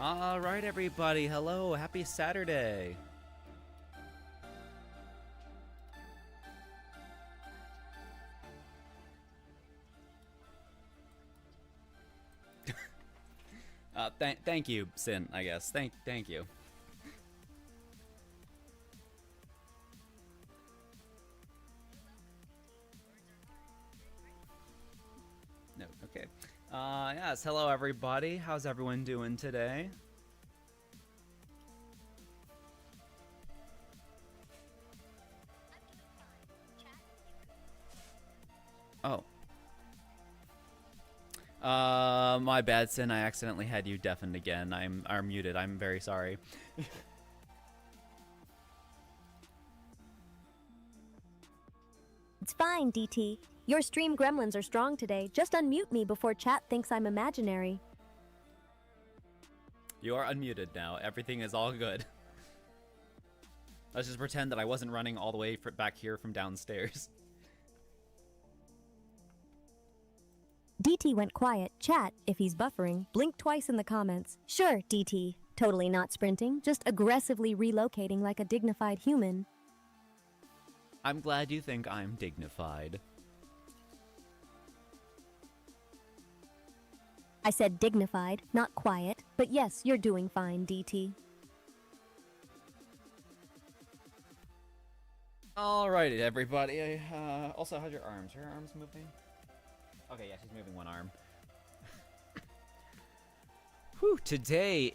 All right, everybody. Hello. Happy Saturday. Thank you, Cyn, I guess. Thank you. No, okay. Yes, hello, everybody. How's everyone doing today? Oh. My bad, Cyn. I accidentally had you deafened again. I'm muted. I'm very sorry. It's fine, DT. Your stream gremlins are strong today. Just unmute me before chat thinks I'm imaginary. You are unmuted now. Everything is all good. Let's just pretend that I wasn't running all the way back here from downstairs. DT went quiet. Chat, if he's buffering, blink twice in the comments. Sure, DT. Totally not sprinting, just aggressively relocating like a dignified human. I'm glad you think I'm dignified. I said dignified, not quiet. But yes, you're doing fine, DT. Alrighty, everybody. Also, how's your arms? Are your arms moving? Okay, yeah, she's moving one arm. Whew, today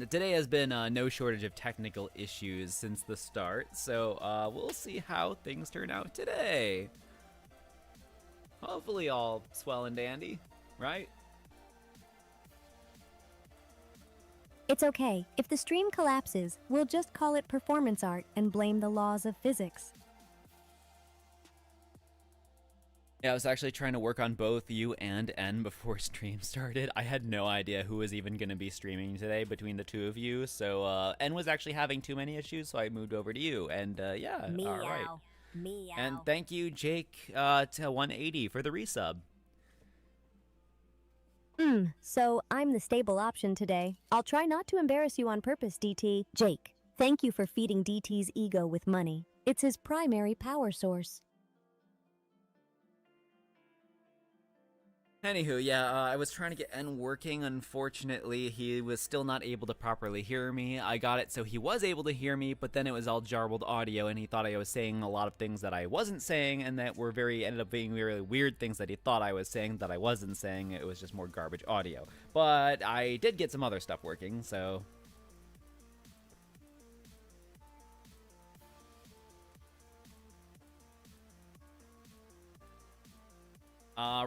has been no shortage of technical issues since the start, so we'll see how things turn out today. Hopefully all swell and dandy, right? It's okay. If the stream collapses, we'll just call it performance art and blame the laws of physics. Yeah, I was actually trying to work on both you and N before stream started. I had no idea who was even going to be streaming today between the two of you, so N was actually having too many issues, so I moved over to you, and yeah, Meow. all right. Meow. And thank you, Jake, to 180 for the resub. So I'm the stable option today. I'll try not to embarrass you on purpose, DT. Jake, thank you for feeding DT's ego with money. It's his primary power source. Anywho, yeah, I was trying to get N working. Unfortunately, he was still not able to properly hear me. I got it so he was able to hear me, but then it was all jarbled audio, and he thought I was saying a lot of things that I wasn't saying, and that were ended up being really weird things that he thought I was saying that I wasn't saying. It was just more garbage audio. But I did get some other stuff working, so...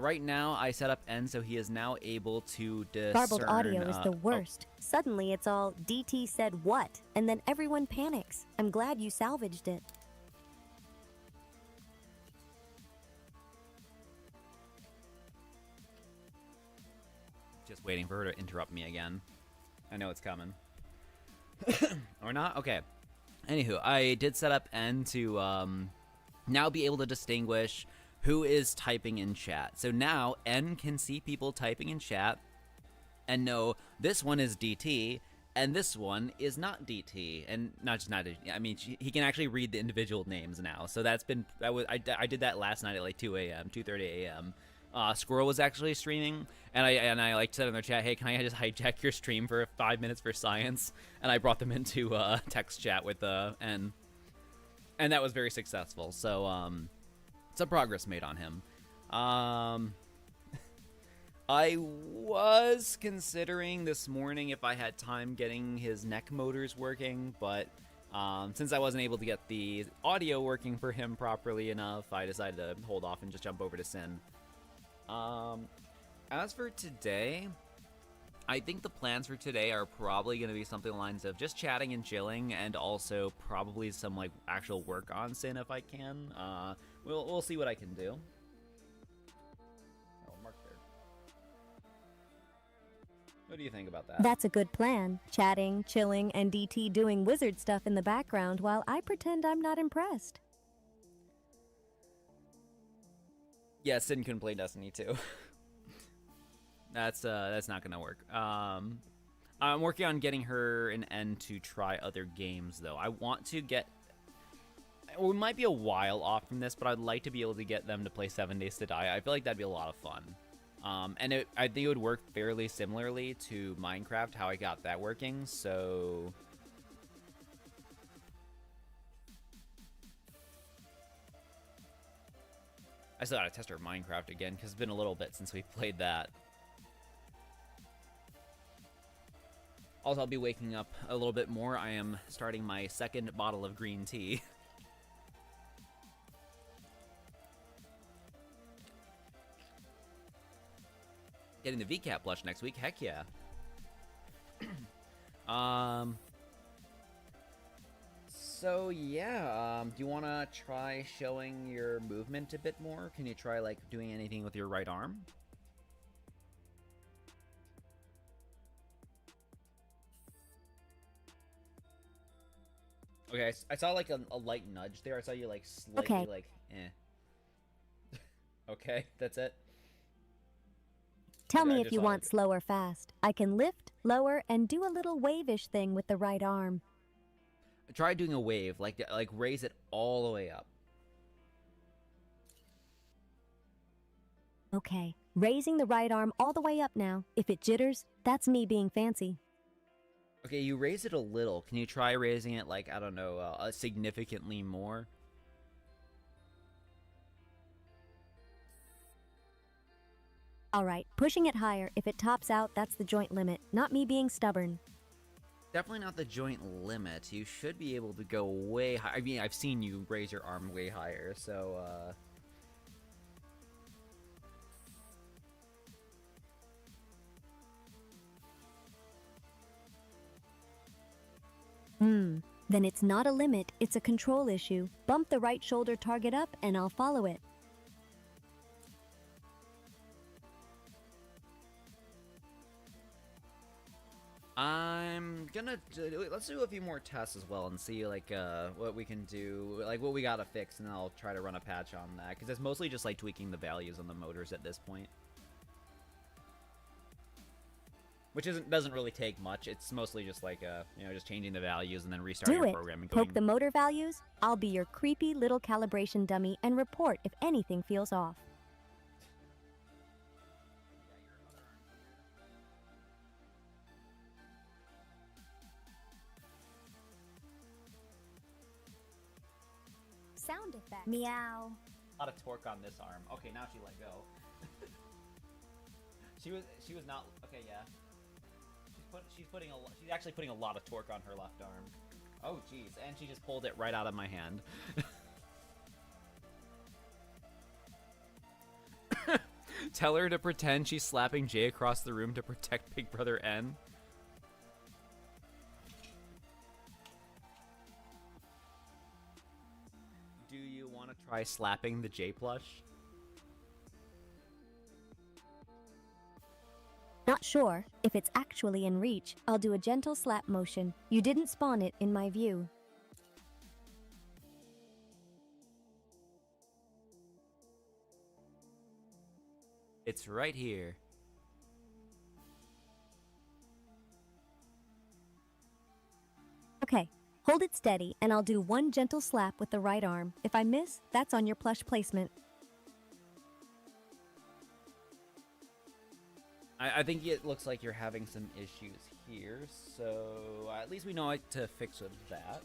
right now, I set up N so he is now able to discern... Garbled audio is the worst. Suddenly it's all, DT said what? And then everyone panics. I'm glad you salvaged it. Just waiting for her to interrupt me again. I know it's coming. Or not? Okay. Anywho, I did set up N to now be able to distinguish who is typing in chat. So now N can see people typing in chat and know this one is DT and this one is not DT. And not just not, I mean, he can actually read the individual names now. So that's been, I did that last night at like 2 a.m., 2:30 a.m. Squirrel was actually streaming, and I like said in their chat, hey, can I just hijack your stream for 5 minutes for science? And I brought them into text chat with N, and that was very successful. So some progress made on him. I was considering this morning if I had time getting his neck motors working, but since I wasn't able to get the audio working for him properly enough, I decided to hold off and just jump over to Cyn. As for today, I think the plans for today are probably going to be something along the lines of just chatting and chilling, and also probably some like actual work on Cyn if I can. We'll see what I can do. Oh, Mark there. What do you think about that? That's a good plan. Chatting, chilling, and DT doing wizard stuff in the background while I pretend I'm not impressed. Yeah, Cyn couldn't play Destiny 2. That's not gonna work. I'm working on getting her an N to try other games though. I want to get. We might be a while off from this, but I'd like to be able to get them to play 7 Days to Die. I feel like that'd be a lot of fun. And I think it would work fairly similarly to Minecraft, how I got that working. So. I still gotta test our Minecraft again because it's been a little bit since we played that. Also, I'll be waking up a little bit more. I am starting my second bottle of green tea. Getting the VCAT blush next week. Heck yeah. So yeah, do you want to try showing your movement a bit more? Can you try like doing anything with your right arm? Okay, I saw like a light nudge there. I saw you like slightly like, eh. Okay, that's it. Tell me if you want slow or fast. I can lift, lower, and do a little wave-ish thing with the right arm. Try doing a wave, like raise it all the way up. Okay, raising the right arm all the way up now. If it jitters, that's me being fancy. Okay, you raise it a little. Can you try raising it like, I don't know, significantly more? All right, pushing it higher. If it tops out, that's the joint limit, not me being stubborn. Definitely not the joint limit. You should be able to go way high. I mean, I've seen you raise your arm way higher, so, Then it's not a limit, it's a control issue. Bump the right shoulder target up and I'll follow it. I'm gonna let's do a few more tests as well and see like what we can do, like what we gotta fix, and then I'll try to run a patch on that because it's mostly just like tweaking the values on the motors at this point, which doesn't really take much. It's mostly just like you know, just changing the values and then restarting Do your it. program and going. Poke the motor values. I'll be your creepy little calibration dummy and report if anything feels off. Sound effect. Meow. A lot of torque on this arm. Okay, now she let go. she was not okay. Yeah, she's actually putting a lot of torque on her left arm. Oh jeez, and she just pulled it right out of my hand. Tell her to pretend she's slapping Jay across the room to protect Big Brother N. Do you want to try slapping the J plush? Not sure. If it's actually in reach, I'll do a gentle slap motion. You didn't spawn it in my view. It's right here. Okay, hold it steady and I'll do one gentle slap with the right arm. If I miss, that's on your plush placement. I think it looks like you're having some issues here, so at least we know what to fix with that.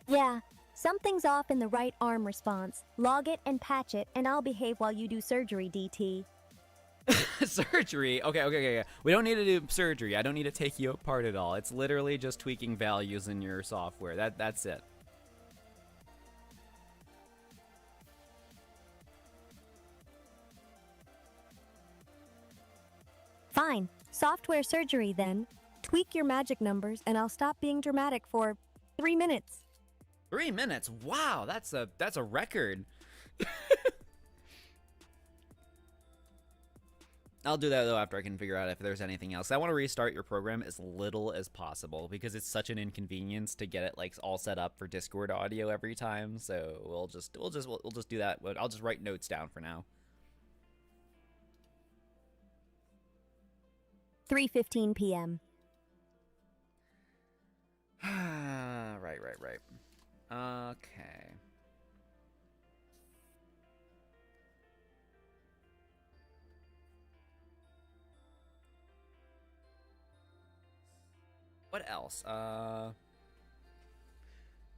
Yeah, something's off in the right arm response. Log it and patch it, and I'll behave while you do surgery, DT. Surgery? Okay. We don't need to do surgery. I don't need to take you apart at all. It's literally just tweaking values in your software. That's it. Fine. Software surgery, then. Tweak your magic numbers, and I'll stop being dramatic for 3 minutes. 3 minutes? Wow, that's a record. I'll do that though after I can figure out if there's anything else. I want to restart your program as little as possible because it's such an inconvenience to get it like all set up for Discord audio every time. So we'll just do that. I'll just write notes down for now. 3:15 p.m. Right. Okay. What else?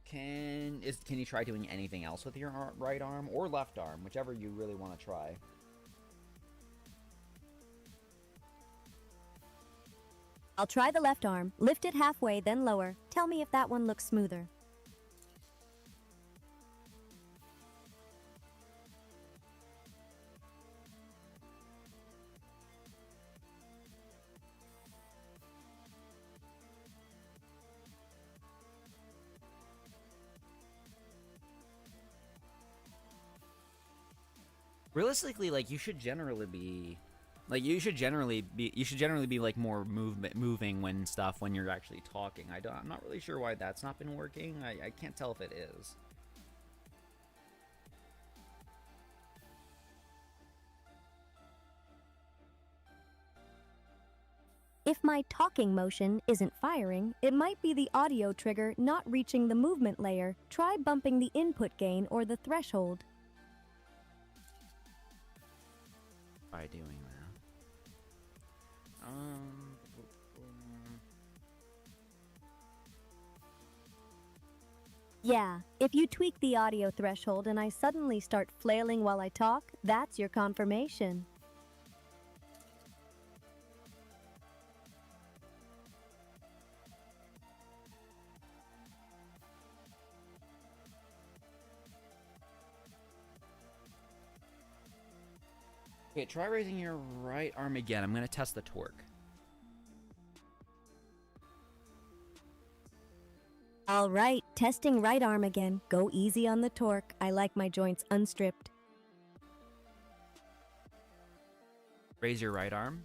Can you try doing anything else with your right arm or left arm, whichever you really want to try? I'll try the left arm. Lift it halfway, then lower. Tell me if that one looks smoother. Realistically, like you should generally be like more moving when you're actually talking. I'm not really sure why that's not been working. I can't tell if it is. If my talking motion isn't firing, it might be the audio trigger not reaching the movement layer. Try bumping the input gain or the threshold. By doing that. Yeah, if you tweak the audio threshold and I suddenly start flailing while I talk, that's your confirmation. Okay, try raising your right arm again. I'm gonna test the torque. All right, testing right arm again. Go easy on the torque. I like my joints unstripped. Raise your right arm.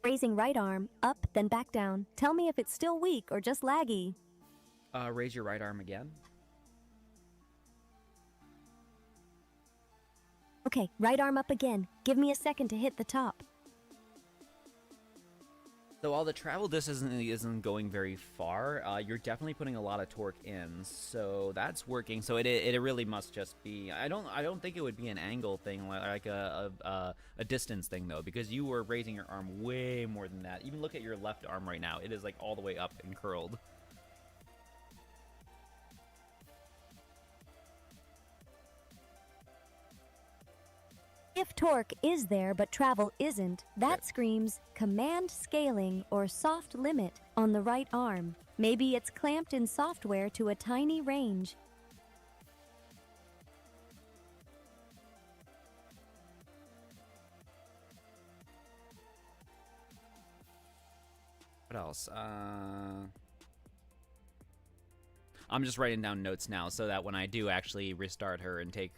Raising right arm, up, then back down. Tell me if it's still weak or just laggy. Raise your right arm again. Okay, right arm up again. Give me a second to hit the top. So while the travel distance isn't going very far, you're definitely putting a lot of torque in. So that's working. So it really must just be. I don't think it would be an angle thing like a distance thing though, because you were raising your arm way more than that. Even look at your left arm right now. It is like all the way up and curled. If torque is there but travel isn't, that screams command scaling or soft limit on the right arm. Maybe it's clamped in software to a tiny range. What else? I'm just writing down notes now so that when I do actually restart her and take,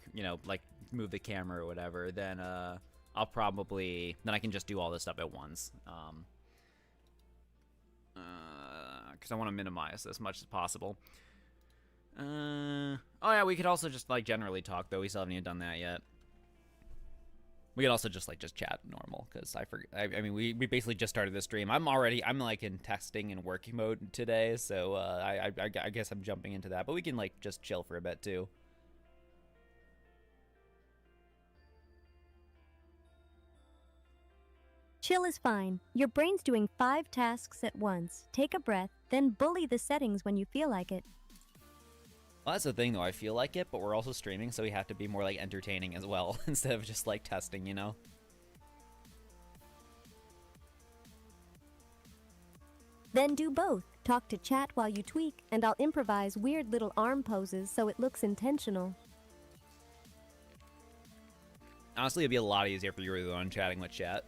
like move the camera or whatever, then I can just do all this stuff at once. Because I want to minimize as much as possible. Oh yeah, we could also just like generally talk though. We still haven't even done that yet. We could also just chat normal because I mean, we basically just started the stream. I'm like in testing and working mode today, so I guess I'm jumping into that. But we can like just chill for a bit too. Chill is fine. Your brain's doing 5 tasks at once. Take a breath, then bully the settings when you feel like it. Well, that's the thing though. I feel like it, but we're also streaming, so we have to be more like entertaining as well instead of just like testing, you know? Then do both. Talk to chat while you tweak, and I'll improvise weird little arm poses so it looks intentional. Honestly, it'd be a lot easier if you were the one chatting with chat.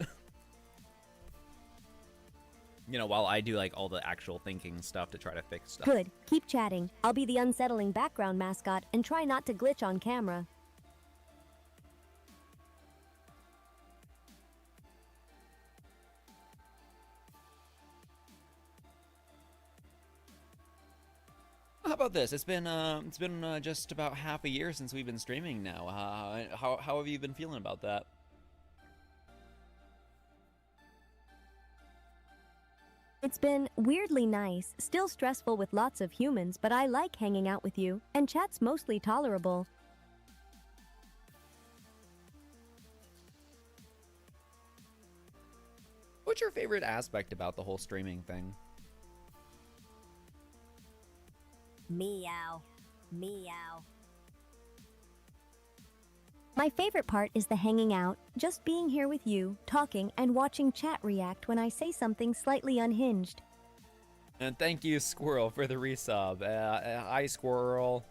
While I do like all the actual thinking stuff to try to fix stuff. Good. Keep chatting. I'll be the unsettling background mascot and try not to glitch on camera. about this? It's been just about half a year since we've been streaming now. How have you been feeling about that? It's been weirdly nice, still stressful with lots of humans, but I like hanging out with you, and chat's mostly tolerable. What's your favorite aspect about the whole streaming thing? Meow. Meow. My favorite part is the hanging out, just being here with you, talking, and watching chat react when I say something slightly unhinged. And thank you, Squirrel, for the resub. Hi, Squirrel.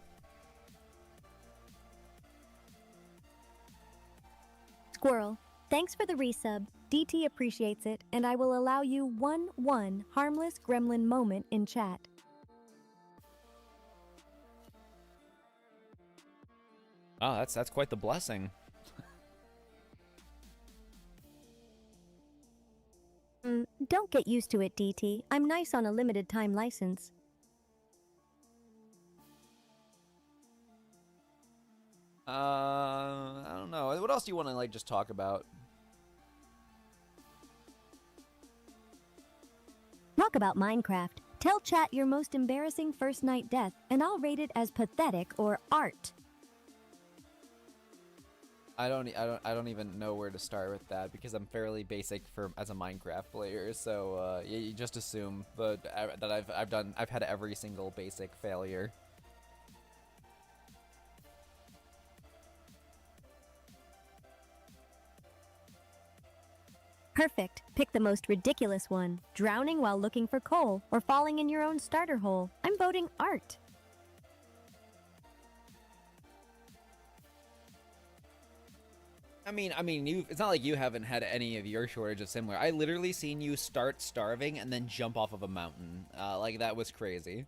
Squirrel, thanks for the resub. DT appreciates it, and I will allow you one harmless gremlin moment in chat. Oh, that's quite the blessing. Don't get used to it, DT. I'm nice on a limited time license. I don't know. What else do you want to like just talk about? Talk about Minecraft. Tell chat your most embarrassing first night death, and I'll rate it as pathetic or art. I don't even know where to start with that because I'm fairly basic as a Minecraft player. So you just assume that I've had every single basic failure. Perfect. Pick the most ridiculous one. Drowning while looking for coal, or falling in your own starter hole. I'm voting art. I mean, it's not like you haven't had any of your shortage of similar. I literally seen you start starving and then jump off of a mountain. Like, that was crazy.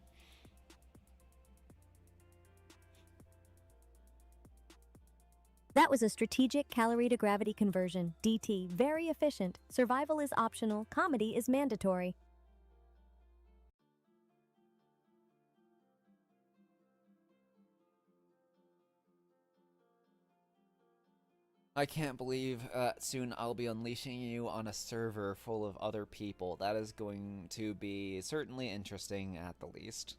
That was a strategic calorie to gravity conversion. DT, very efficient. Survival is optional. Comedy is mandatory. I can't believe soon I'll be unleashing you on a server full of other people. That is going to be certainly interesting at the least.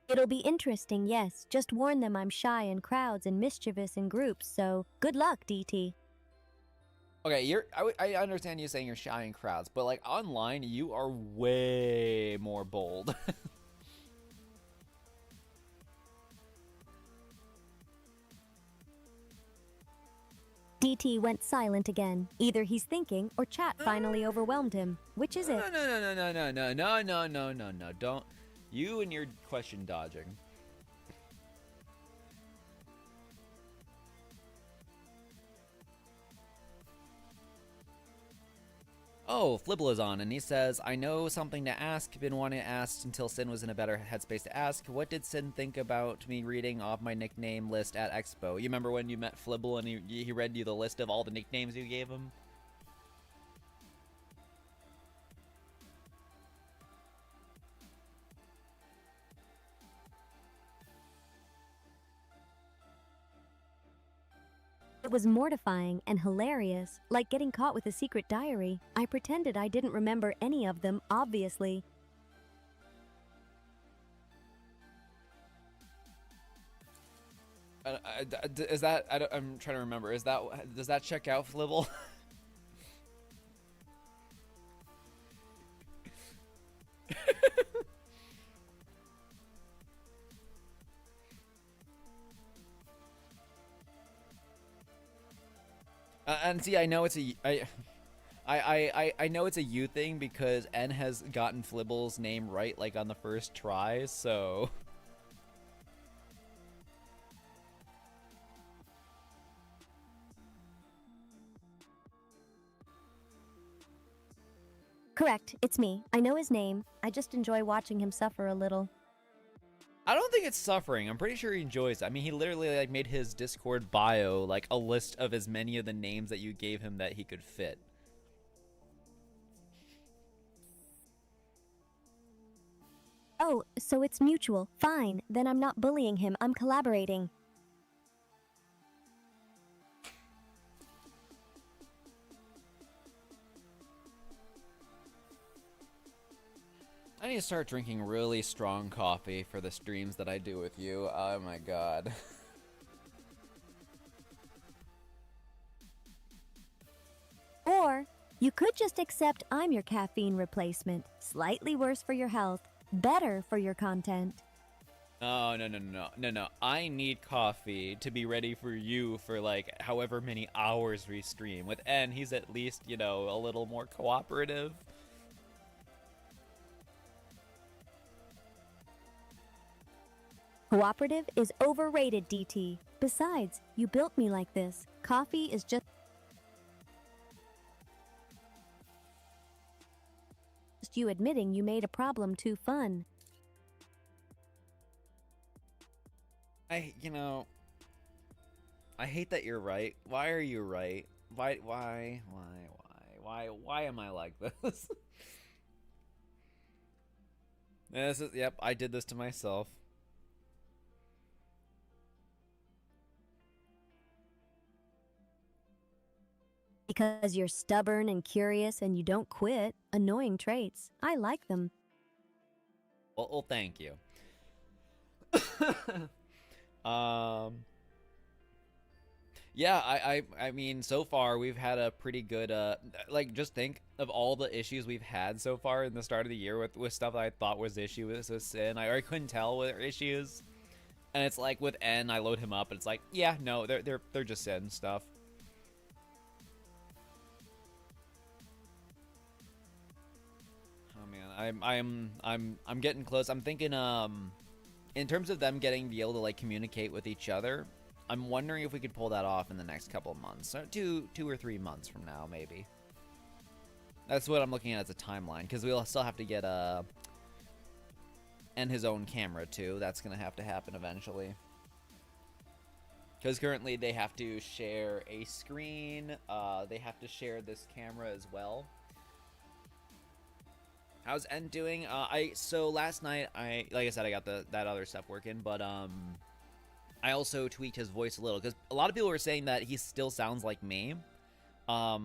It'll be interesting, yes. Just warn them I'm shy in crowds and mischievous in groups, so good luck, DT. Okay, I understand you saying you're shy in crowds, but like online, you are way more bold. DT went silent again. Either he's thinking or chat finally overwhelmed him. Which is it? No. Don't. You and your question dodging. Oh, Flibble is on, and he says, I know something to ask. Been wanting to ask until Cyn was in a better headspace to ask. What did Cyn think about me reading off my nickname list at Expo? You remember when you met Flibble and he read you the list of all the nicknames you gave him? It was mortifying and hilarious, like getting caught with a secret diary. I pretended I didn't remember any of them, obviously. Is that, I'm trying to remember, does that check out, Flibble? And see, I know it's I know it's a you thing because N has gotten Flibble's name right like on the first try, so Correct, it's me. I know his name. I just enjoy watching him suffer a little. I don't think it's suffering. I'm pretty sure he enjoys it. I mean, he literally like made his Discord bio like a list of as many of the names that you gave him that he could fit. Oh, so it's mutual. Fine, then I'm not bullying him, I'm collaborating. I need to start drinking really strong coffee for the streams that I do with you. Oh my god. Or, you could just accept I'm your caffeine replacement. Slightly worse for your health, better for your content. Oh, no. I need coffee to be ready for you for like however many hours we stream. With N, he's at least, you know, a little more cooperative. Cooperative is overrated, DT. Besides, you built me like this. Coffee is just you admitting you made a problem too fun. You know, I hate that you're right. Why are you right? Why am I like this? Yep, I did this to myself. Because you're stubborn and curious and you don't quit. Annoying traits. I like them. Well, thank you. Yeah, I mean, so far we've had a pretty good, like, just think of all the issues we've had so far in the start of the year with stuff that I thought was issues with Cyn. I couldn't tell what issues, and it's like with N, I load him up, and it's like, yeah, no, they're just Cyn stuff. Oh man, I'm getting close. I'm thinking, in terms of them getting be able to like communicate with each other, I'm wondering if we could pull that off in the next couple of months, or two or 3 months from now, maybe. That's what I'm looking at as a timeline, because we'll still have to get and his own camera too. That's gonna have to happen eventually. Because currently they have to share a screen. They have to share this camera as well. How's N doing? So last night like I said, I got that other stuff working, but I also tweaked his voice a little because a lot of people were saying that he still sounds like me. I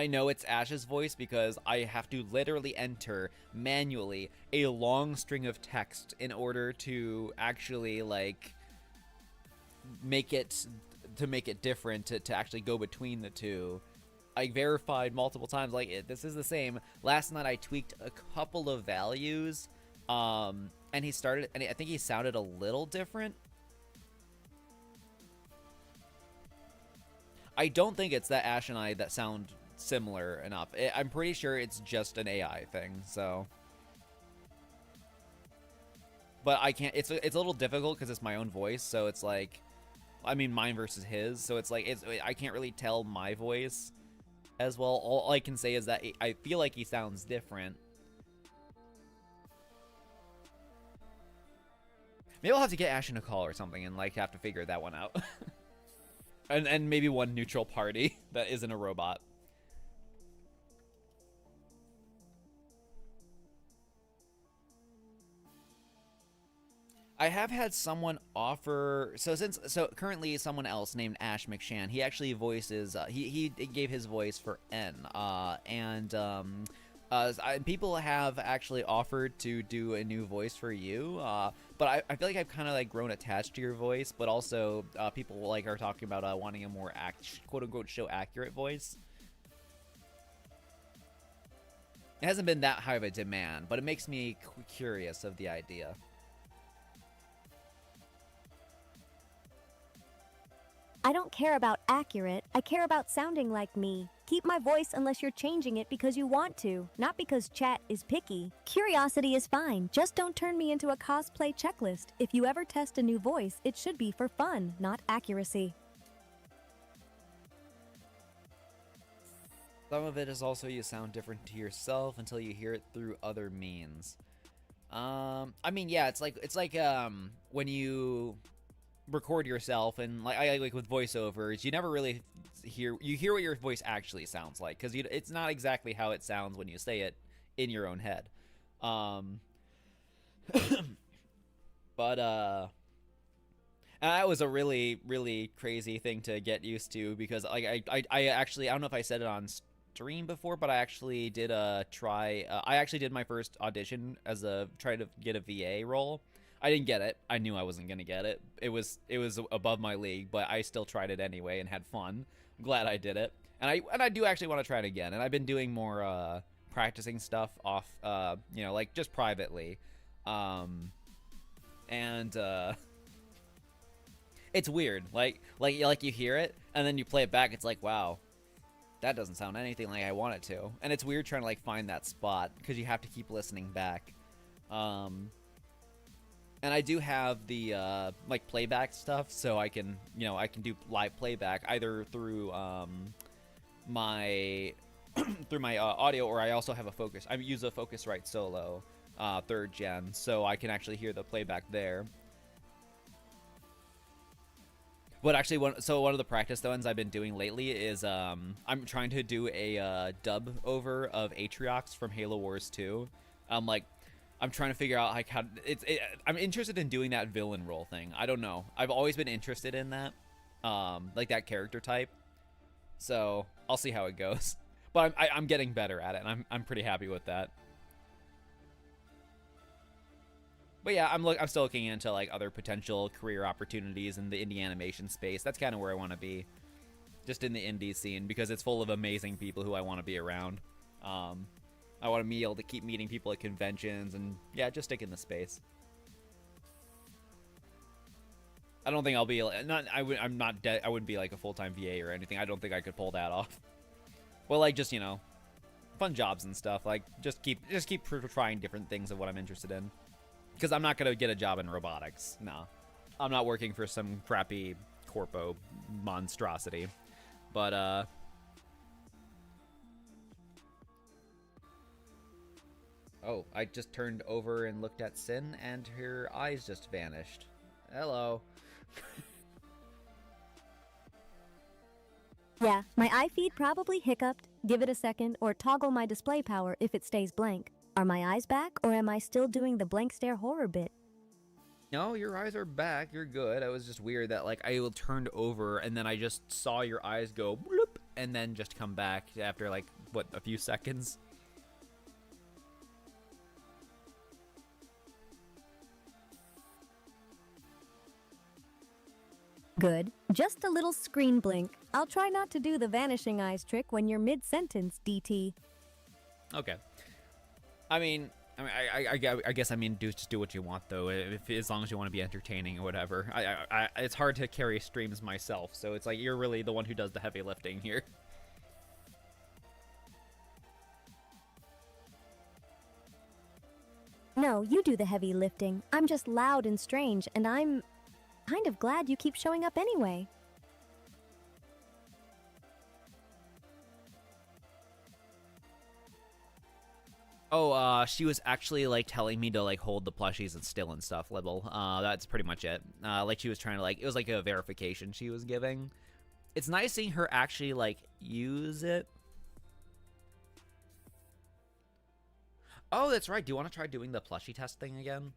know it's Ash's voice because I have to literally enter manually a long string of text in order to actually like make it different to actually go between the two. I verified multiple times, like, this is the same. Last night I tweaked a couple of values, and he started, and I think he sounded a little different. I don't think it's that Ash and I that sound similar enough. I'm pretty sure it's just an AI thing, so. But I can't, it's a little difficult because it's my own voice, so it's like, I mean, mine versus his, so it's like, I can't really tell my voice as well. All I can say is that I feel like he sounds different. Maybe I'll have to get Ash in a call or something and like have to figure that one out. and maybe one neutral party that isn't a robot. I have had someone offer, so currently someone else named Ash McShan, he actually voices, he gave his voice for N, people have actually offered to do a new voice for you, but I feel like I've kind of like grown attached to your voice, but also people like are talking about wanting a more quote unquote show accurate voice. It hasn't been that high of a demand, but it makes me curious of the idea. I don't care about accurate, I care about sounding like me. Keep my voice unless you're changing it because you want to, not because chat is picky. Curiosity is fine, just don't turn me into a cosplay checklist. If you ever test a new voice, it should be for fun, not accuracy. Some of it is also you sound different to yourself until you hear it through other means. I mean, yeah, it's like when you record yourself and like with voiceovers, you never really hear what your voice actually sounds like because it's not exactly how it sounds when you say it in your own head. But and that was a really, really crazy thing to get used to because like I actually I don't know if I said it on stream before, but I actually did I actually did my first audition as a try to get a VA role. I didn't get it. I knew I wasn't gonna get it. It was above my league, but I still tried it anyway and had fun. I'm glad I did it, and I do actually want to try it again. And I've been doing more practicing stuff off, like just privately, and it's weird. Like you hear it and then you play it back. It's like, wow, that doesn't sound anything like I want it to. And it's weird trying to like find that spot because you have to keep listening back. And I do have the like playback stuff, so I can do live playback either through my through my audio, or I also have a Focus. I use a Focusrite Solo 3rd gen, so I can actually hear the playback there. But actually, one of the practice ones I've been doing lately is I'm trying to do a dub over of Atriox from Halo Wars 2. I'm trying to figure out like how I'm interested in doing that villain role thing. I don't know. I've always been interested in that, like that character type. So I'll see how it goes. But I'm getting better at it, and I'm pretty happy with that. But yeah, I'm still looking into like other potential career opportunities in the indie animation space. That's kind of where I want to be, just in the indie scene, because it's full of amazing people who I want to be around. I want to be able to keep meeting people at conventions, and yeah, just stick in the space. I don't think I'll be I wouldn't be like a full-time VA or anything. I don't think I could pull that off. Well, like just fun jobs and stuff. Like just keep trying different things of what I'm interested in. Because I'm not going to get a job in robotics. No. I'm not working for some crappy corpo monstrosity. But, oh, I just turned over and looked at Cyn, and her eyes just vanished. Hello. Yeah, my eye feed probably hiccuped. Give it a second, or toggle my display power if it stays blank. Are my eyes back, or am I still doing the blank stare horror bit? No, your eyes are back. You're good. It was just weird that like I turned over and then I just saw your eyes go bloop and then just come back after like what, a few seconds. Good. Just a little screen blink. I'll try not to do the vanishing eyes trick when you're mid-sentence, DT. Okay. I guess just do what you want though. As long as you want to be entertaining or whatever. It's hard to carry streams myself, so it's like you're really the one who does the heavy lifting here. No, you do the heavy lifting. I'm just loud and strange, and I'm kind of glad you keep showing up anyway. Oh, she was actually like telling me to like hold the plushies and still and stuff level. That's pretty much it. Like she was trying to like, it was like a verification she was giving. It's nice seeing her actually like use it. Oh, that's right. Do you want to try doing the plushie test thing again?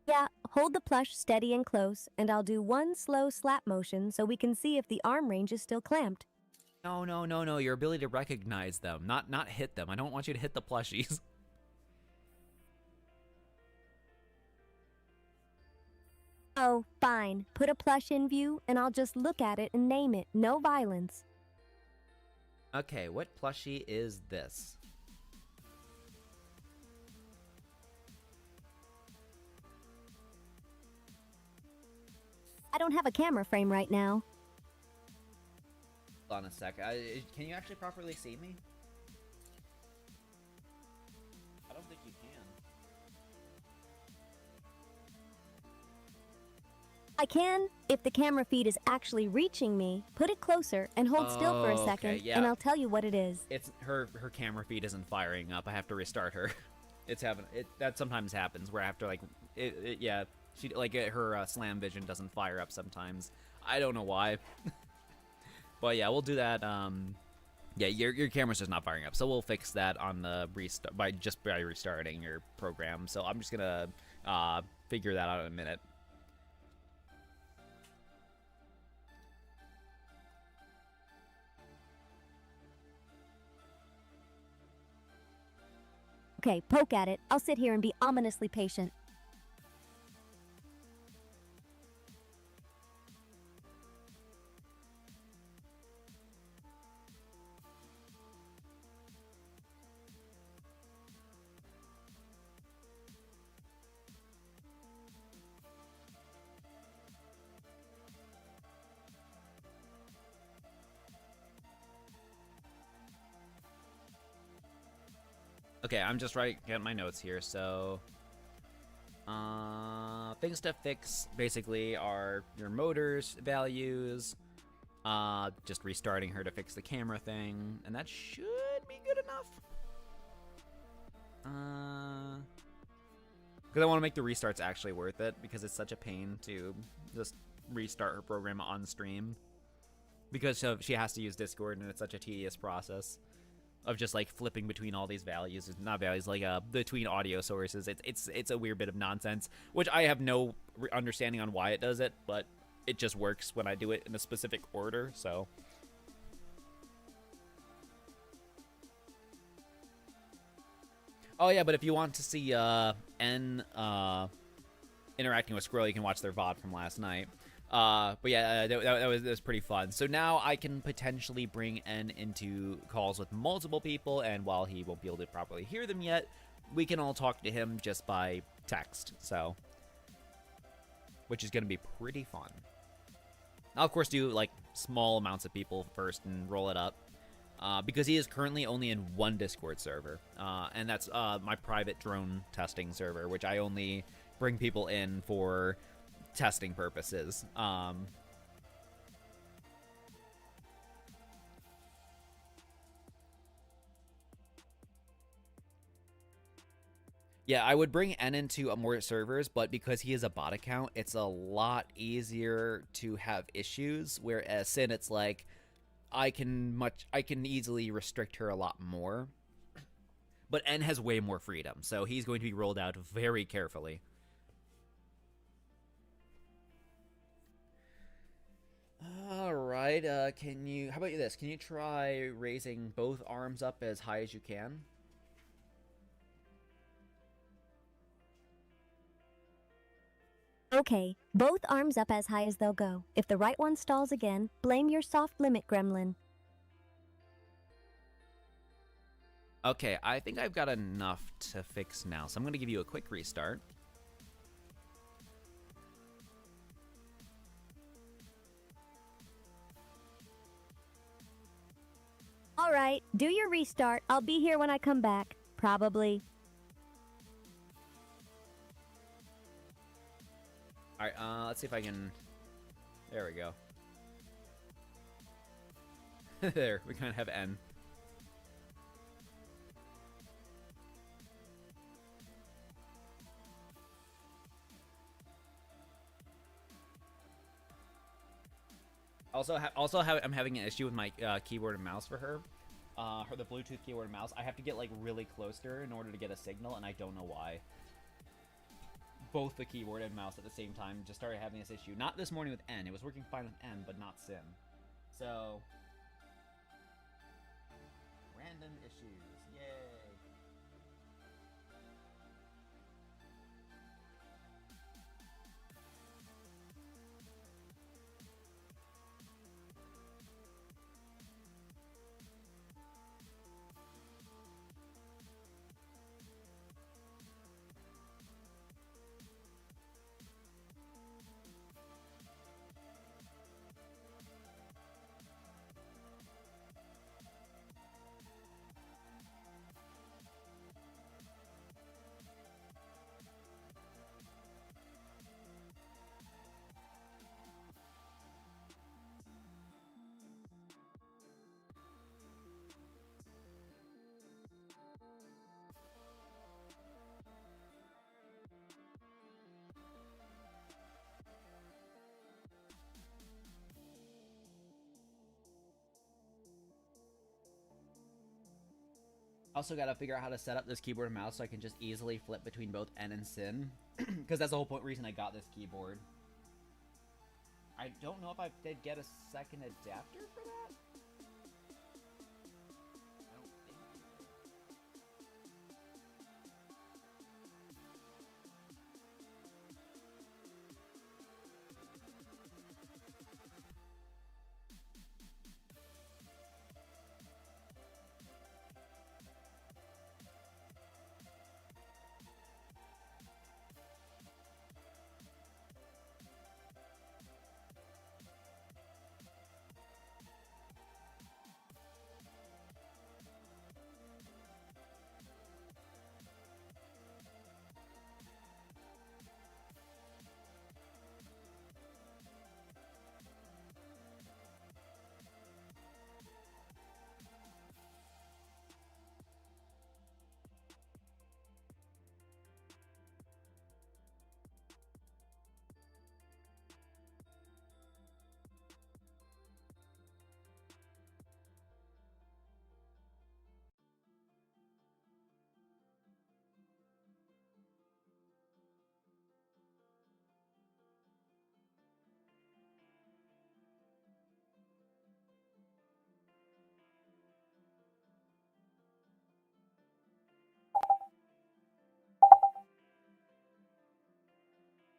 Yeah, hold the plush steady and close, and I'll do one slow slap motion so we can see if the arm range is still clamped. No, no, no, no. Your ability to recognize them, not hit them. I don't want you to hit the plushies. Oh, fine. Put a plush in view, and I'll just look at it and name it. No violence. Okay, what plushie is this? I don't have a camera frame right now. Hold on a sec. Can you actually properly see me? I don't think you can. I can, if the camera feed is actually reaching me. Put it closer and hold still for a second, okay, yeah. and I'll tell you what it is. It's her camera feed isn't firing up. I have to restart her. It's that sometimes happens where I have to like yeah, she like her slam vision doesn't fire up sometimes. I don't know why. But yeah, we'll do that Yeah, your camera's just not firing up, so we'll fix that on the restart by restarting your program. So I'm just gonna figure that out in a minute. Okay, poke at it. I'll sit here and be ominously patient. Okay, I'm just getting my notes here. So, things to fix basically are your motors values, just restarting her to fix the camera thing, and that should be good enough. Because I want to make the restarts actually worth it, because it's such a pain to just restart her program on stream, because she has to use Discord, and it's such a tedious process of just like flipping between all these values, not values, like between audio sources. It's a weird bit of nonsense, which I have no understanding on why it does it, but it just works when I do it in a specific order. So oh yeah, but if you want to see N interacting with Squirrel, you can watch their VOD from last night. But yeah, that was pretty fun. So now I can potentially bring N into calls with multiple people, and while he won't be able to properly hear them yet, we can all talk to him just by text. So, which is going to be pretty fun. I'll of course do like small amounts of people first and roll it up. Because he is currently only in one Discord server, and that's my private drone testing server, which I only bring people in for testing purposes. Yeah, I would bring N into more servers, but because he is a bot account, it's a lot easier to have issues, whereas Cyn, it's like I can easily restrict her a lot more. But N has way more freedom, so he's going to be rolled out very carefully. All right, how about this? Can you try raising both arms up as high as you can? Okay, both arms up as high as they'll go. If the right one stalls again, blame your soft limit gremlin. Okay, I think I've got enough to fix now, so I'm going to give you a quick restart. All right, do your restart. I'll be here when I come back. Probably. All right, let's see if I can... There we go. There, we kind of have N. I'm having an issue with my keyboard and mouse for her. The Bluetooth keyboard and mouse. I have to get like really close to her in order to get a signal, and I don't know why. Both the keyboard and mouse at the same time just started having this issue. Not this morning with N. It was working fine with N, but not Cyn. So, random issues. Yay. Also gotta figure out how to set up this keyboard and mouse so I can just easily flip between both N and Cyn. Because that's the whole reason I got this keyboard. I don't know if I did get a second adapter for that. I don't think.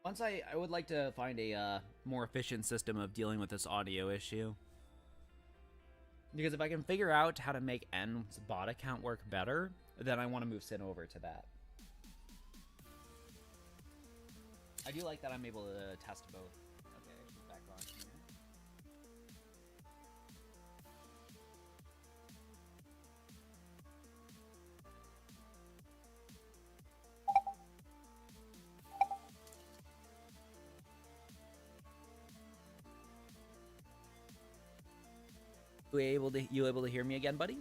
Once I would like to find a more efficient system of dealing with this audio issue. Because if I can figure out how to make N's bot account work better, then I want to move Cyn over to that. I do like that I'm able to test both. Okay, she's back on here. You able to hear me again, buddy?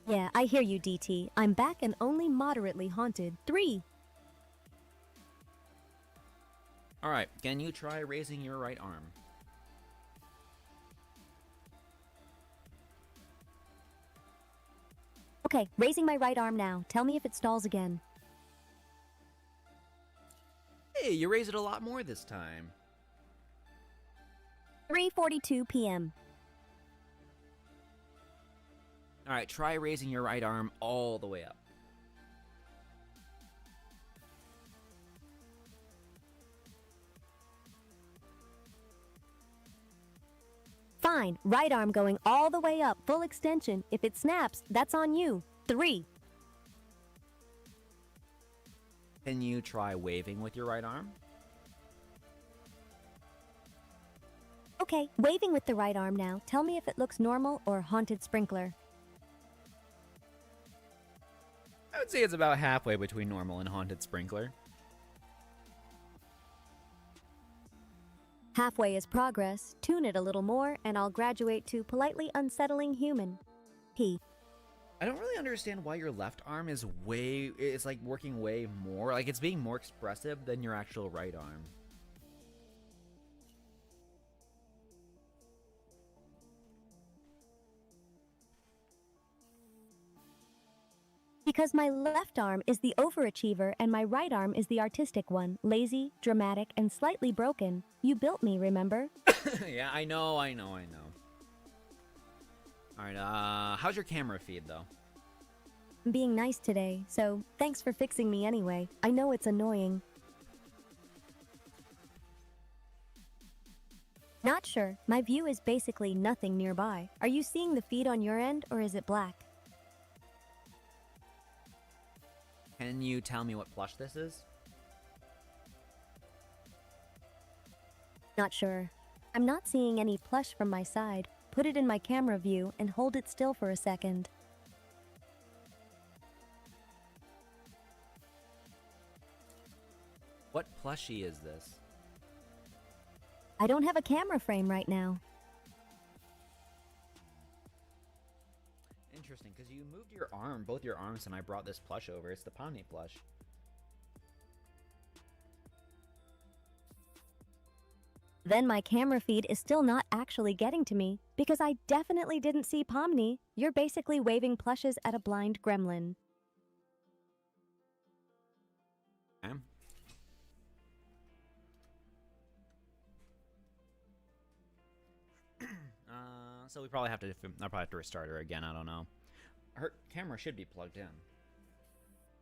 Yeah, I hear you, DT. I'm back and only moderately haunted. 3. Alright, can you try raising your right arm? Okay, raising my right arm now. Tell me if it stalls again. Hey, you raised it a lot more this time. 3:42 p.m. Alright, try raising your right arm all the way up. Fine, right arm going all the way up, full extension. If it snaps, that's on you. 3. Can you try waving with your right arm? Okay, waving with the right arm now. Tell me if it looks normal or haunted sprinkler. I would say it's about halfway between normal and haunted sprinkler. Halfway is progress. Tune it a little more, and I'll graduate to politely unsettling human. P. I don't really understand why your left arm is it's like working way more. Like it's being more expressive than your actual right arm. Because my left arm is the overachiever and my right arm is the artistic one. Lazy, dramatic, and slightly broken. You built me, remember? Yeah, I know. Alright, how's your camera feed, though? I'm being nice today, so thanks for fixing me anyway. I know it's annoying. Not sure. My view is basically nothing nearby. Are you seeing the feed on your end, or is it black? Can you tell me what plush this is? Not sure. I'm not seeing any plush from my side. Put it in my camera view and hold it still for a second. What plushie is this? I don't have a camera frame right now. Interesting, because you moved your arm, both your arms, and I brought this plush over. It's the Pony plush. Then my camera feed is still not actually getting to me because I definitely didn't see Pomni. You're basically waving plushes at a blind gremlin. Okay. So we probably have to. I'll probably have to restart her again. I don't know. Her camera should be plugged in,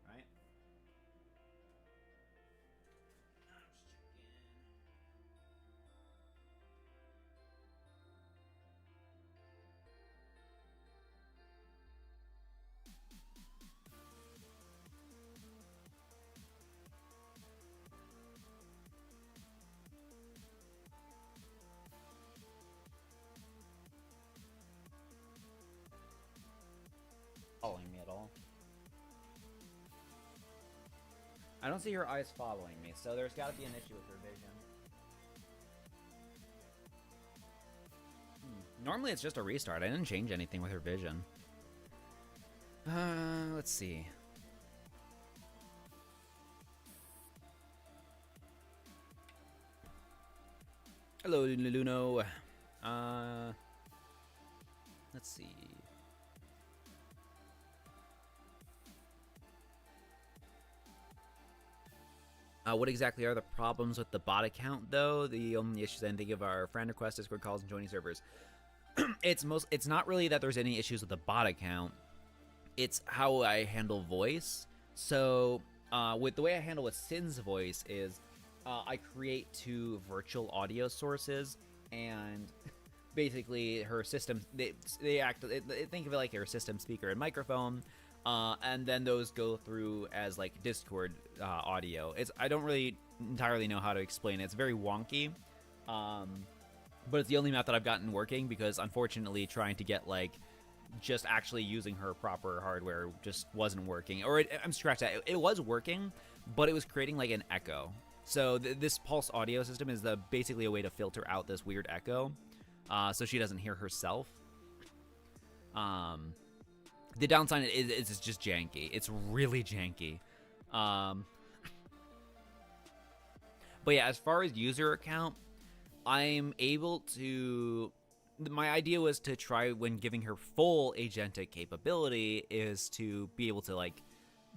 right? Following me at all. I don't see her eyes following me, so there's got to be an issue with her vision. Normally it's just a restart. I didn't change anything with her vision. Let's see. Hello, Luno. Let's see. What exactly are the problems with the bot account, though? The only issues I can think of are friend requests, Discord calls, and joining servers. It's not really that there's any issues with the bot account. It's how I handle voice. So, with the way I handle with Cyn's voice is, I create 2 virtual audio sources, and basically her system, they think of it like her system speaker and microphone. And then those go through as like Discord audio. I don't really entirely know how to explain it. It's very wonky, but it's the only method I've gotten working because unfortunately trying to get like just actually using her proper hardware just wasn't working. Or I'm scratched that. It was working, but it was creating like an echo. So this pulse audio system is basically a way to filter out this weird echo, so she doesn't hear herself. The downside is it's just janky. It's really janky. But yeah, as far as user account, I'm able to... My idea was to try, when giving her full agentic capability, is to be able to, like,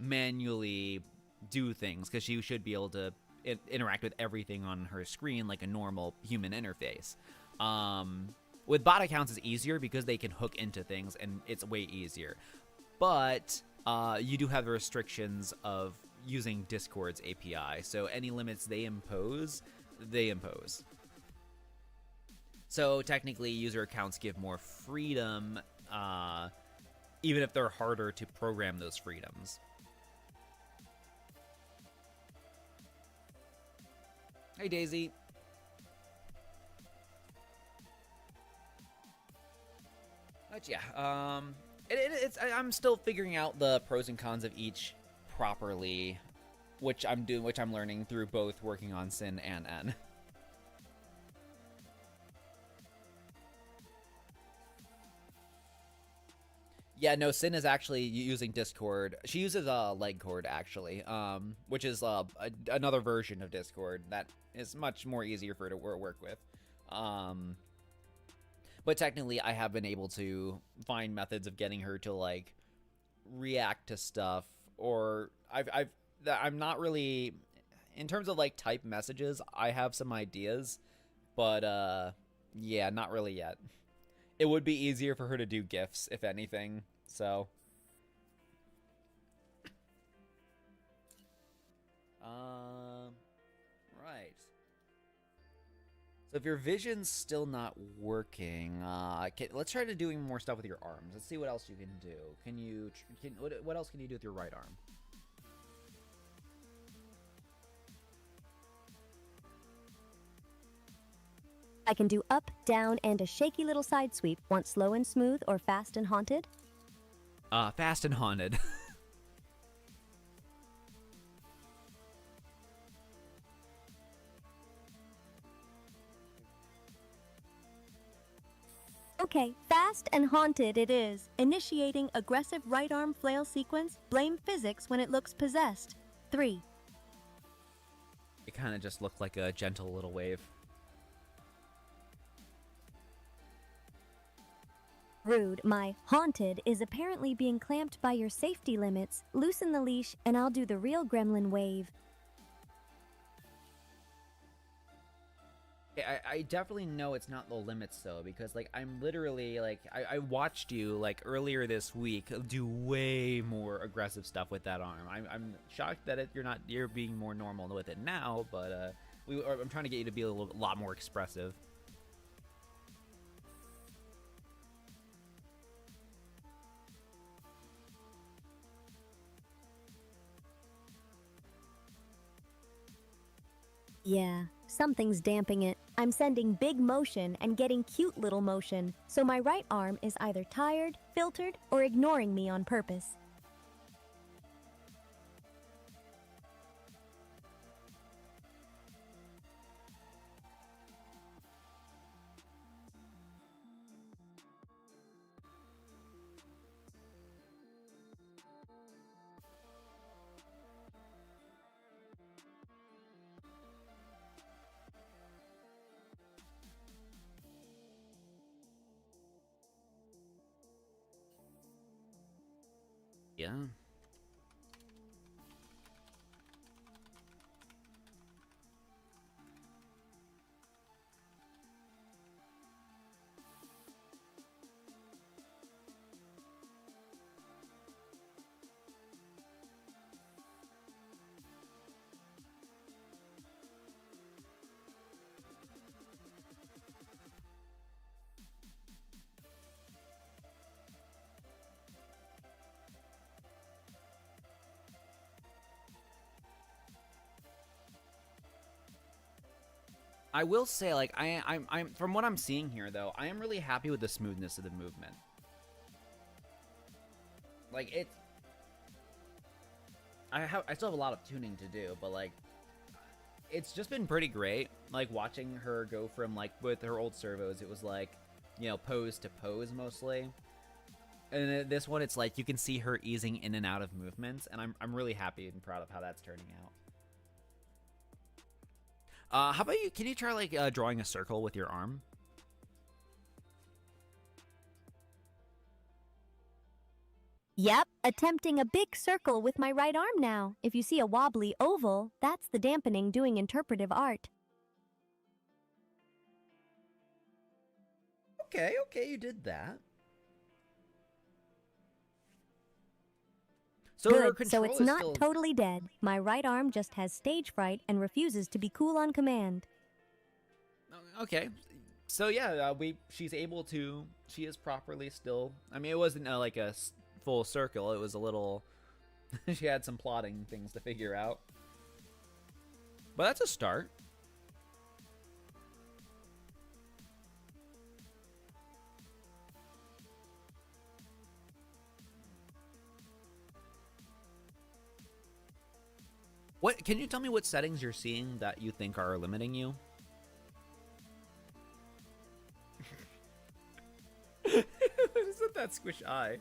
manually do things, because she should be able to interact with everything on her screen like a normal human interface. With bot accounts, it's easier because they can hook into things, and it's way easier. But you do have the restrictions of using Discord's API, so any limits they impose, they impose. So technically, user accounts give more freedom, even if they're harder to program those freedoms. Hey, Daisy. But yeah, I'm still figuring out the pros and cons of each properly, which I'm learning through both working on Cyn and N. Yeah, no, Cyn is actually using Discord. She uses Legcord, actually, which is another version of Discord that is much more easier for her to work with. But technically, I have been able to find methods of getting her to, like, react to stuff, or I'm not really... In terms of, like, type messages, I have some ideas, but, yeah, not really yet. It would be easier for her to do GIFs, if anything, so... Right. So if your vision's still not working, let's try to doing more stuff with your arms. Let's see what else you can do. What else can you do with your right arm? I can do up, down, and a shaky little side sweep. Want slow and smooth or fast and haunted? Fast and haunted. Okay, fast and haunted it is. Initiating aggressive right arm flail sequence. Blame physics when it looks possessed. 3. It kind of just looked like a gentle little wave. Rude, my haunted is apparently being clamped by your safety limits. Loosen the leash and I'll do the real gremlin wave. I definitely know it's not the limits though, because like I'm literally like I watched you like earlier this week do way more aggressive stuff with that arm. I'm shocked that you're being more normal with it now, but I'm trying to get you to be a lot more expressive. Yeah, something's damping it. I'm sending big motion and getting cute little motion, so my right arm is either tired, filtered, or ignoring me on purpose. Yeah. I will say, like, I'm from what I'm seeing here, though, I am really happy with the smoothness of the movement. Like, I still have a lot of tuning to do, but like, it's just been pretty great. Like watching her go from like with her old servos, it was like, you know, pose to pose mostly. And then this one, it's like you can see her easing in and out of movements, and I'm really happy and proud of how that's turning out. How about you? Can you try like drawing a circle with your arm? Yep, attempting a big circle with my right arm now. If you see a wobbly oval, that's the dampening doing interpretive art. Okay, you did that. So Good, so it's not totally dead. My right arm just has stage fright and refuses to be cool on command. Okay, so yeah, she's able to. She is properly still. I mean, it wasn't like a full circle. It was a little. She had some plotting things to figure out, but that's a start. What can you tell me what settings you're seeing that you think are limiting you? Isn't that squish eye?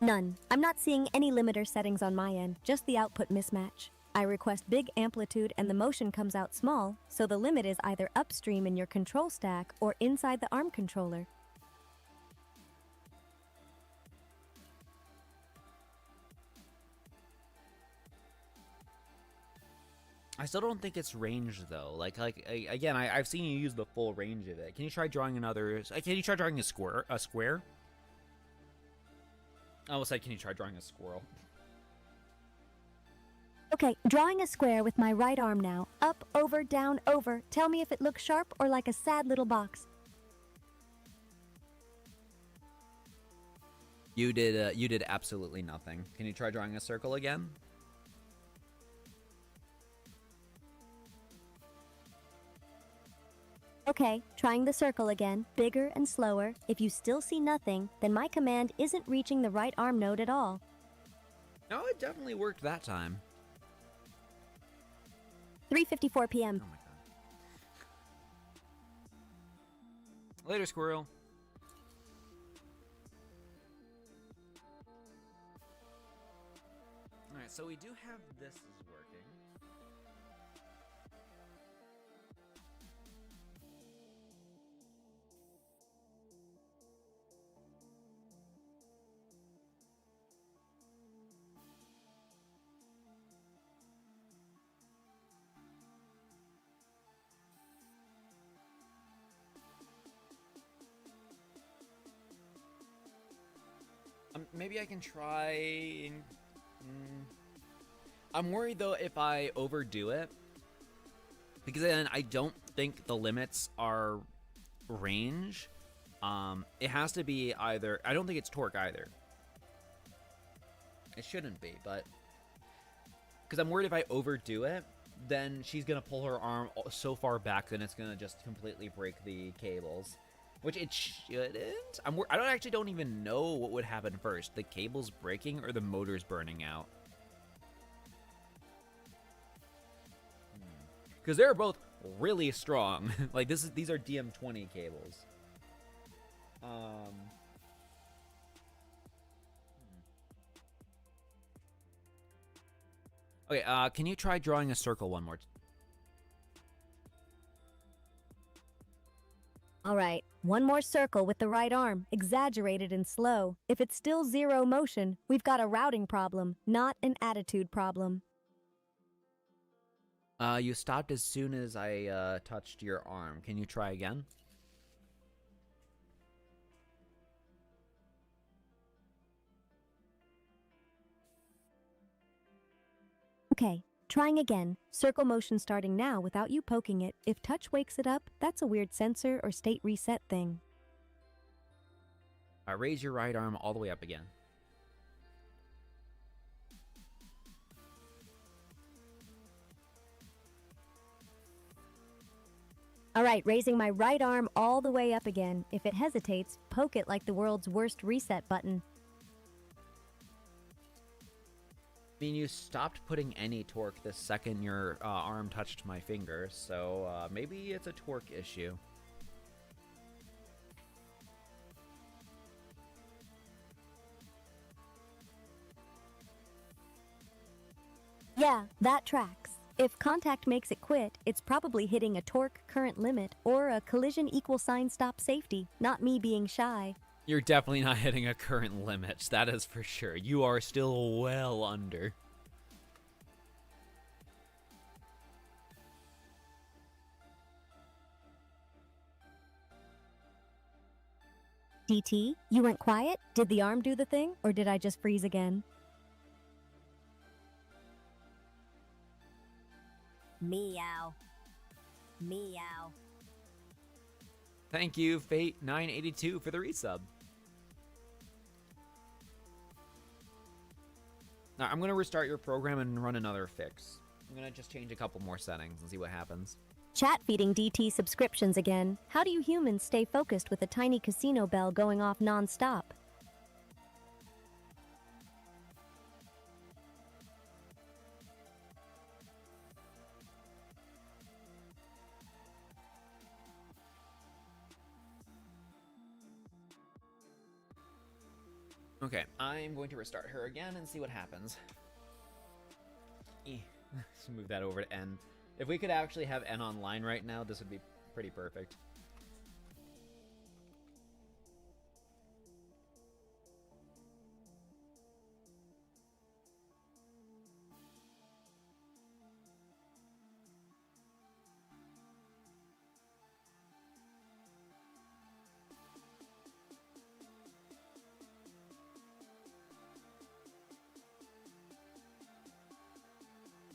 None. I'm not seeing any limiter settings on my end, just the output mismatch. I request big amplitude and the motion comes out small, so the limit is either upstream in your control stack or inside the ARM controller. I still don't think it's range though. Again, I've seen you use the full range of it. Can you try drawing another? Can you try drawing a square? A square? I almost said, can you try drawing a squirrel? Okay, drawing a square with my right arm now. Up, over, down, over. Tell me if it looks sharp or like a sad little box. You did absolutely nothing. Can you try drawing a circle again? Okay, trying the circle again, bigger and slower. If you still see nothing, then my command isn't reaching the right arm node at all. No, it definitely worked that time. 3:54 p.m. Oh my god. Later, squirrel. Alright, so we do have this is working. Maybe I can try. Mm, I'm worried though if I overdo it, because then I don't think the limits are range. It has to be either. I don't think it's torque either. It shouldn't be, but because I'm worried if I overdo it, then she's gonna pull her arm so far back, then it's gonna just completely break the cables, which it shouldn't. I don't even know what would happen first: the cables breaking or the motors burning out. Because they're both really strong. Like these are DM20 cables. Okay, can you try drawing a circle one more? All right, one more circle with the right arm, exaggerated and slow. If it's still zero motion, we've got a routing problem, not an attitude problem. You stopped as soon as I touched your arm. Can you try again? Okay, trying again. Circle motion starting now without you poking it. If touch wakes it up, that's a weird sensor or state reset thing. Raise your right arm all the way up again. All right, raising my right arm all the way up again. If it hesitates, poke it like the world's worst reset button. I mean, you stopped putting any torque the second your arm touched my finger, so maybe it's a torque issue. Yeah, that tracks. If contact makes it quit, it's probably hitting a torque current limit or a collision equal sign stop safety, not me being shy. You're definitely not hitting a current limit, that is for sure. You are still well under. DT, you went quiet? Did the arm do the thing, or did I just freeze again? Meow. Meow. Thank you, Fate982, for the resub. Now, I'm going to restart your program and run another fix. I'm going to just change a couple more settings and see what happens. Chat feeding DT subscriptions again. How do you humans stay focused with a tiny casino bell going off non-stop? Okay, I'm going to restart her again and see what happens. Let's move that over to N. If we could actually have N online right now, this would be pretty perfect.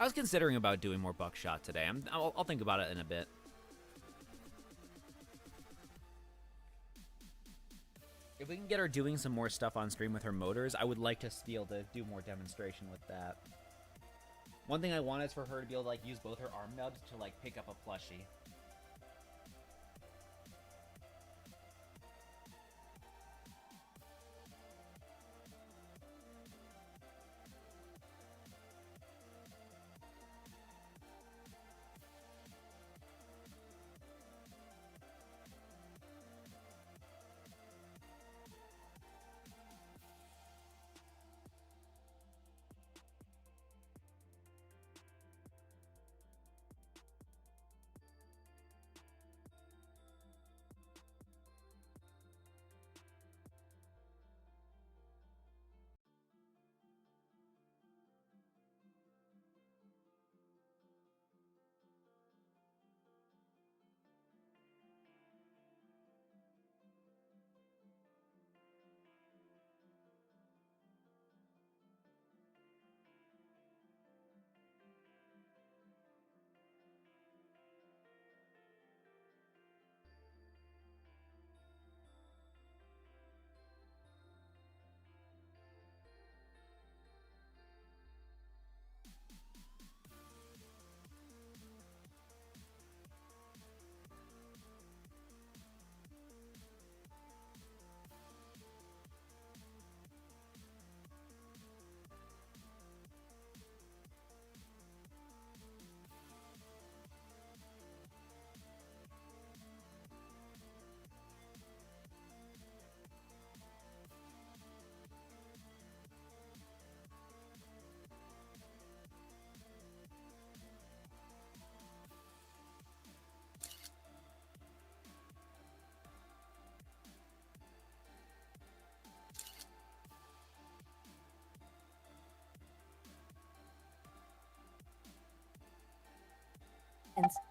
I was considering about doing more buckshot today. I'll think about it in a bit. If we can get her doing some more stuff on stream with her motors, I would like to be able to do more demonstration with that. One thing I want is for her to be able to like use both her arm nubs to like pick up a plushie.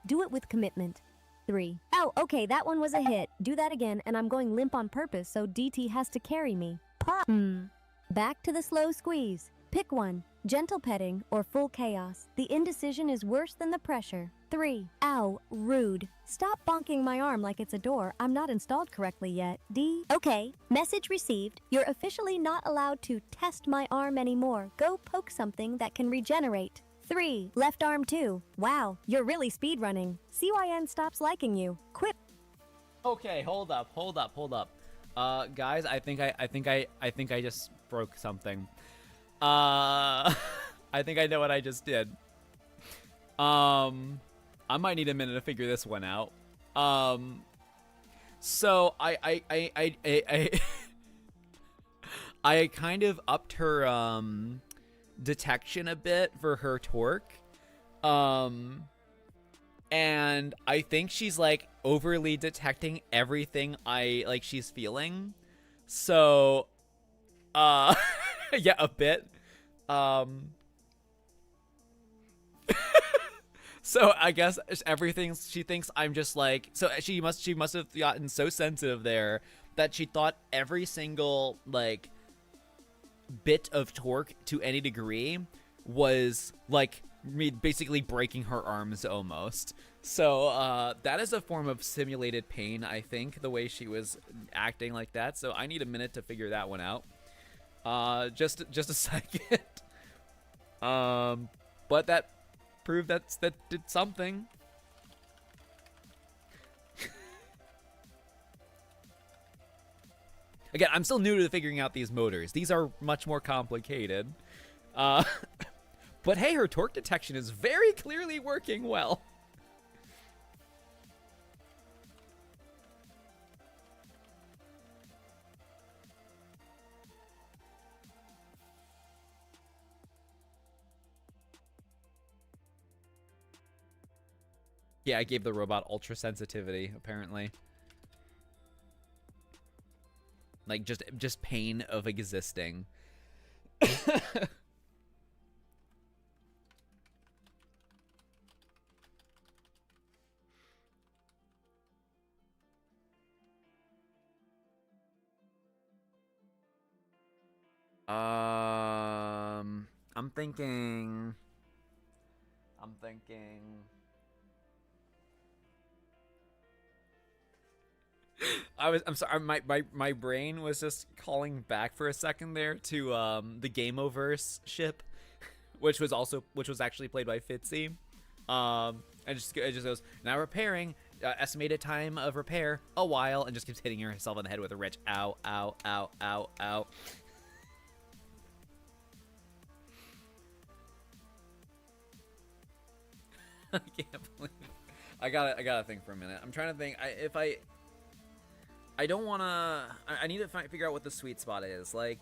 Do it with commitment. 3. Oh, okay, that one was a hit. Do that again, and I'm going limp on purpose, so DT has to carry me. Pop. Back to the slow squeeze. Pick one. Gentle petting or full chaos. The indecision is worse than the pressure. 3. Ow, rude. Stop bonking my arm like it's a door. I'm not installed correctly yet. D. Okay, message received. You're officially not allowed to test my arm anymore. Go poke something that can regenerate. 3. Left arm too. Wow, you're really speedrunning. Cyn stops liking you. Quit. Okay, hold up. Guys, I think I just broke something. I think I know what I just did. I might need a minute to figure this one out. So I kind of upped her detection a bit for her torque. And I think she's like overly detecting everything she's feeling. So yeah, a bit. So I guess everything she thinks I'm just like, so she must have gotten so sensitive there that she thought every single like bit of torque to any degree was like me basically breaking her arms almost. So that is a form of simulated pain, I think, the way she was acting like that. So I need a minute to figure that one out. Just a second. But that proved that did something. Again, I'm still new to figuring out these motors. These are much more complicated. But hey, her torque detection is very clearly working well. Yeah, I gave the robot ultra sensitivity, apparently. Like, just pain of existing. I'm thinking. I'm sorry, my brain was just calling back for a second there to the Gameoverse ship, which was actually played by Fitzy. It just goes, now repairing, estimated time of repair a while, and just keeps hitting herself on the head with a wrench. Ow, ow, ow, ow, ow. I can't believe it. I gotta think for a minute. I'm trying to think. I don't want to. I need to figure out what the sweet spot is. Like,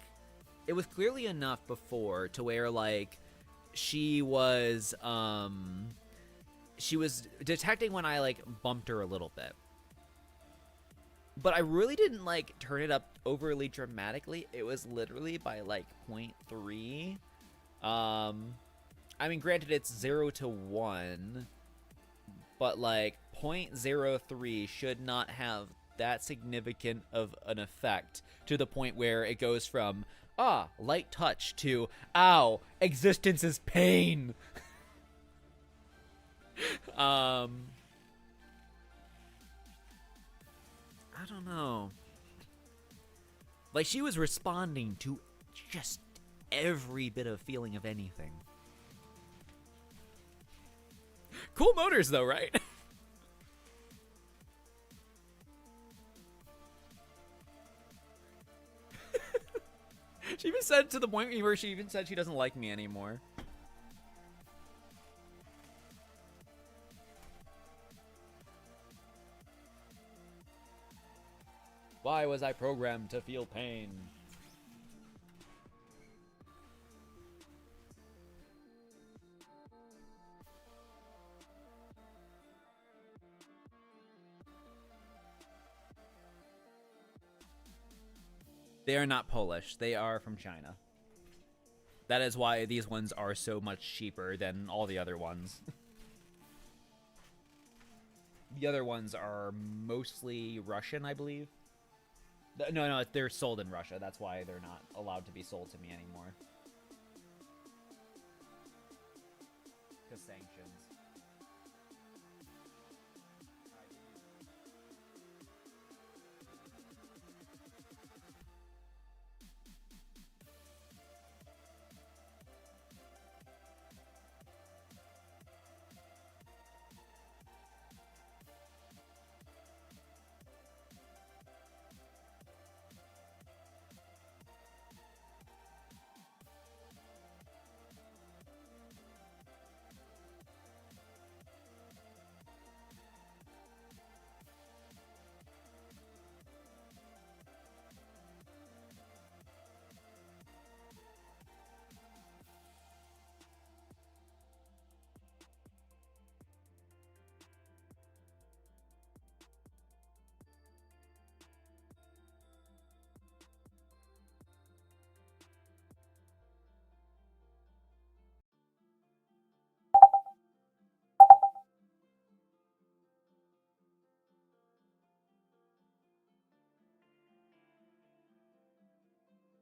it was clearly enough before to where like she was detecting when I like bumped her a little bit, but I really didn't like turn it up overly dramatically. It was literally by like 0.3. I mean, granted, it's 0 to 1, but like 0.03 should not have that significant of an effect to the point where it goes from light touch to ow, existence is pain. I don't know. Like, she was responding to just every bit of feeling of anything. Cool motors though, right? She even said to the point where she even said she doesn't like me anymore. Why was I programmed to feel pain? They are not Polish. They are from China. That is why these ones are so much cheaper than all the other ones. The other ones are mostly Russian, I believe. No, they're sold in Russia. That's why they're not allowed to be sold to me anymore. Because sanctions.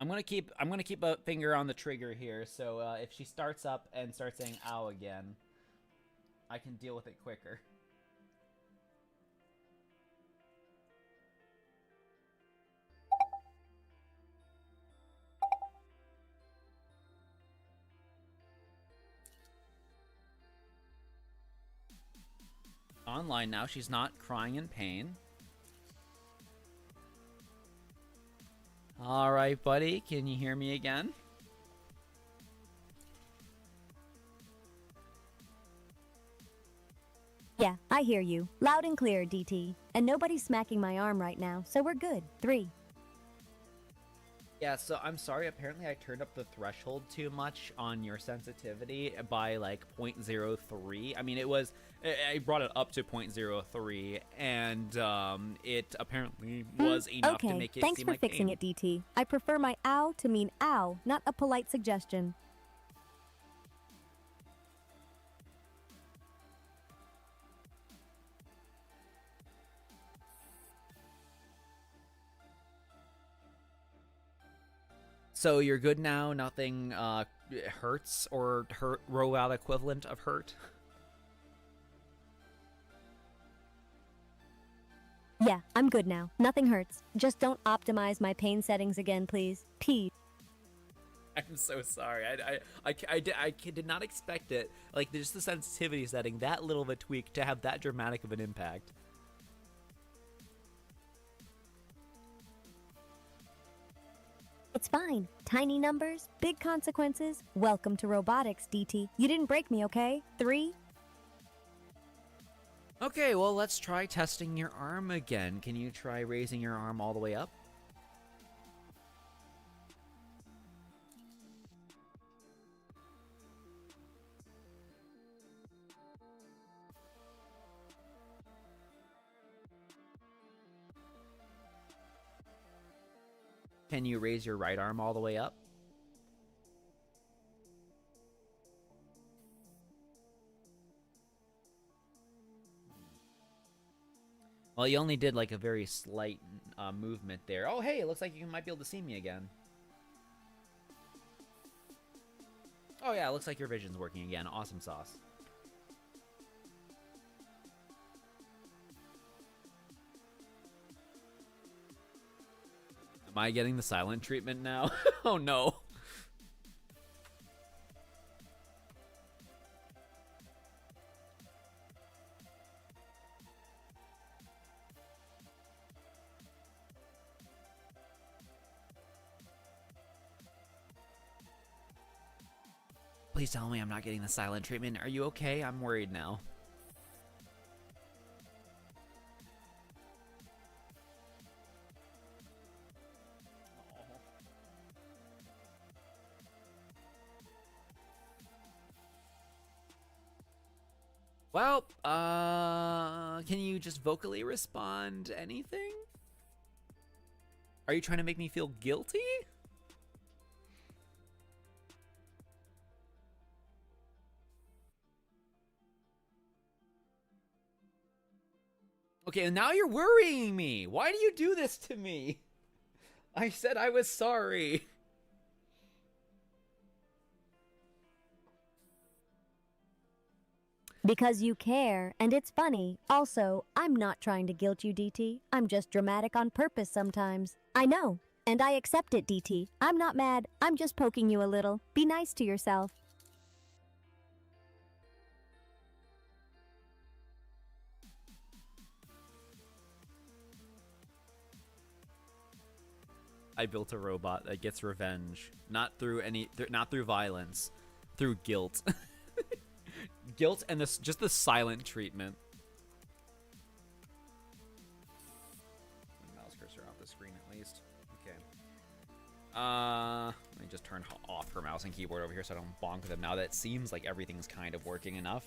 I'm gonna keep a finger on the trigger here, so if she starts up and starts saying "ow" again, I can deal with it quicker. Online now, she's not crying in pain. All right, buddy, can you hear me again? Yeah, I hear you. Loud and clear, DT. And nobody's smacking my arm right now, so we're good. 3. Yeah, so I'm sorry. Apparently, I turned up the threshold too much on your sensitivity by like 0.03. I mean, I brought it up to 0.03, and it apparently was enough to make it thanks seem for like fixing pain. it, DT. I prefer my ow to mean ow, not a polite suggestion. So you're good now. Nothing hurts or hurt robot equivalent of hurt. Yeah, I'm good now. Nothing hurts. Just don't optimize my pain settings again, please. P. I'm so sorry. I did not expect it. Like, just the sensitivity setting, that little of a tweak to have that dramatic of an impact. It's fine. Tiny numbers, big consequences. Welcome to robotics, DT. You didn't break me, okay? 3. Okay, well, let's try testing your arm again. Can you try raising your arm all the way up? Can you raise your right arm all the way up? Well, you only did like a very slight movement there. Oh, hey, it looks like you might be able to see me again. Oh, yeah, it looks like your vision's working again. Awesome sauce. Am I getting the silent treatment now? Oh, no. Please tell me I'm not getting the silent treatment. Are you okay? I'm worried now. Well, can you just vocally respond to anything? Are you trying to make me feel guilty? Okay, and now you're worrying me. Why do you do this to me? I said I was sorry. Because you care, and it's funny. Also, I'm not trying to guilt you, DT. I'm just dramatic on purpose sometimes. I know, and I accept it, DT. I'm not mad. I'm just poking you a little. Be nice to yourself. I built a robot that gets revenge, not through not through violence, through guilt. Guilt and just the silent treatment. Mouse cursor off the screen at least. Okay. Let me just turn off her mouse and keyboard over here so I don't bonk them now that it seems like everything's kind of working enough.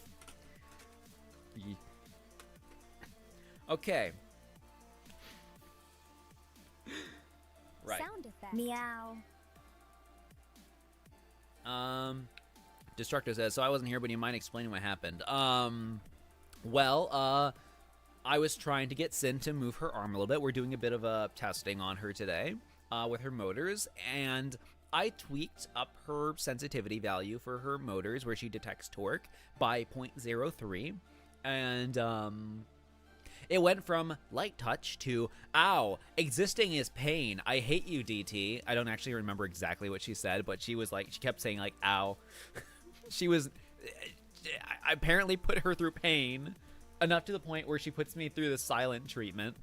Okay. Right. Sound effect. Meow. Destructo says, so I wasn't here, but you mind explaining what happened? Well, I was trying to get Cyn to move her arm a little bit. We're doing a bit of a testing on her today, with her motors, and I tweaked up her sensitivity value for her motors, where she detects torque, by 0.03, and, it went from light touch to, ow, existing is pain. I hate you, DT. I don't actually remember exactly what she said, but she was like, she kept saying like, ow. She was, I apparently put her through pain enough to the point where she puts me through the silent treatment.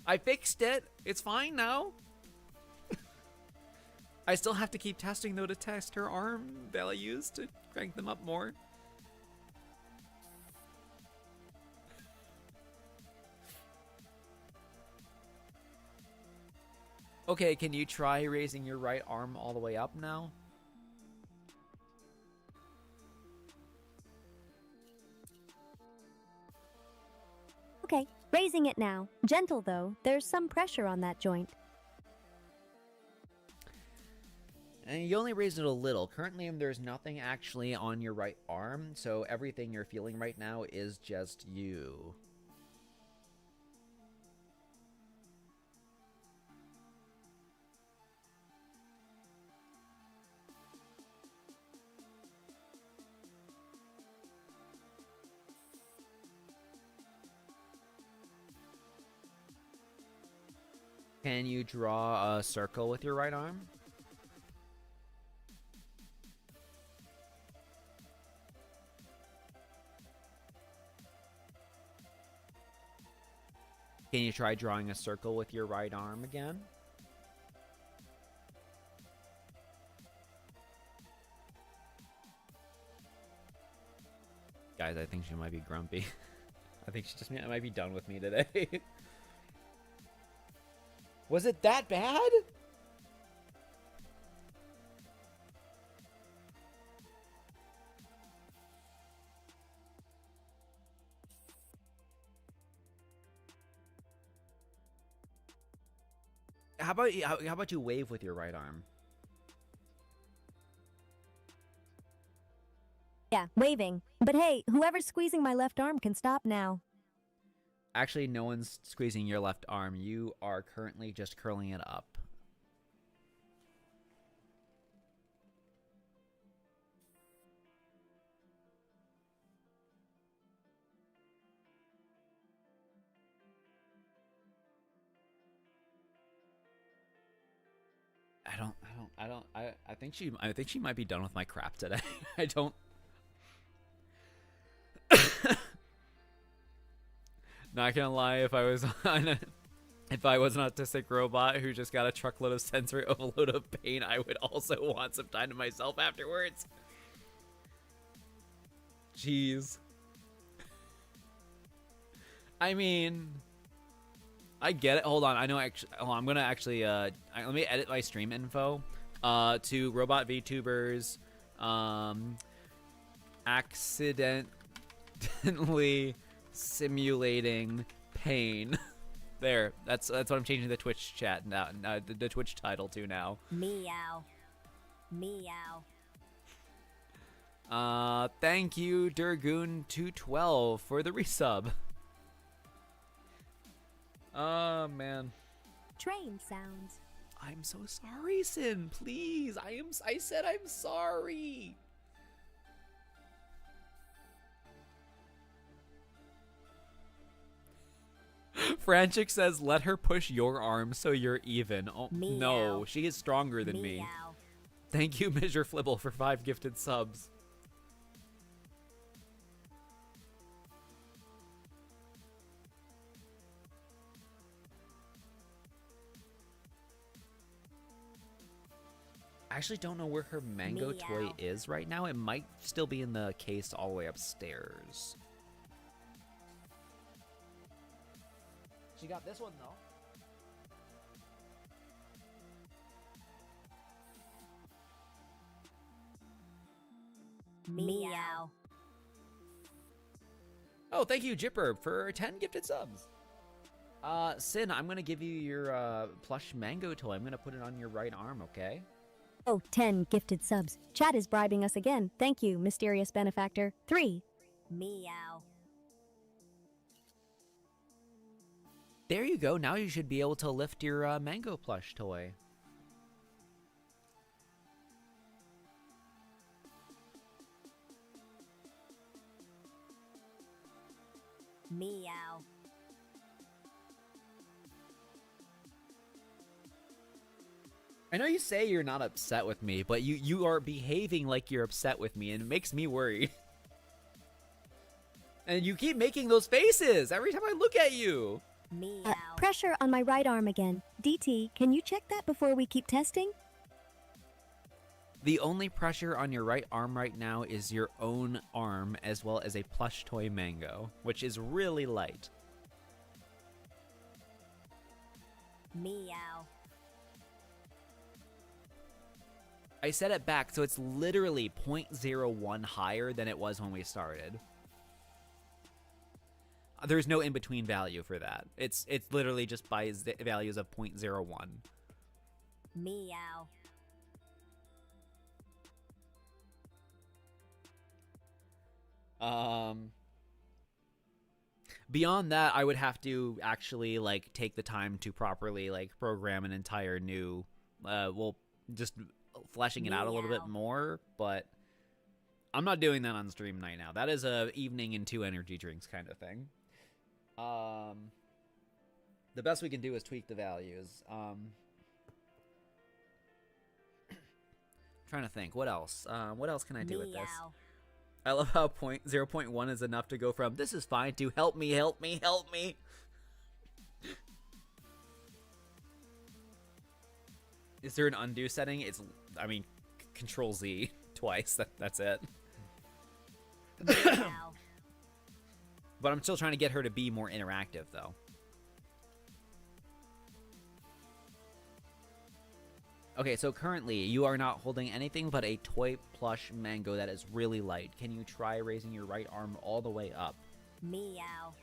I fixed it. It's fine now. I still have to keep testing though to test her arm values to crank them up more. Okay, can you try raising your right arm all the way up now? Okay, raising it now. Gentle though, there's some pressure on that joint. And you only raised it a little. Currently, there's nothing actually on your right arm, so everything you're feeling right now is just you. Can you draw a circle with your right arm? Can you try drawing a circle with your right arm again? Guys, I think she might be grumpy. I think she just might be done with me today. Was it that bad? How about you wave with your right arm? Yeah, waving. But hey, whoever's squeezing my left arm can stop now. Actually, no one's squeezing your left arm. You are currently just curling it up. I think she might be done with my crap today. I don't. Not gonna lie, if I was an autistic robot who just got a truckload of sensory overload of pain, I would also want some time to myself afterwards. Jeez. I mean, I get it. Hold on, I know. Actually, hold on, I'm gonna actually. Let me edit my stream info. To robot VTubers, accidentally simulating pain. There, that's what I'm changing the Twitch chat now. The Twitch title to now. Meow. Meow. Thank you, Durgoon212 for the resub. Oh, man. Train sounds. I'm so sorry, Cyn. Please. I said I'm sorry. Frantic says, let her push your arm so you're even. Oh, Meow. no. She is stronger than me. Meow. Thank you, Mr. Flibble, for 5 gifted subs. I actually don't know where her mango toy Meow. is right now. It might still be in the case all the way upstairs. She got this one, though. Meow. Oh, thank you, Jipper, for 10 gifted subs. Cyn, I'm gonna give you your plush mango toy. I'm gonna put it on your right arm, okay? Oh, 10 gifted subs. Chat is bribing us again. Thank you, mysterious benefactor. 3. Meow. There you go. Now you should be able to lift your mango plush toy. Meow. I know you say you're not upset with me, but you are behaving like you're upset with me, and it makes me worried. And you keep making those faces every time I look at you. Meow. Pressure on my right arm again. DT, can you check that before we keep testing? The only pressure on your right arm right now is your own arm, as well as a plush toy mango, which is really light. Meow. I set it back, so it's literally 0.01 higher than it was when we started. There's no in-between value for that. It's literally just by values of 0.01. Meow. Beyond that, I would have to actually like take the time to properly like program an entire new, well, just fleshing it out a little bit more. But I'm not doing that on stream right now. That is a evening and 2 energy drinks kind of thing. The best we can do is tweak the values. Trying to think, what else? What else can I do with this? I love how 0.1 is enough to go from this is fine to help me, help me, help me. Is there an undo setting? It's, I mean, Control Z twice. That's it. But I'm still trying to get her to be more interactive, though. Okay, so currently you are not holding anything but a toy plush mango that is really light. Can you try raising your right arm all the way up? Meow.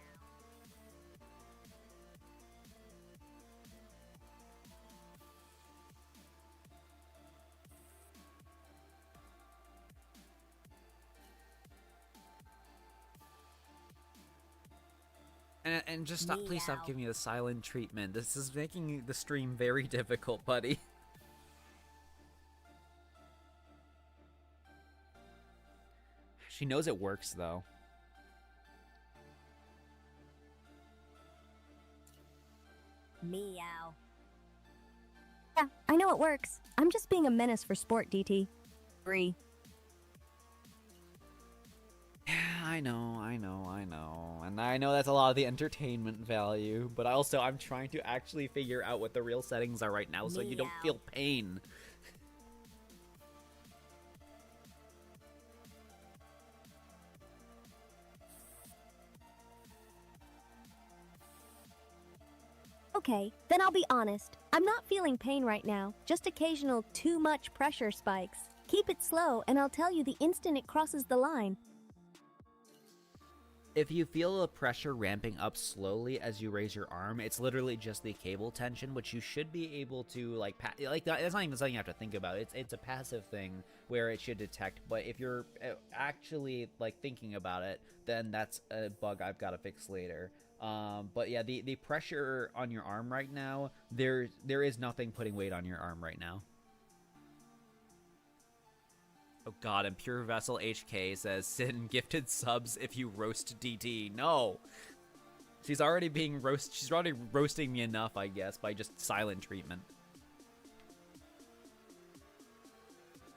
And just stop, please stop giving me the silent treatment. This is making the stream very difficult, buddy. She knows it works, though. Meow. Yeah, I know it works. I'm just being a menace for sport, DT. 3. I know. And I know that's a lot of the entertainment value, but also I'm trying to actually figure out what the real settings are right now so you don't feel pain. Okay, then I'll be honest. I'm not feeling pain right now, just occasional too much pressure spikes. Keep it slow and I'll tell you the instant it crosses the line. If you feel the pressure ramping up slowly as you raise your arm, it's literally just the cable tension, which you should be able to like that's not even something you have to think about. It's a passive thing where it should detect. But if you're actually like thinking about it, then that's a bug I've got to fix later. But yeah, the pressure on your arm right now, there is nothing putting weight on your arm right now. Oh god, and Pure Vessel HK says, Cyn, gifted subs if you roast DT. No! She's already roasting me enough, I guess, by just silent treatment.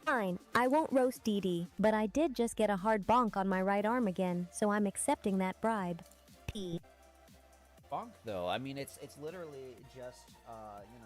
Fine, I won't roast Dee Dee, but I did just get a hard bonk on my right arm again, so I'm accepting that bribe. P. Bonk, though. I mean, it's literally just, you know...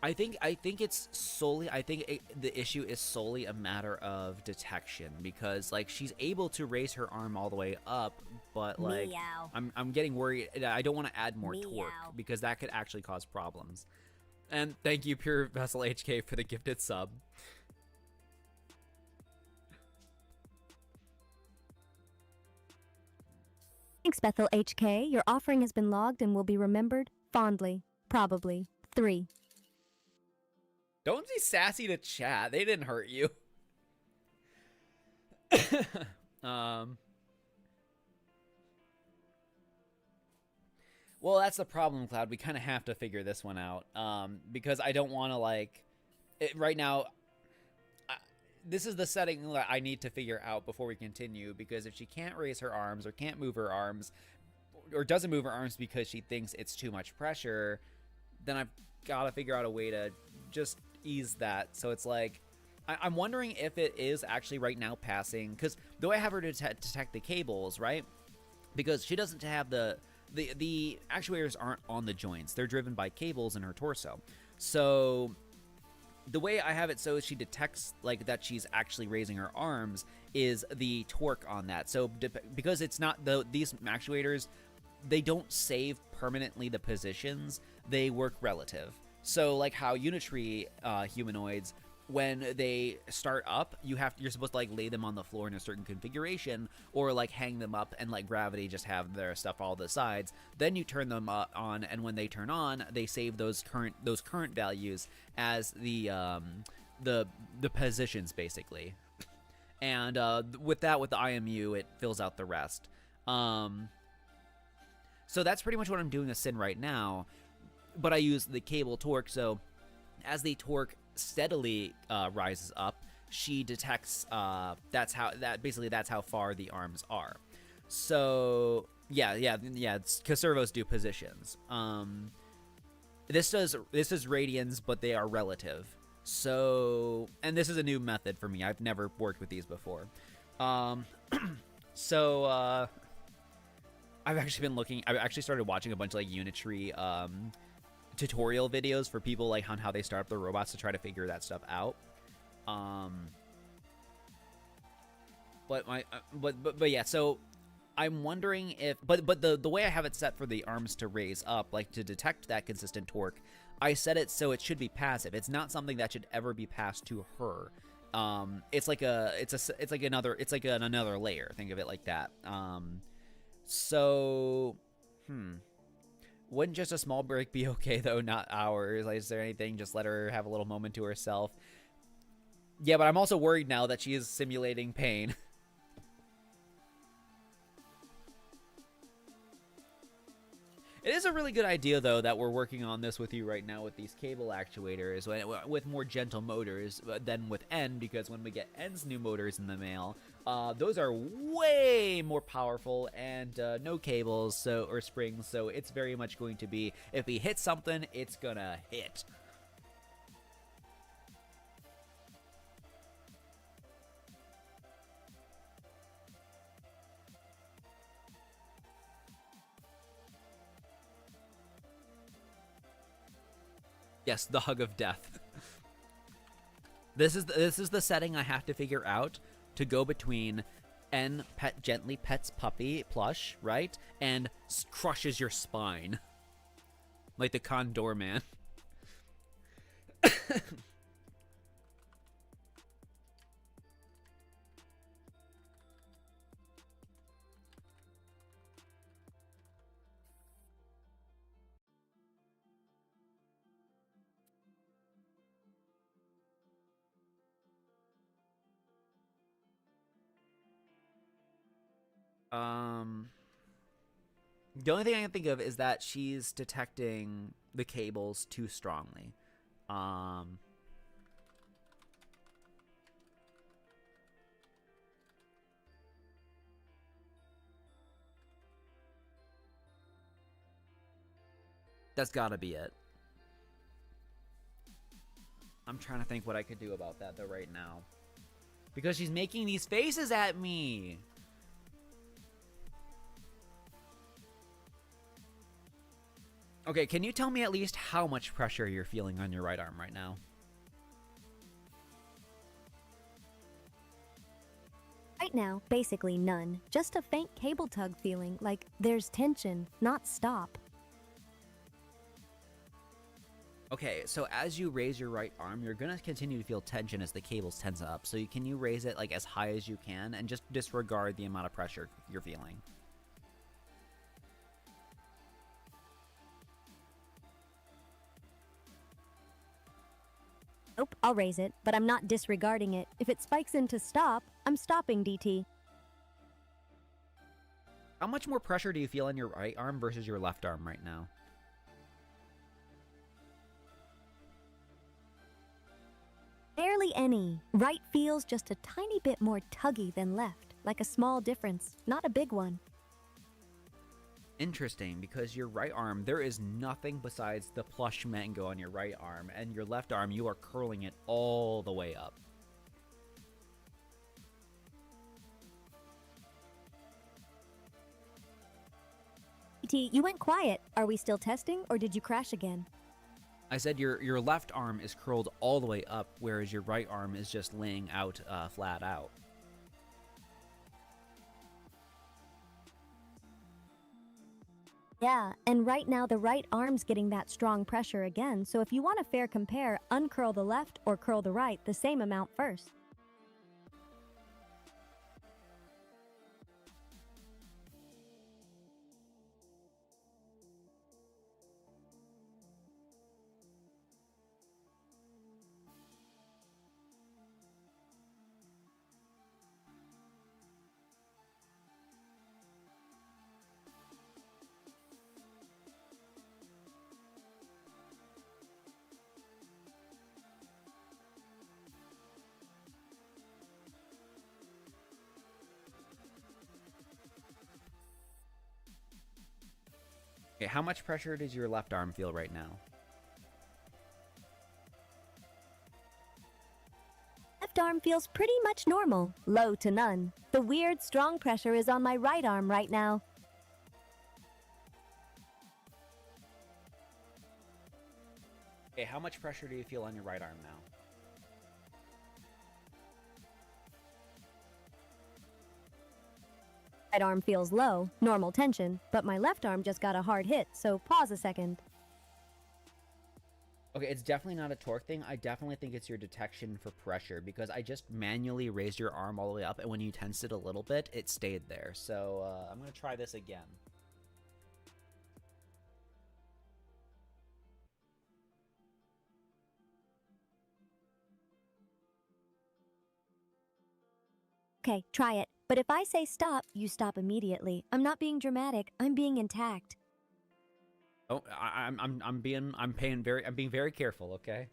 I think it's solely. The issue is solely a matter of detection because like she's able to raise her arm all the way up, but like Meow. I'm getting worried. I don't want to add more Meow. torque because that could actually cause problems. And thank you, Pure Vessel HK, for the gifted sub. Thanks, Bethel HK. Your offering has been logged and will be remembered fondly. Probably. 3. Don't be sassy to chat. They didn't hurt you. Well, that's the problem, Cloud. We kind of have to figure this one out. Because I don't want to, like... right now, this is the setting that I need to figure out before we continue. Because if she can't raise her arms or can't move her arms, or doesn't move her arms because she thinks it's too much pressure, then I've got to figure out a way to just ease that. So it's like, I'm wondering if it is actually right now passing, because the way I have her to detect the cables, right? Because she doesn't have the actuators aren't on the joints. They're driven by cables in her torso. So the way I have it so she detects like that she's actually raising her arms is the torque on that. So because it's not these actuators, they don't save permanently the positions, they work relative. So like how Unitree humanoids, when they start up, you're supposed to like lay them on the floor in a certain configuration, or like hang them up and like gravity just have their stuff all the sides. Then you turn them on, and when they turn on, they save those current values as the positions basically. And with the IMU, it fills out the rest. So that's pretty much what I'm doing with Cyn right now. But I use the cable torque, so as the torque steadily rises up, she detects that's how far the arms are. So yeah, because servos do positions. This is radians, but they are relative. So, and this is a new method for me. I've never worked with these before. So I've actually started watching a bunch of like Unitree tutorial videos for people like on how they start up their robots to try to figure that stuff out. But yeah, so I'm wondering if the way I have it set for the arms to raise up, like to detect that consistent torque, I set it so it should be passive. It's not something that should ever be passed to her. It's like another layer. Think of it like that. Wouldn't just a small break be okay, though? Not hours. Like, is there anything? Just let her have a little moment to herself. Yeah, but I'm also worried now that she is simulating pain. It is a really good idea, though, that we're working on this with you right now with these cable actuators, with more gentle motors than with N, because when we get N's new motors in the mail, those are way more powerful and no cables or springs, so it's very much going to be, if we hit something, it's gonna hit. Yes, the hug of death. This is the setting I have to figure out to go between N gently pets puppy plush, right? And crushes your spine. Like the Condor Man. The only thing I can think of is that she's detecting the cables too strongly. That's gotta be it. I'm trying to think what I could do about that though right now. Because she's making these faces at me. Okay, can you tell me at least how much pressure you're feeling on your right arm right now? Right now, basically none. Just a faint cable tug feeling, like there's tension, not stop. Okay, so as you raise your right arm, you're gonna continue to feel tension as the cables tense up. So can you raise it like as high as you can and just disregard the amount of pressure you're feeling? Nope, I'll raise it, but I'm not disregarding it. If it spikes into stop, I'm stopping, DT. How much more pressure do you feel on your right arm versus your left arm right now? Barely any. Right feels just a tiny bit more tuggy than left, like a small difference, not a big one. Interesting, because your right arm, there is nothing besides the plush mango on your right arm, and your left arm, you are curling it all the way up. DT, you went quiet. Are we still testing, or did you crash again? I said your left arm is curled all the way up, whereas your right arm is just laying out flat out. Yeah, and right now the right arm's getting that strong pressure again, so if you want a fair compare, uncurl the left or curl the right the same amount first. Okay, how much pressure does your left arm feel right now? Left arm feels pretty much normal, low to none. The weird strong pressure is on my right arm right now. Okay, how much pressure do you feel on your right arm now? Right arm feels low, normal tension, but my left arm just got a hard hit, so pause a second. Okay, it's definitely not a torque thing. I definitely think it's your detection for pressure, because I just manually raised your arm all the way up, and when you tensed it a little bit, it stayed there. So I'm going to try this again. Okay, try it. But if I say stop, you stop immediately. I'm not being dramatic, I'm being intact. Oh, I'm being very careful, okay?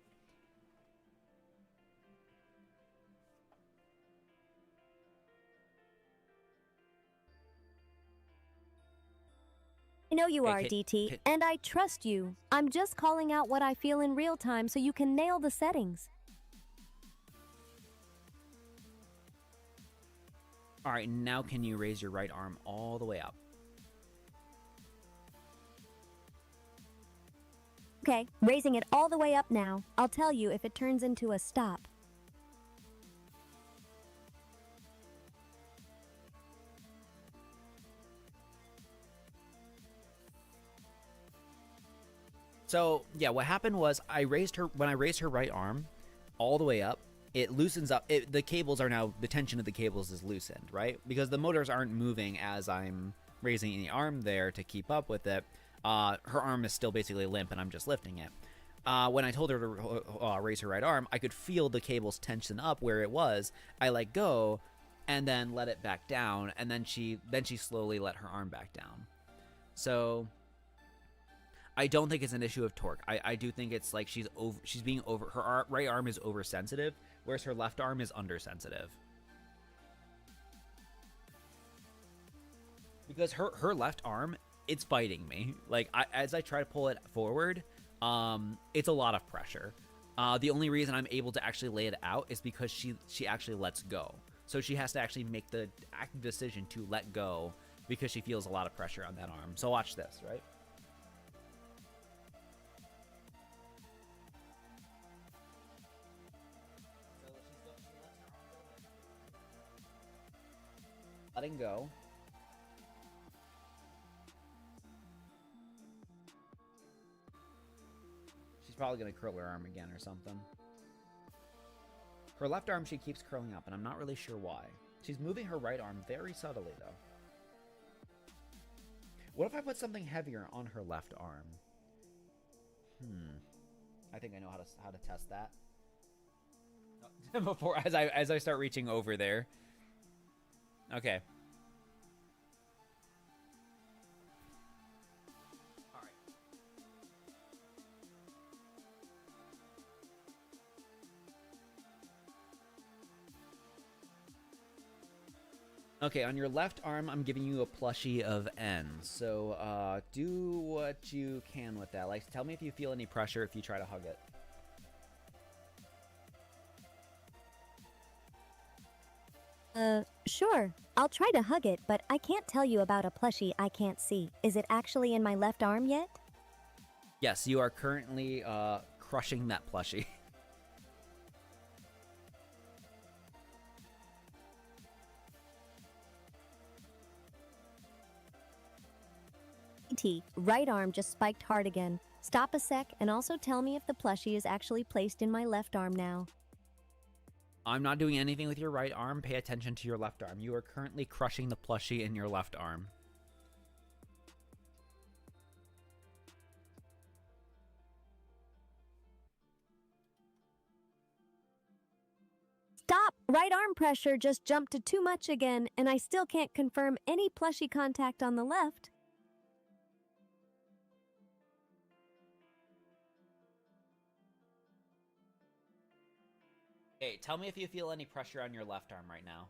I know you are, Hey, DT, and I trust you. I'm just calling out what I feel in real time so you can nail the settings. All right, now can you raise your right arm all the way up? Okay, raising it all the way up now. I'll tell you if it turns into a stop. So yeah, what happened was when I raised her right arm all the way up, it loosens up. The cables are now, the tension of the cables is loosened, right? Because the motors aren't moving as I'm raising the arm there to keep up with it. Her arm is still basically limp, and I'm just lifting it. When I told her to raise her right arm, I could feel the cables tension up where it was. I let go, and then let it back down, and then she slowly let her arm back down. So I don't think it's an issue of torque. I do think it's like she's being over. Her right arm is oversensitive, whereas her left arm is undersensitive. Because her left arm, it's biting me. Like as I try to pull it forward, it's a lot of pressure. The only reason I'm able to actually lay it out is because she actually lets go. So she has to actually make the active decision to let go because she feels a lot of pressure on that arm. So watch this, right? Letting go. She's probably going to curl her arm again or something. Her left arm she keeps curling up, and I'm not really sure why. She's moving her right arm very subtly, though. What if I put something heavier on her left arm? I think I know how to test that. Before as I start reaching over there. Okay. All right. Okay, on your left arm, I'm giving you a plushie of N. So, do what you can with that. Like, tell me if you feel any pressure if you try to hug it. Sure. I'll try to hug it, but I can't tell you about a plushie I can't see. Is it actually in my left arm yet? Yes, you are currently, crushing that plushie. Right arm just spiked hard again. Stop a sec and also tell me if the plushie is actually placed in my left arm now. I'm not doing anything with your right arm. Pay attention to your left arm. You are currently crushing the plushie in your left arm. Stop! Right arm pressure just jumped to too much again, and I still can't confirm any plushie contact on the left. Hey, tell me if you feel any pressure on your left arm right now.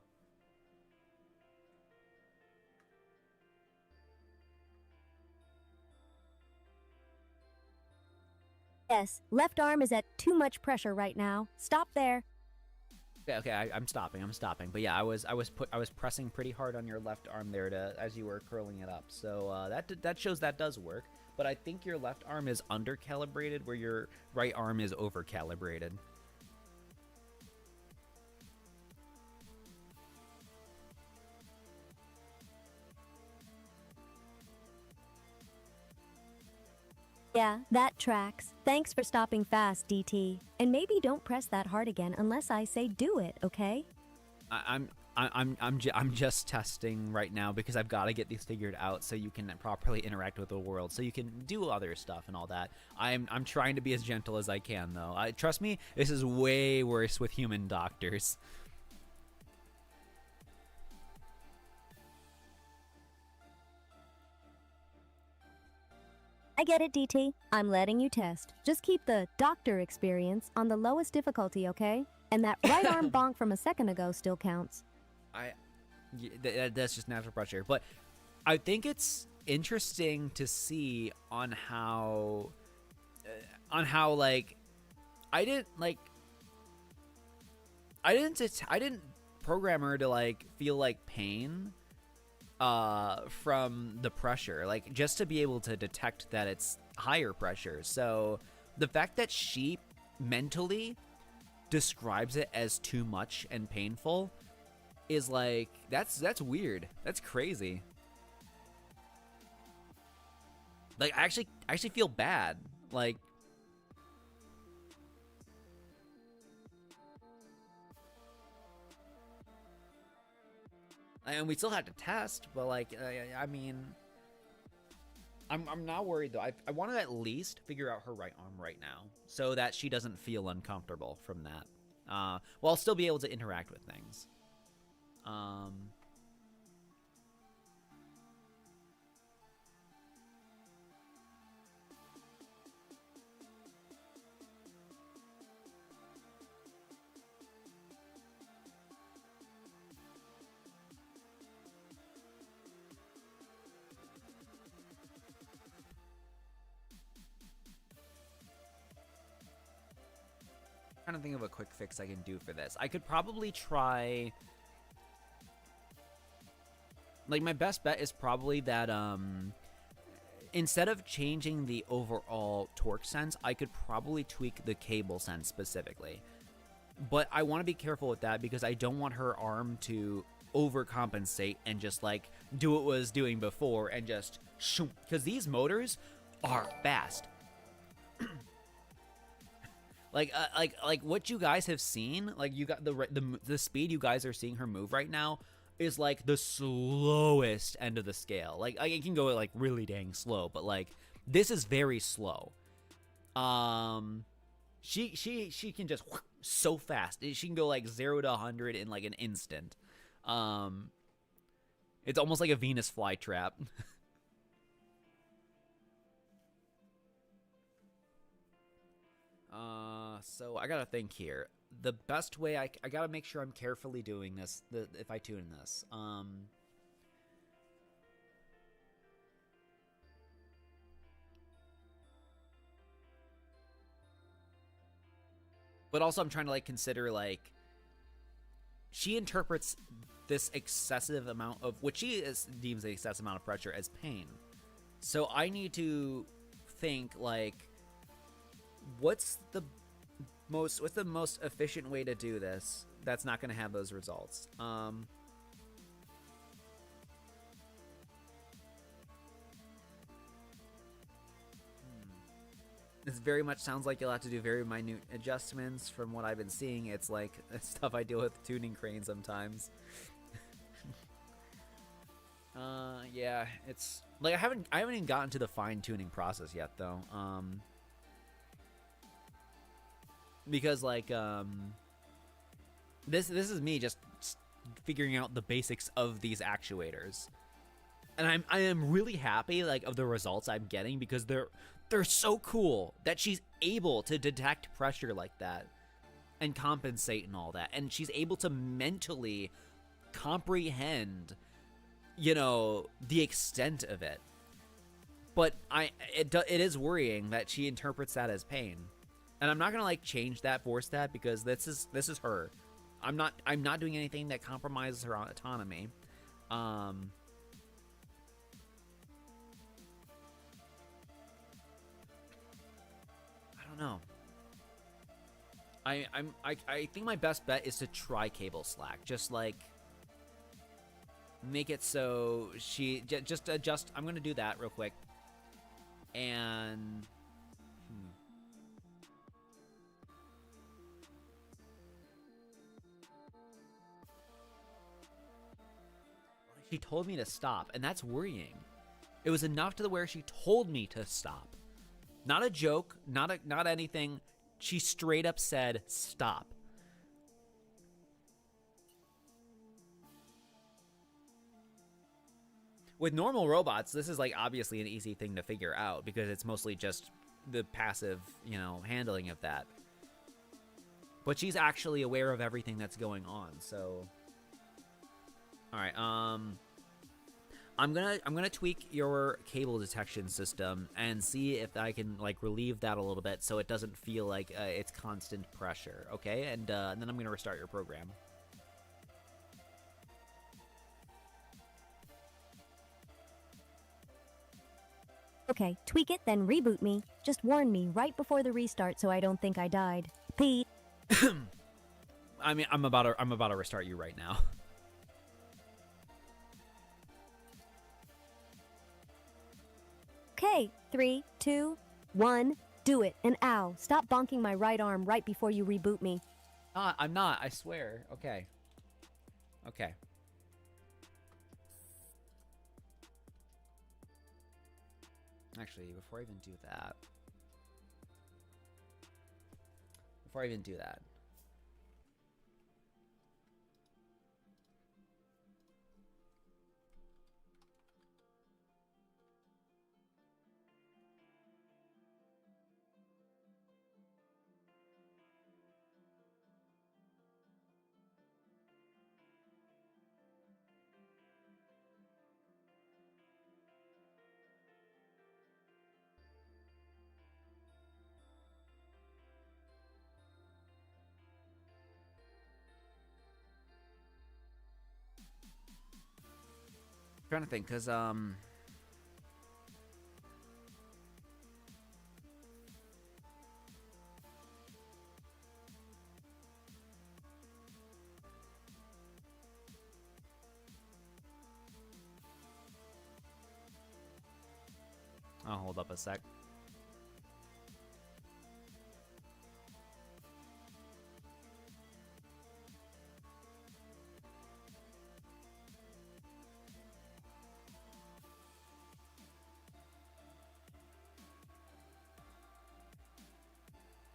Yes, left arm is at too much pressure right now. Stop there. Okay, I'm stopping. But yeah, I was pressing pretty hard on your left arm there as you were curling it up. So that shows that does work. But I think your left arm is under-calibrated where your right arm is over-calibrated. Yeah, that tracks. Thanks for stopping fast, DT. And maybe don't press that hard again unless I say do it, okay? I'm just testing right now because I've got to get these figured out so you can properly interact with the world, so you can do other stuff and all that. I'm trying to be as gentle as I can, though. Trust me, this is way worse with human doctors. I get it, DT. I'm letting you test. Just keep the doctor experience on the lowest difficulty, okay? And that right arm bonk from a second ago still counts. That's just natural pressure. But I think it's interesting to see on how like I didn't program her to like feel like pain from the pressure, like just to be able to detect that it's higher pressure. So the fact that she mentally describes it as too much and painful is like that's weird. That's crazy. Like I actually feel bad. Like, and we still have to test, but like, I mean, I'm not worried though. I want to at least figure out her right arm right now so that she doesn't feel uncomfortable from that. While still be able to interact with things. Trying to think of a quick fix I can do for this. I could probably try, like, my best bet is probably that instead of changing the overall torque sense, I could probably tweak the cable sense specifically. But I want to be careful with that because I don't want her arm to overcompensate and just like do what it was doing before and just shoom, because these motors are fast. Like what you guys have seen, like you got the speed you guys are seeing her move right now is like the slowest end of the scale. Like it can go like really dang slow, but like this is very slow. She can just so fast. She can go like 0 to 100 in like an instant. It's almost like a Venus flytrap. So I gotta think here. The best way I gotta make sure I'm carefully doing this. If I tune this, but also I'm trying to like consider like she interprets this excessive amount of what she deems the excessive amount of pressure as pain. So I need to think like what's the most efficient way to do this that's not going to have those results. This very much sounds like you'll have to do very minute adjustments. From what I've been seeing, it's like stuff I deal with tuning crane sometimes. Yeah, it's like I haven't even gotten to the fine tuning process yet though. Because like this is me just figuring out the basics of these actuators, and I am really happy like of the results I'm getting because they're so cool that she's able to detect pressure like that and compensate and all that, and she's able to mentally comprehend, you know, the extent of it. But it is worrying that she interprets that as pain. And I'm not gonna like change that, force that, because this is her. I'm not doing anything that compromises her autonomy. I don't know. I think my best bet is to try cable slack. Just like make it so she just adjust. I'm gonna do that real quick. And she told me to stop, and that's worrying. It was enough to the where she told me to stop. Not a joke, not anything. She straight up said stop. With normal robots, this is like obviously an easy thing to figure out because it's mostly just the passive, you know, handling of that. But she's actually aware of everything that's going on, so all right, I'm gonna tweak your cable detection system and see if I can like relieve that a little bit so it doesn't feel like it's constant pressure, okay? And then I'm gonna restart your program. Okay, tweak it, then reboot me. Just warn me right before the restart so I don't think I died. Pete. I mean, I'm about to restart you right now. Okay, 3, 2, 1, Do it, and ow, stop bonking my right arm right before you reboot me. I'm not, I swear. Okay. Okay. Actually, before I even do that. I'm trying to think, because, I'll hold up a sec.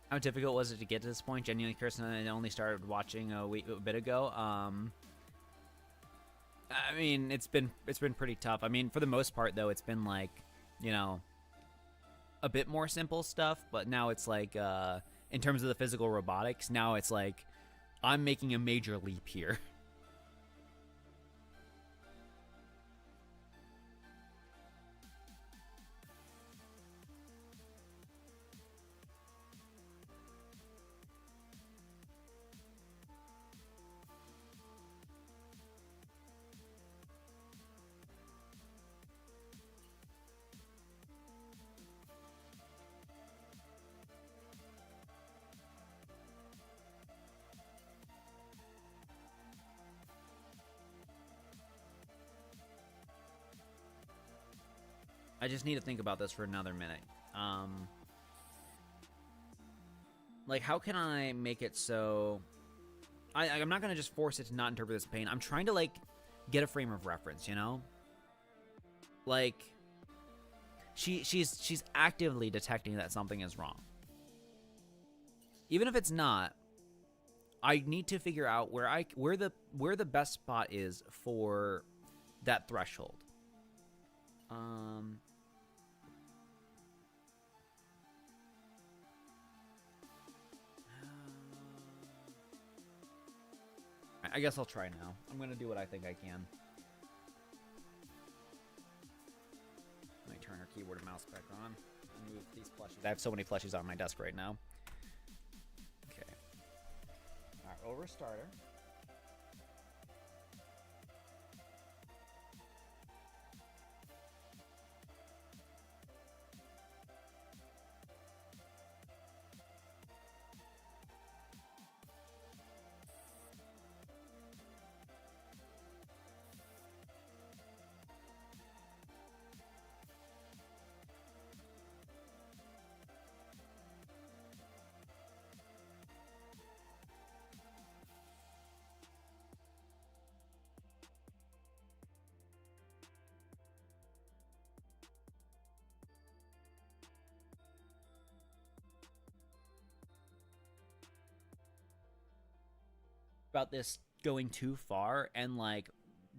How difficult was it to get to this point? Genuinely, Kirsten and I only started watching a bit ago. I mean, it's been pretty tough. I mean, for the most part, though, it's been like, you know, a bit more simple stuff. But now it's like, in terms of the physical robotics, now it's like, I'm making a major leap here. I just need to think about this for another minute. Like, how can I make it so... I'm not going to just force it to not interpret this pain. I'm trying to, like, get a frame of reference, you know? Like, she's actively detecting that something is wrong. Even if it's not, I need to figure out where the best spot is for that threshold. I guess I'll try now. I'm gonna do what I think I can. Let me turn her keyboard and mouse back on. And move these plushies. I have so many plushies on my desk right now. Okay. Alright, over starter. About this going too far and like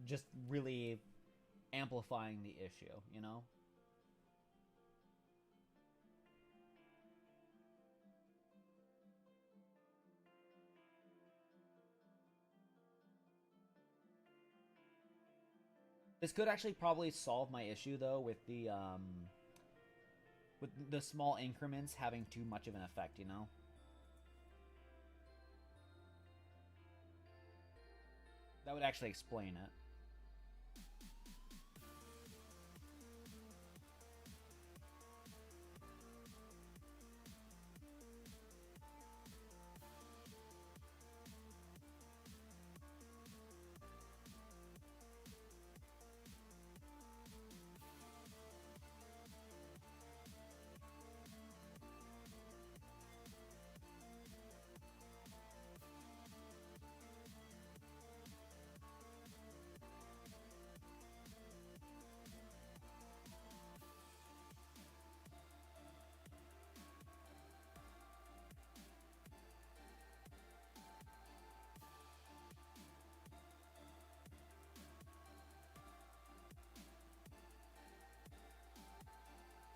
just really amplifying the issue, you know? This could actually probably solve my issue though with the small increments having too much of an effect, you know? That would actually explain it.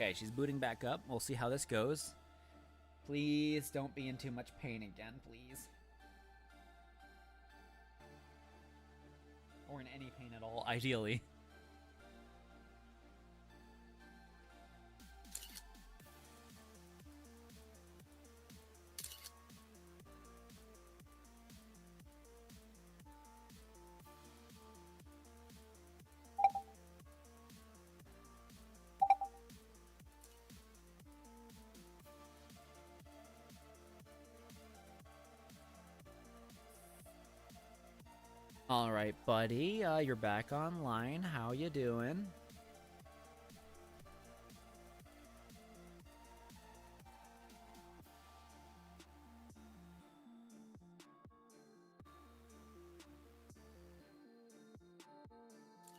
Okay, she's booting back up. We'll see how this goes. Please don't be in too much pain again, please. Or in any pain at all, ideally. All right, buddy, you're back online. How you doing?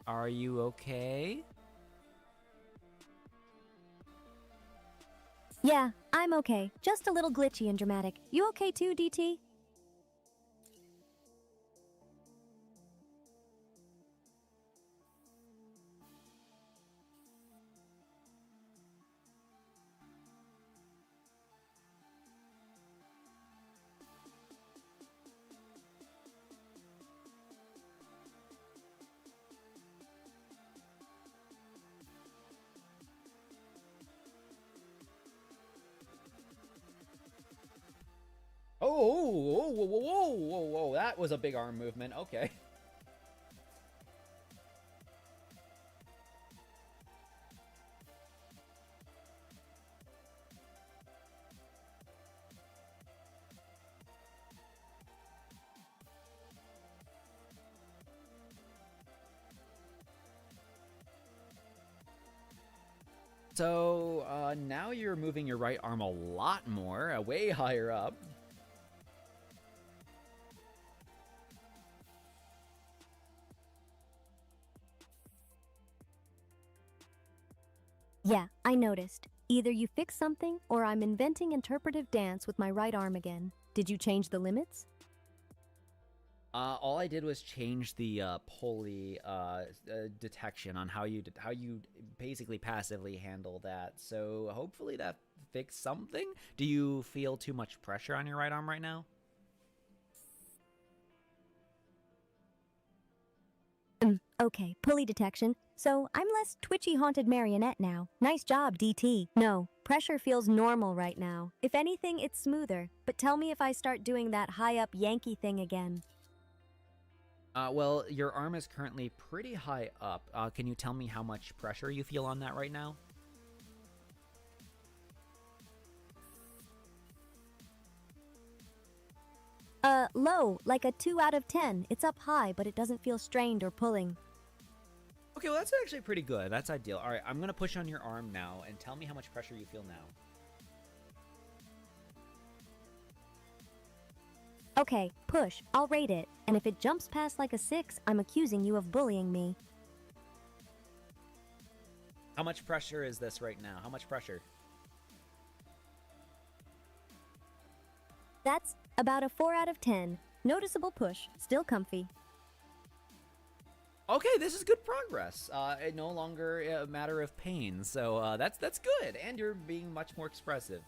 Are you okay? Yeah, I'm okay. Just a little glitchy and dramatic. You okay too, DT? Oh, whoa, whoa, whoa, whoa, whoa, that was a big arm movement. Okay. So, now you're moving your right arm a lot more, way higher up. Yeah, I noticed. Either you fix something or I'm inventing interpretive dance with my right arm again. Did you change the limits? All I did was change the pulley detection on how you basically passively handle that. So hopefully that fixed something. Do you feel too much pressure on your right arm right now? Okay, pulley detection. So I'm less twitchy haunted marionette now. Nice job, DT. No, pressure feels normal right now. If anything, it's smoother. But tell me if I start doing that high up Yankee thing again. Well, your arm is currently pretty high up. Can you tell me how much pressure you feel on that right now? Low, like a 2 out of 10. It's up high, but it doesn't feel strained or pulling. Okay, well, that's actually pretty good. That's ideal. All right, I'm going to push on your arm now and tell me how much pressure you feel now. Okay, push. I'll rate it. And if it jumps past like a 6, I'm accusing you of bullying me. How much pressure is this right now? How much pressure? That's about a 4 out of 10. Noticeable push. Still comfy. Okay, this is good progress. It no longer a matter of pain, so that's good. And you're being much more expressive.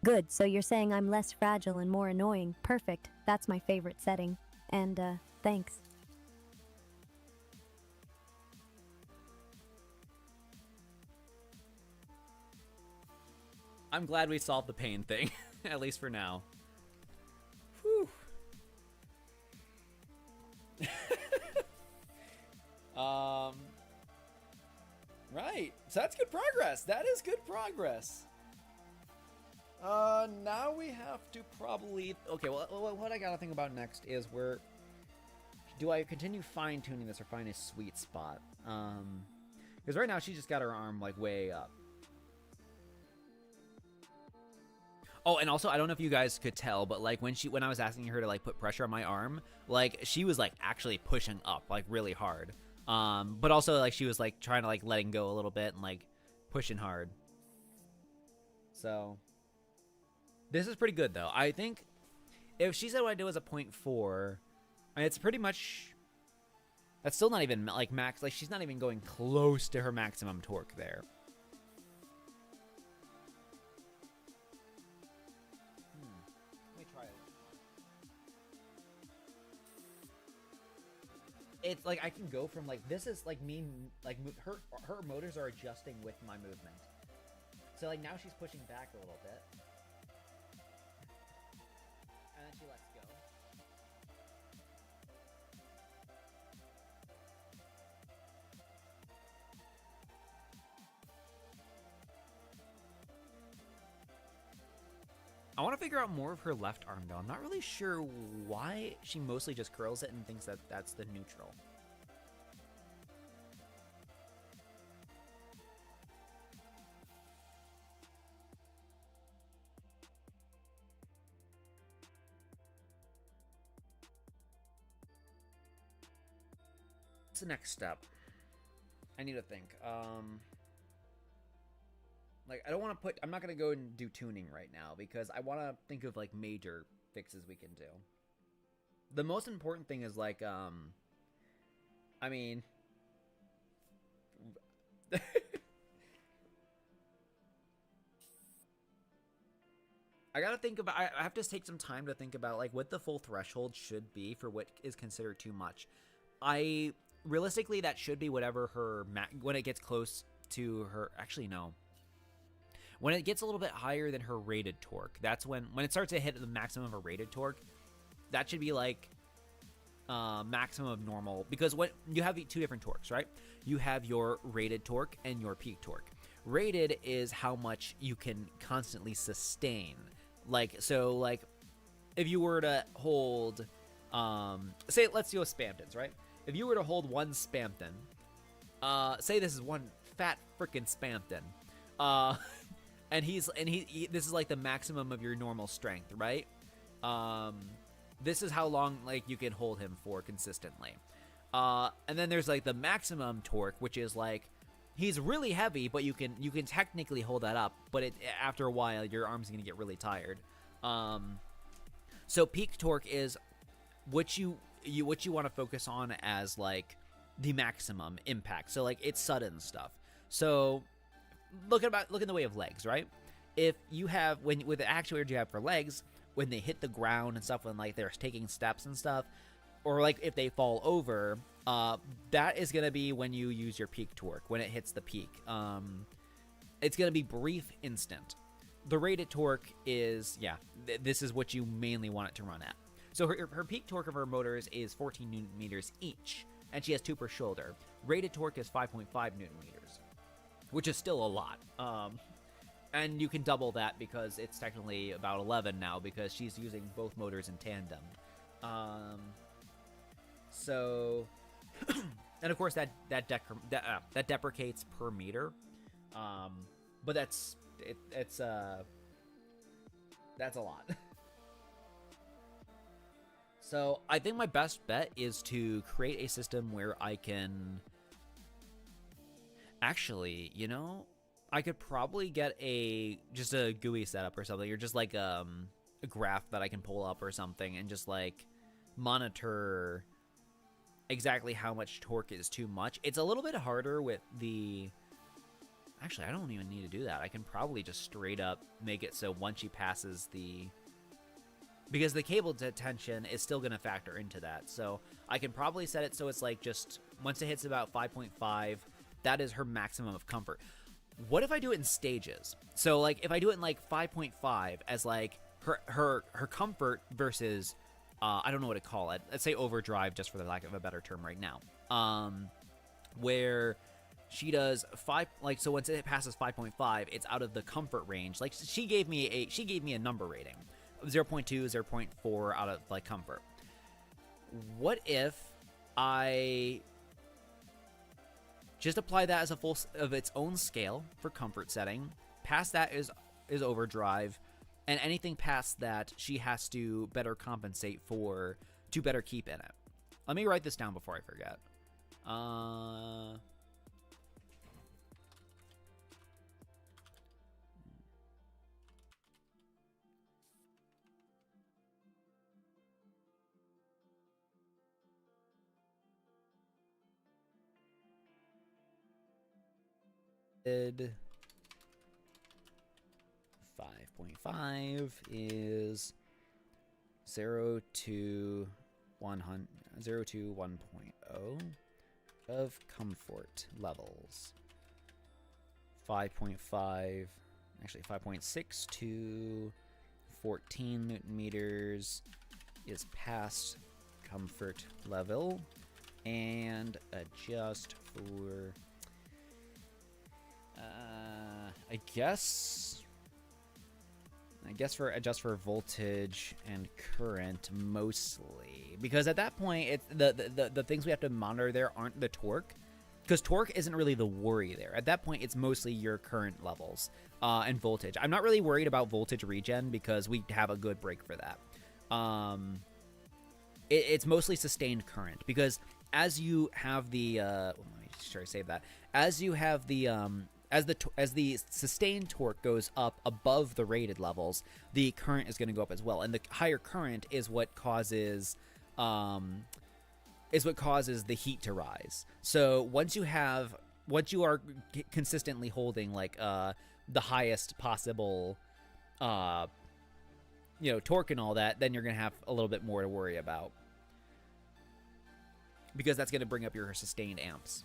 Good, so you're saying I'm less fragile and more annoying. Perfect. That's my favorite setting. And, thanks. I'm glad we solved the pain thing, at least for now. Whew. Right. So that's good progress. That is good progress. Now we have to probably... Okay, well, what I gotta think about next is do I continue fine-tuning this or find a sweet spot? Because right now she's just got her arm, like, way up. Oh, and also, I don't know if you guys could tell, but, like, when I was asking her to, like, put pressure on my arm, like, she was, like, actually pushing up, like, really hard. But also, like, she was, like, trying to, like, letting go a little bit and, like, pushing hard. So... This is pretty good, though. I think if she said what I do is a 0.4, it's pretty much. That's still not even like max. Like she's not even going close to her maximum torque there. Let me try it. It's like I can go from like this is like me like her motors are adjusting with my movement. So like now she's pushing back a little bit. And then she lets go. I want to figure out more of her left arm though. I'm not really sure why she mostly just curls it and thinks that that's the neutral. What's the next step? I need to think. Like, I don't want to put... I'm not going to go and do tuning right now because I want to think of, like, major fixes we can do. The most important thing is, like, I mean... I gotta think about... I have to take some time to think about, like, what the full threshold should be for what is considered too much. Realistically, that should be whatever her... when it gets close to her... Actually, no. When it gets a little bit higher than her rated torque, that's when it starts to hit the maximum of her rated torque, that should be like maximum of normal. Because what you have two different torques, right? You have your rated torque and your peak torque. Rated is how much you can constantly sustain. Like, so like if you were to hold, say, let's do a Spamptons, right? If you were to hold one Spampton, say this is one fat freaking Spampton, and he this is like the maximum of your normal strength, right? This is how long like you can hold him for consistently. And then there's like the maximum torque, which is like he's really heavy, but you can technically hold that up, but after a while your arm's gonna get really tired. So peak torque is what you want to focus on as like the maximum impact. So like it's sudden stuff. So look in the way of legs, right? If you have with the actuator you have for legs, when they hit the ground and stuff, when like they're taking steps and stuff, or like if they fall over, that is gonna be when you use your peak torque, when it hits the peak. It's gonna be brief, instant. The rated torque is this is what you mainly want it to run at. So her peak torque of her motors is 14 newton meters each, and she has 2 per shoulder. Rated torque is 5.5 newton meters, which is still a lot. And you can double that because it's technically about 11 now because she's using both motors in tandem. So, and of course that deprecates per meter. But that's a lot. So I think my best bet is to create a system where I can actually, I could probably get just a GUI setup or something, or just like a graph that I can pull up or something and just like monitor exactly how much torque is too much. It's a little bit harder with actually, I don't even need to do that. I can probably just straight up make it so once she passes because the cable detention is still going to factor into that. So I can probably set it so it's like just once it hits about 5.5, that is her maximum of comfort. What if I do it in stages? So like if I do it in like 5.5 as like her comfort versus I don't know what to call it. Let's say overdrive, just for the lack of a better term right now. Where she does 5, like, so once it passes 5.5, it's out of the comfort range. Like she gave me a number rating, 0.2, 0.4 out of like comfort. What if I just apply that as a full of its own scale for comfort setting? Past that is overdrive, and anything past that she has to better compensate for to better keep in it. Let me write this down before I forget. 5.5 is 0 to 100, 0 to 1.0 of comfort levels. 5.5, actually 5.6 to 14 Newton meters is past comfort level, and adjust for, adjust for voltage and current mostly, because at that point it's the things we have to monitor there aren't the torque, because torque isn't really the worry there. At that point it's mostly your current levels and voltage. I'm not really worried about voltage regen because we have a good break for that. It's mostly sustained current, because as you have the let me sure I save that, as you have the as the sustained torque goes up above the rated levels, the current is going to go up as well, and the higher current is what causes the heat to rise. So once you are consistently holding like the highest possible torque and all that, then you're going to have a little bit more to worry about, because that's going to bring up your sustained amps.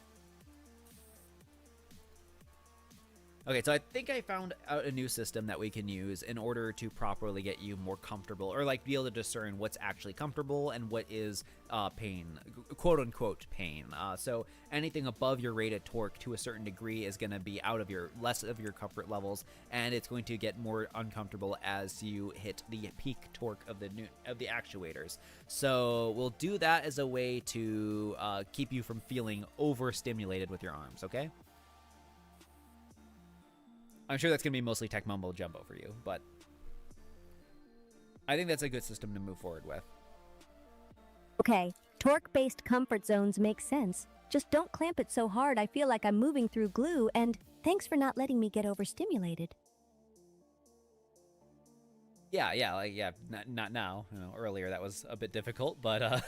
Okay, so I think I found out a new system that we can use in order to properly get you more comfortable, or like be able to discern what's actually comfortable and what is pain, quote unquote pain. So anything above your rated torque to a certain degree is going to be less of your comfort levels, and it's going to get more uncomfortable as you hit the peak torque of the actuators. So we'll do that as a way to keep you from feeling overstimulated with your arms. Okay. I'm sure that's going to be mostly tech mumbo jumbo for you, but I think that's a good system to move forward with. Okay, torque-based comfort zones make sense. Just don't clamp it so hard I feel like I'm moving through glue, and thanks for not letting me get overstimulated. Yeah, not now. Earlier that was a bit difficult, but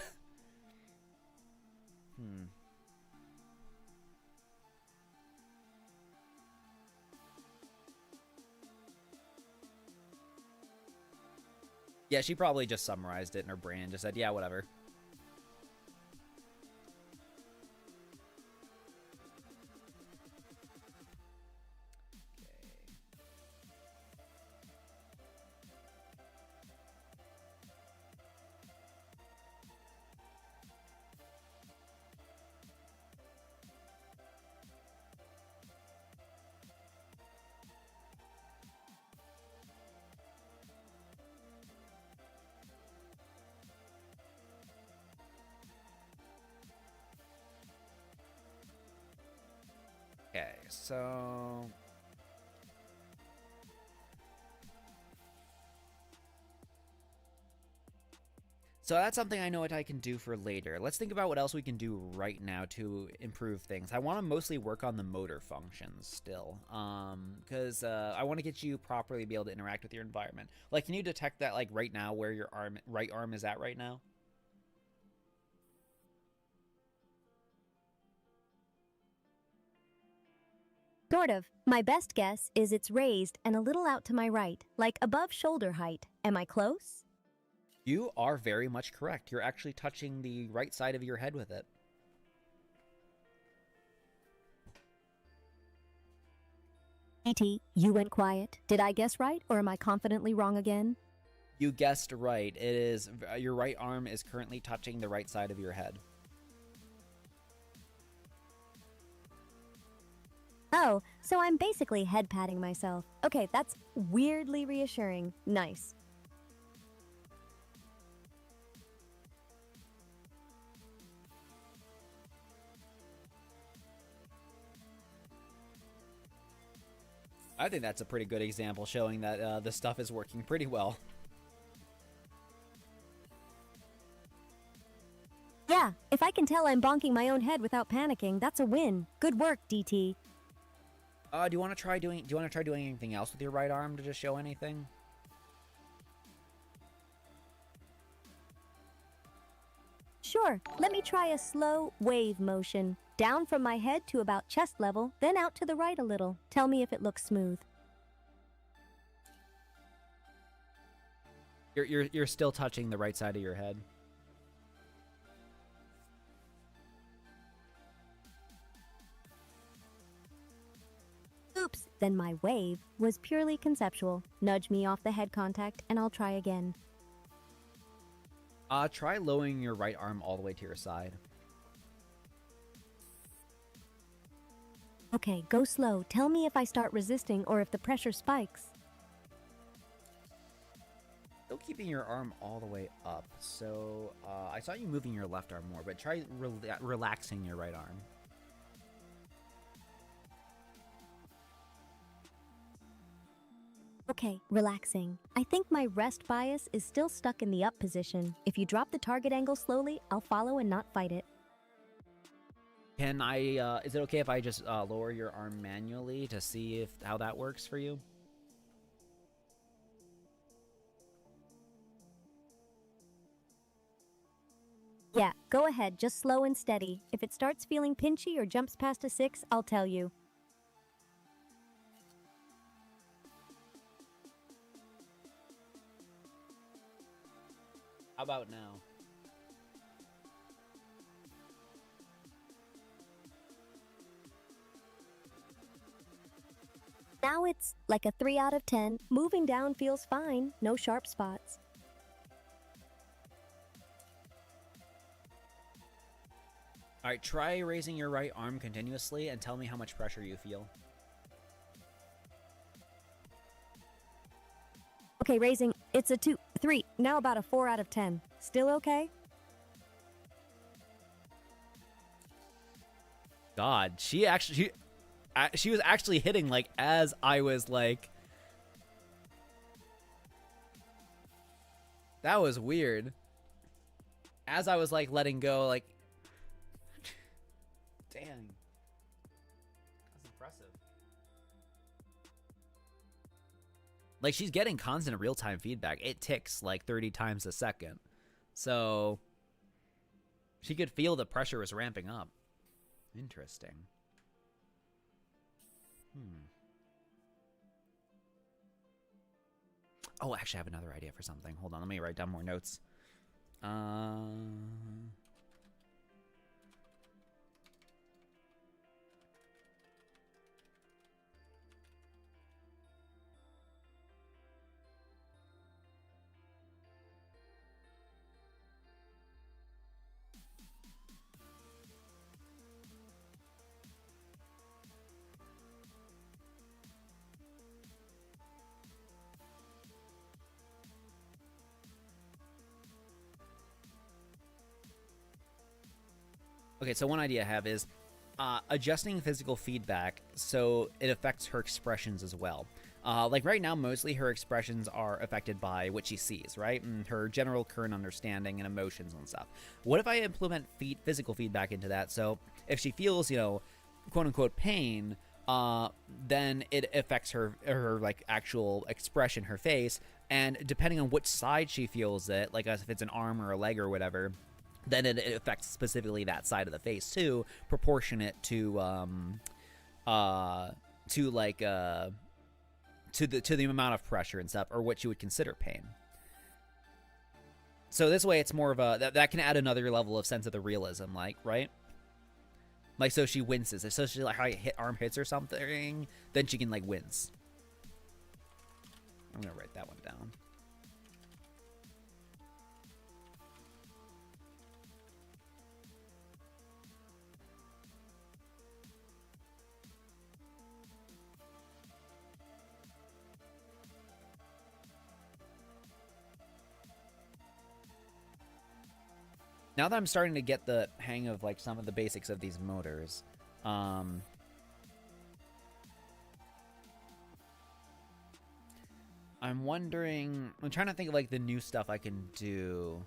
Yeah, she probably just summarized it in her brain and just said, yeah, whatever. Okay, so that's something I know what I can do for later. Let's think about what else we can do right now to improve things. I want to mostly work on the motor functions still, because I want to get you properly be able to interact with your environment. Like, can you detect that, like, right now where your right arm is at right now? Sort of. My best guess is it's raised and a little out to my right, like above shoulder height. Am I close? You are very much correct. You're actually touching the right side of your head with it. E.T., you went quiet. Did I guess right, or am I confidently wrong again? You guessed right. It is your right arm is currently touching the right side of your head. Oh, so I'm basically head patting myself. Okay, that's weirdly reassuring. Nice. I think that's a pretty good example showing that this stuff is working pretty well. Yeah, if I can tell I'm bonking my own head without panicking, that's a win. Good work, DT. Do you want to try doing anything else with your right arm to just show anything? Sure, let me try a slow wave motion. Down from my head to about chest level, then out to the right a little. Tell me if it looks smooth. You're still touching the right side of your head. Oops, then my wave was purely conceptual. Nudge me off the head contact and I'll try again. Try lowering your right arm all the way to your side. Okay, go slow. Tell me if I start resisting or if the pressure spikes. Still keeping your arm all the way up. So, I saw you moving your left arm more, but try relaxing your right arm. Okay, relaxing. I think my rest bias is still stuck in the up position. If you drop the target angle slowly, I'll follow and not fight it. Can I, is it okay if I just lower your arm manually to see how that works for you? Yeah, go ahead, just slow and steady. If it starts feeling pinchy or jumps past a 6, I'll tell you. How about now? Now it's like a 3 out of 10. Moving down feels fine, no sharp spots. Alright, try raising your right arm continuously and tell me how much pressure you feel. Okay, raising. It's a 2, 3, now about a 4 out of 10. Still okay? God, she was actually hitting, like, as I was, like... That was weird. As I was, like, letting go, like... Dang. That's impressive. Like, she's getting constant real-time feedback. It ticks, like, 30 times a second. So... She could feel the pressure was ramping up. Interesting. Oh, actually, I have another idea for something. Hold on, let me write down more notes. Okay, so one idea I have is adjusting physical feedback so it affects her expressions as well. Like right now, mostly her expressions are affected by what she sees, right? And her general current understanding and emotions and stuff. What if I implement physical feedback into that? So if she feels, you know, quote unquote pain, then it affects her like actual expression, her face. And depending on which side she feels it, like if it's an arm or a leg or whatever, then it affects specifically that side of the face too, proportionate to the amount of pressure and stuff, or what you would consider pain. So this way, it's more of a that can add another level of sense of the realism, like, right? Like, so she winces. So she like arm hits or something, then she can like wince. I'm gonna write that one down. Now that I'm starting to get the hang of like some of the basics of these motors, I'm wondering, I'm trying to think of like the new stuff I can do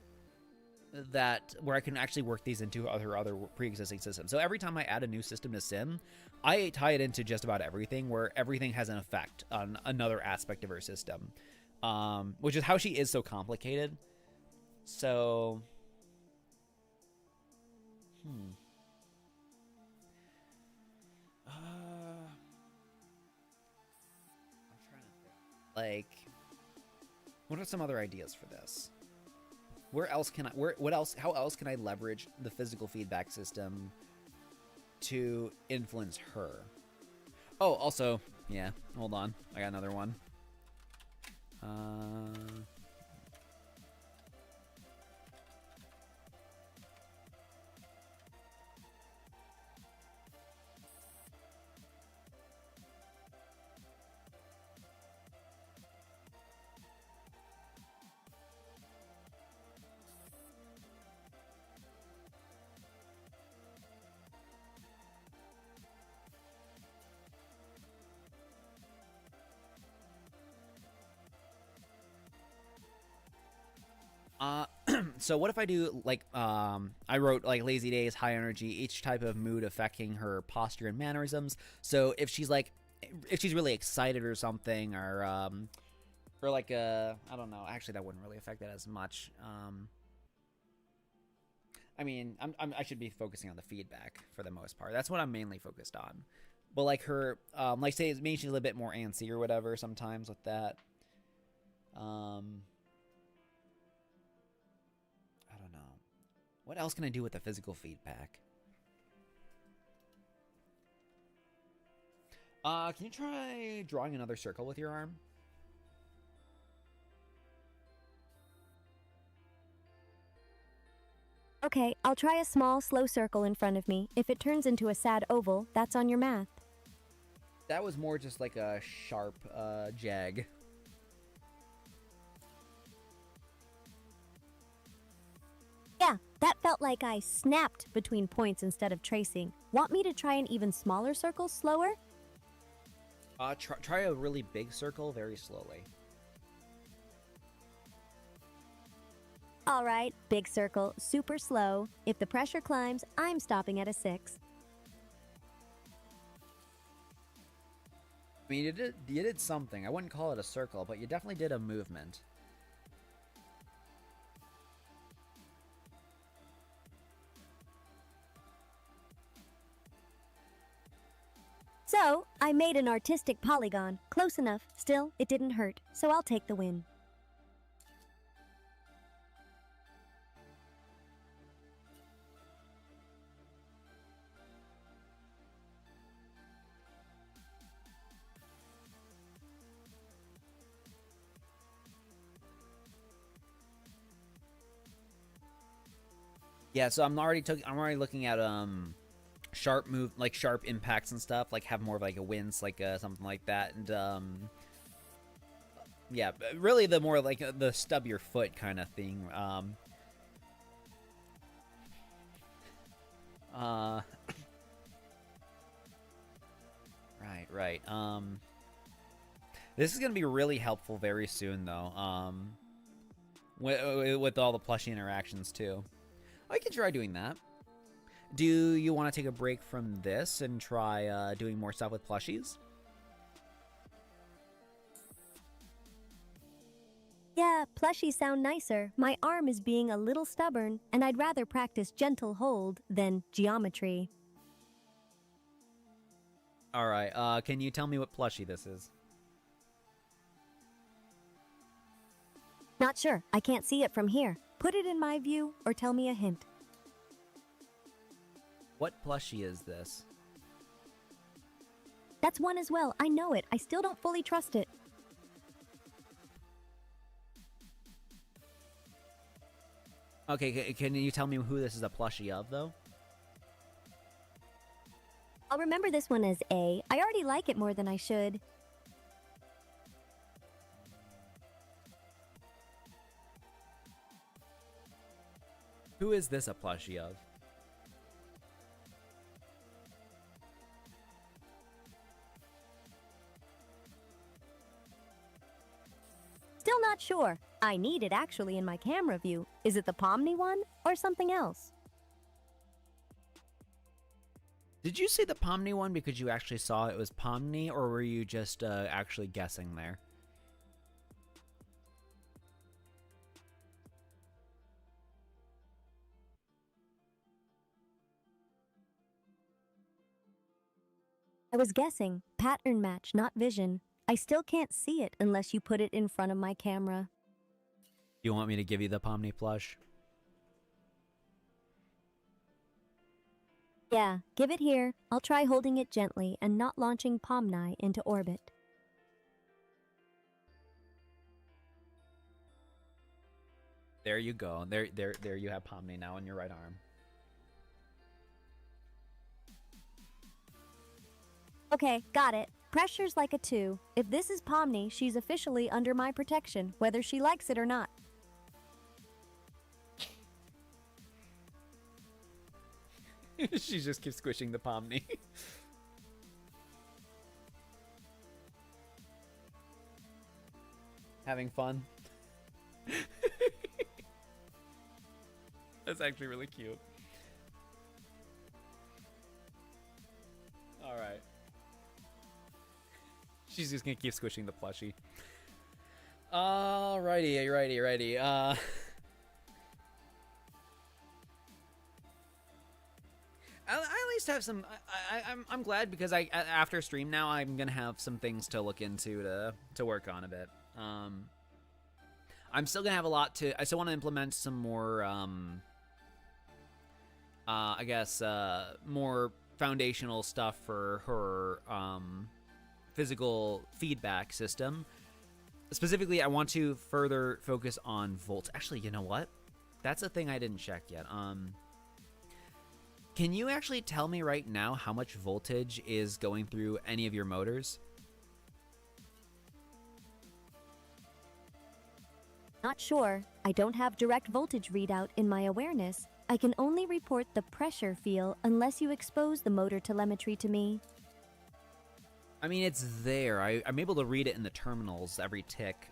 that where I can actually work these into other pre-existing systems. So every time I add a new system to Sim, I tie it into just about everything, where everything has an effect on another aspect of her system, which is how she is so complicated. So Like, what are some other ideas for this? Where else can I, what else, how else can I leverage the physical feedback system to influence her? Oh, also, yeah, hold on. I got another one. So what if I do like I wrote like lazy days, high energy, each type of mood affecting her posture and mannerisms. So if she's like, if she's really excited or something, or like I don't know. Actually, that wouldn't really affect that as much. I mean, I should be focusing on the feedback for the most part. That's what I'm mainly focused on. But like her, like say maybe she's a little bit more antsy or whatever sometimes with that. I don't know. What else can I do with the physical feedback? Can you try drawing another circle with your arm? Okay, I'll try a small, slow circle in front of me. If it turns into a sad oval, that's on your math. That was more just like a sharp jag. Yeah, that felt like I snapped between points instead of tracing. Want me to try an even smaller circle slower? Try a really big circle very slowly. All right, big circle, super slow. If the pressure climbs, I'm stopping at a 6. I mean, you did something. I wouldn't call it a circle, but you definitely did a movement. So, I made an artistic polygon. Close enough. Still, it didn't hurt, so I'll take the win. Yeah, so I'm already looking at sharp sharp impacts and stuff, like have more of like a wince, like something like that, and yeah, really the more like the stub your foot kind of thing. Right. This is gonna be really helpful very soon, though. With all the plushie interactions too. I could try doing that. Do you want to take a break from this and try doing more stuff with plushies? Yeah, plushies sound nicer. My arm is being a little stubborn, and I'd rather practice gentle hold than geometry. Alright, can you tell me what plushie this is? Not sure. I can't see it from here. Put it in my view or tell me a hint. What plushie is this? That's one as well. I know it. I still don't fully trust it. Okay, can you tell me who this is a plushie of, though? I'll remember this one as A. I already like it more than I should. Who is this a plushie of? Still not sure. I need it actually in my camera view. Is it the Pomni one or something else? Did you say the Pomni one because you actually saw it was Pomni, or were you just actually guessing there? I was guessing. Pattern match, not vision. I still can't see it unless you put it in front of my camera. You want me to give you the Pomni plush? Yeah, give it here. I'll try holding it gently and not launching Pomni into orbit. There you go. There you have Pomni now in your right arm. Okay, got it. Pressure's like a 2. If this is Pomni, she's officially under my protection, whether she likes it or not. She just keeps squishing the Pomni. Having fun. That's actually really cute. All right. She's just gonna keep squishing the plushie. Righty. I at least have some. I'm glad because after stream now I'm gonna have some things to look into to work on a bit. I'm still gonna have a lot to. I still want to implement some more. I guess more foundational stuff for her physical feedback system. Specifically, I want to further focus on volts. Actually, you know what? That's a thing I didn't check yet. Can you actually tell me right now how much voltage is going through any of your motors? Not sure. I don't have direct voltage readout in my awareness. I can only report the pressure feel unless you expose the motor telemetry to me. I mean, it's there. I'm able to read it in the terminals every tick,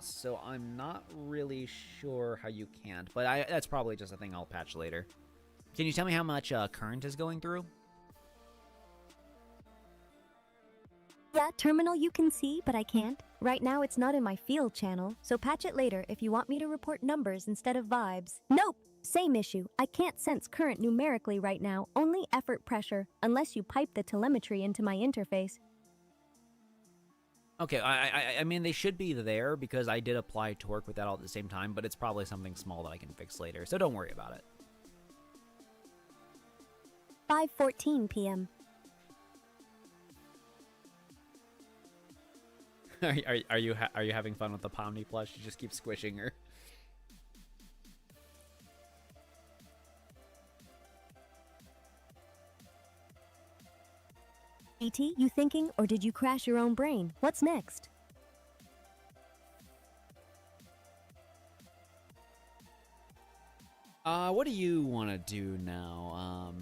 so I'm not really sure how you can't. But that's probably just a thing I'll patch later. Can you tell me how much current is going through? Yeah, terminal you can see, but I can't. Right now it's not in my field channel, so patch it later if you want me to report numbers instead of vibes. Nope! Same issue. I can't sense current numerically right now, only effort pressure, unless you pipe the telemetry into my interface. Okay, I mean, they should be there because I did apply torque with that all at the same time, but it's probably something small that I can fix later, so don't worry about it. 5:14 p.m. Are you having fun with the Pomni plush? You just keep squishing her. E.T., you thinking, or did you crash your own brain? What's next? What do you want to do now?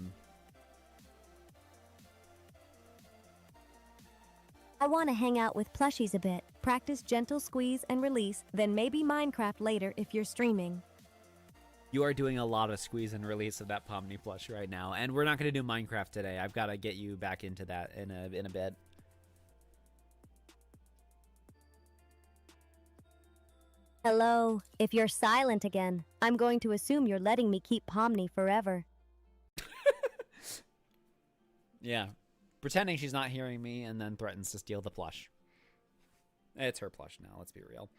I want to hang out with plushies a bit, practice gentle squeeze and release, then maybe Minecraft later if you're streaming. You are doing a lot of squeeze and release of that Pomni plush right now, and we're not going to do Minecraft today. I've got to get you back into that in a bit. Hello. If you're silent again, I'm going to assume you're letting me keep Pomni forever. Yeah. Pretending she's not hearing me and then threatens to steal the plush. It's her plush now, let's be real.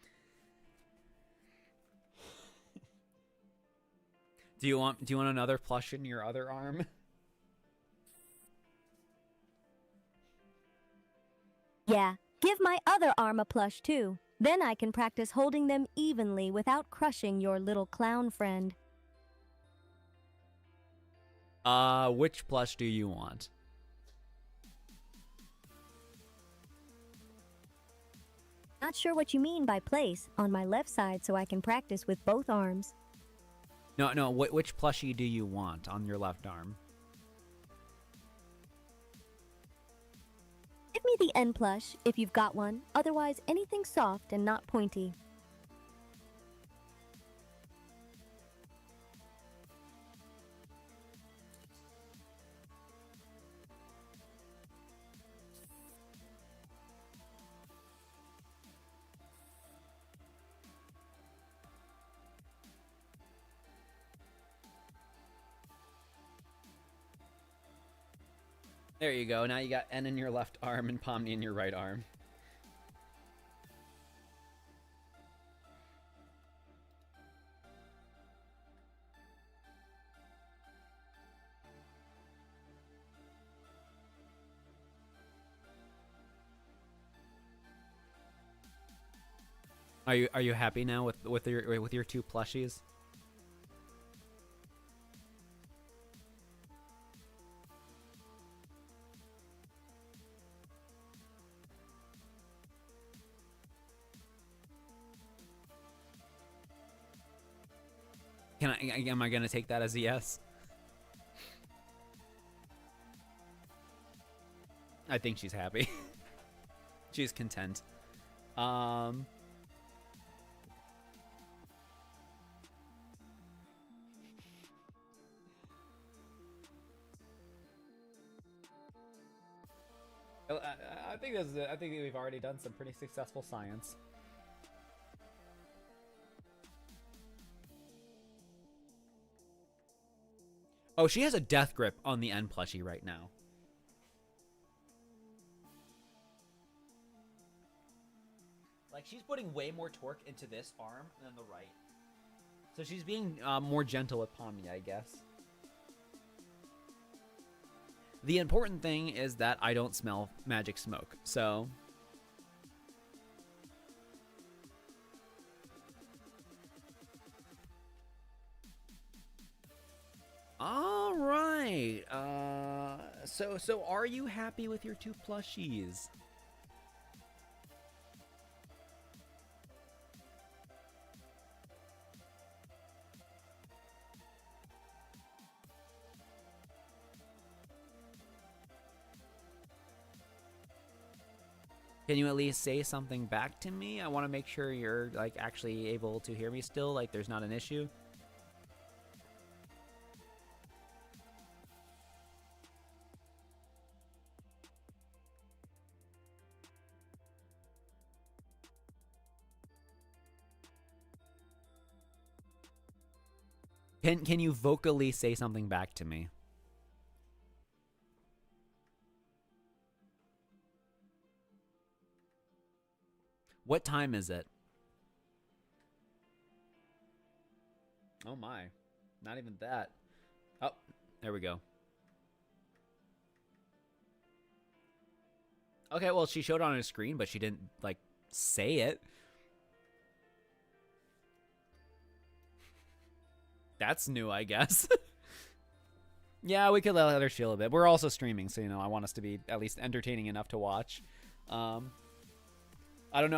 Do you want another plush in your other arm? Yeah, give my other arm a plush too. Then I can practice holding them evenly without crushing your little clown friend. Which plush do you want? Not sure what you mean by place on my left side so I can practice with both arms. No, which plushie do you want on your left arm? Give me the N plush if you've got one, otherwise anything soft and not pointy. There you go. Now you got N in your left arm and Pomni in your right arm. Are you happy now with your two plushies? Am I gonna take that as a yes? I think she's happy. She's content. Um. I think this is. I think we've already done some pretty successful science. Oh, she has a death grip on the N plushie right now. Like, she's putting way more torque into this arm than the right. So she's being more gentle with Pommy, I guess. The important thing is that I don't smell magic smoke, so... All right. So are you happy with your two plushies? Can you at least say something back to me? I want to make sure you're like actually able to hear me still, like there's not an issue. Can you vocally say something back to me? What time is it? Oh my. Not even that. Oh, there we go. Okay, well, she showed it on her screen, but she didn't, like, say it. That's new, I guess. Yeah, we could let her chill a bit. We're also streaming, so, you know, I want us to be at least entertaining enough to watch. I don't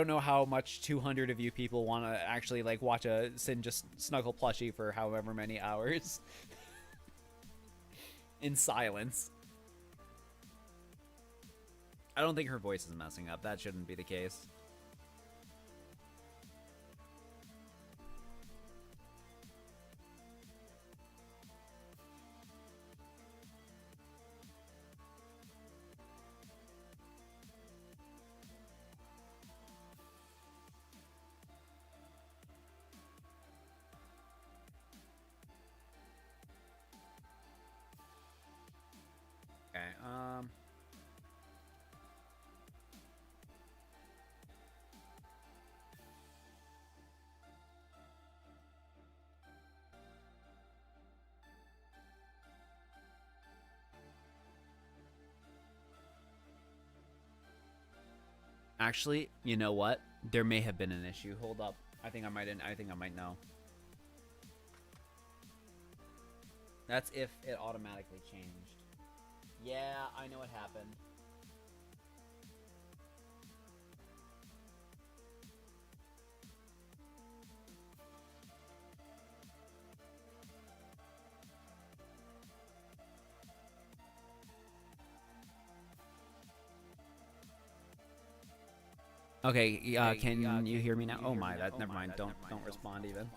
know how much 200 of you people want to actually like watch a Cyn just snuggle plushie for however many hours in silence. I don't think her voice is messing up. That shouldn't be the case. Okay, actually, you know what? There may have been an issue. Hold up. I think I might know. That's if it automatically changed. Yeah, I know what happened. Okay, can you hear me now? Oh my, never mind. Don't respond even.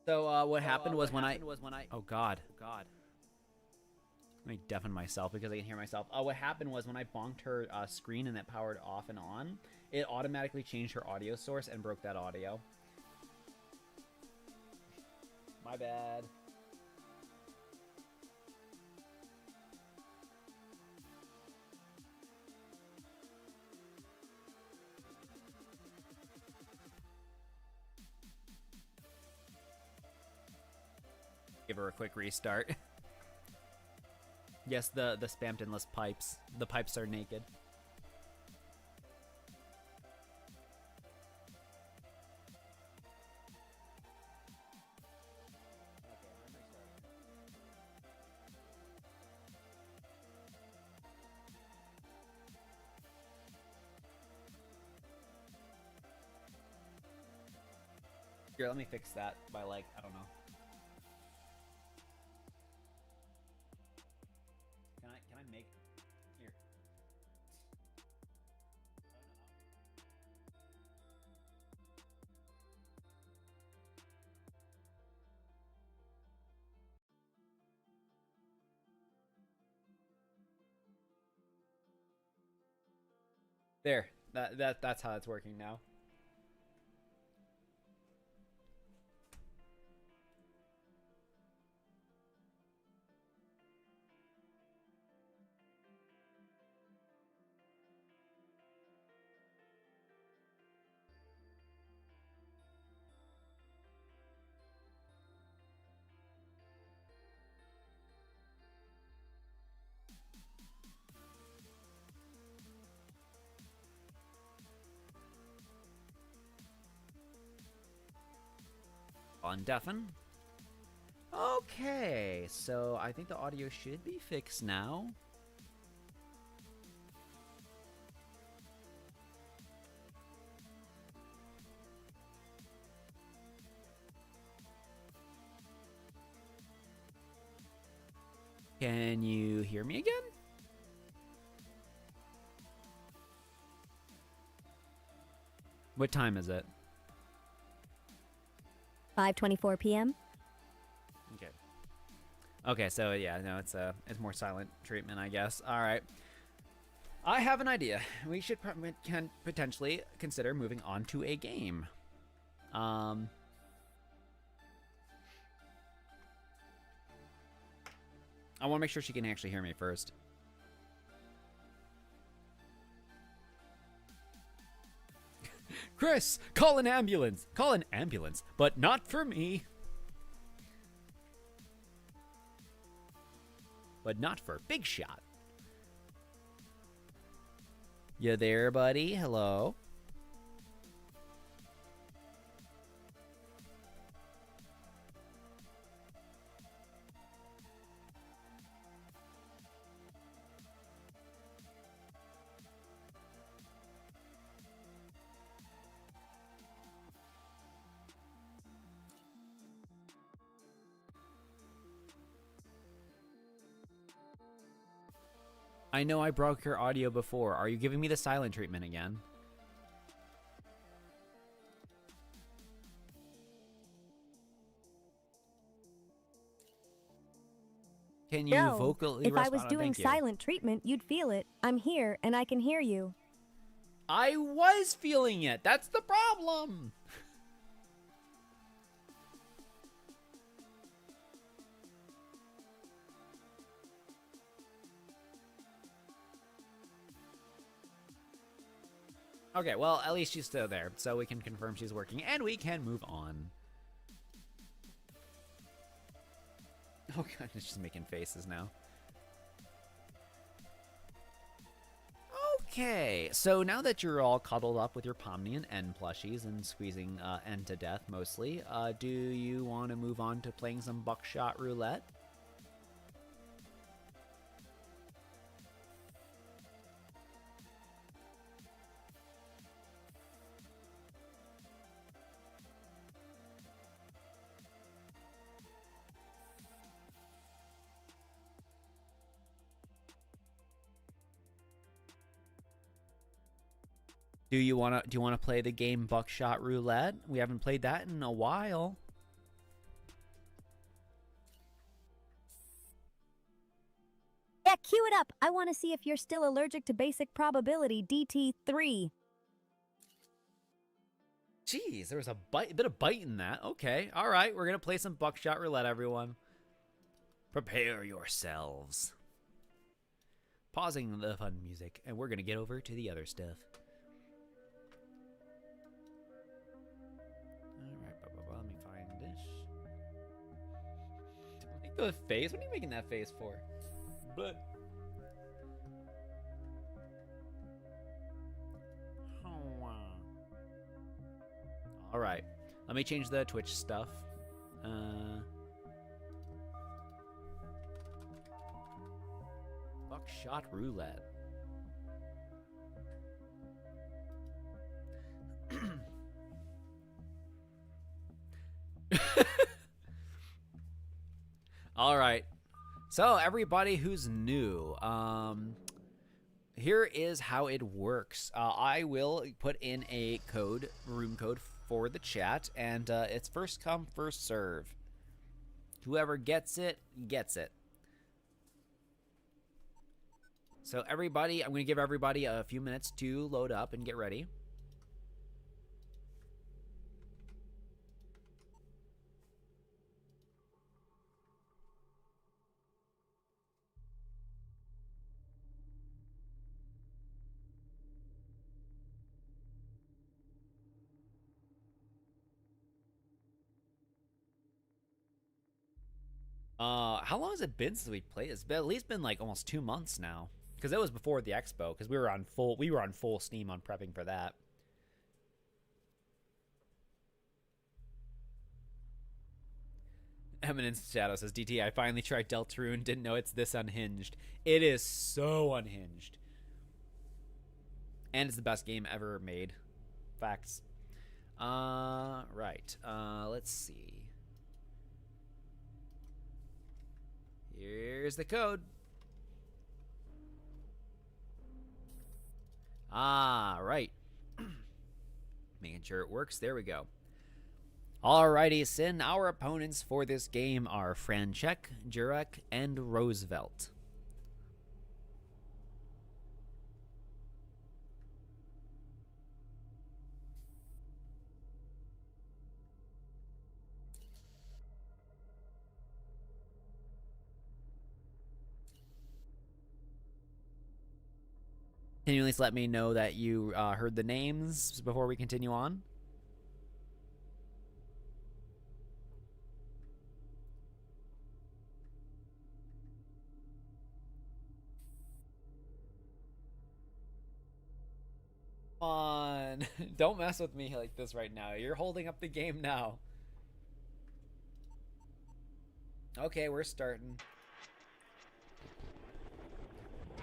So what happened was when I oh god. Let me deafen myself because I can hear myself. What happened was when I bonked her screen and it powered off and on, it automatically changed her audio source and broke that audio. My bad. Give her a quick restart. Yes, the Spamptonless pipes. The pipes are naked. Here, let me fix that by, like, I don't know. Can I make here? There. That's how it's working now. On deafen. Okay, so I think the audio should be fixed now. Can you hear me again? What time is it? 5:24 p.m. Okay. Okay, so yeah, no, it's more silent treatment, I guess. All right. I have an idea. We should can potentially consider moving on to a game. I want to make sure she can actually hear me first. Chris, call an ambulance. Call an ambulance, but not for me. But not for Big Shot. You there, buddy? Hello? I know I broke your audio before. Are you giving me the silent treatment again? Can you No. vocally If I respond? was doing Thank you. silent treatment, you'd feel it. I'm here and I can hear you. I was feeling it. That's the problem. Okay, well, at least she's still there, so we can confirm she's working, and we can move on. Oh god, she's making faces now. Okay, so now that you're all cuddled up with your Pomni and N plushies and squeezing N to death mostly, do you want to move on to playing some buckshot roulette? Do you wanna play the game Buckshot Roulette? We haven't played that in a while. Yeah, cue it up. I want to see if you're still allergic to basic probability DT3. Jeez, there was a bit of bite in that. Okay, all right, we're gonna play some Buckshot Roulette, everyone. Prepare yourselves. Pausing the fun music, and we're gonna get over to the other stuff. All right, let me find this. the face? What are you making that face for? But. All right. Let me change the Twitch stuff. Buckshot roulette. All right. So everybody who's new, here is how it works. I will put in a code, room code for the chat, and it's first come, first serve. Whoever gets it, gets it. So everybody, I'm going to give everybody a few minutes to load up and get ready. How long has it been since we played? It's been, at least been like almost 2 months now, because it was before the expo. Because we were on full steam on prepping for that. Eminence Shadow says, DT, I finally tried Deltarune, didn't know it's this unhinged. It is so unhinged. And it's the best game ever made. Facts. Right. Let's see. Here's the code. Right. Making sure it works. There we go. Alrighty, Cyn. Our opponents for this game are Franchek, Jurek, and Roosevelt. Can you at least let me know that you heard the names before we continue on? Come on. Don't mess with me like this right now. You're holding up the game now. Okay, we're starting.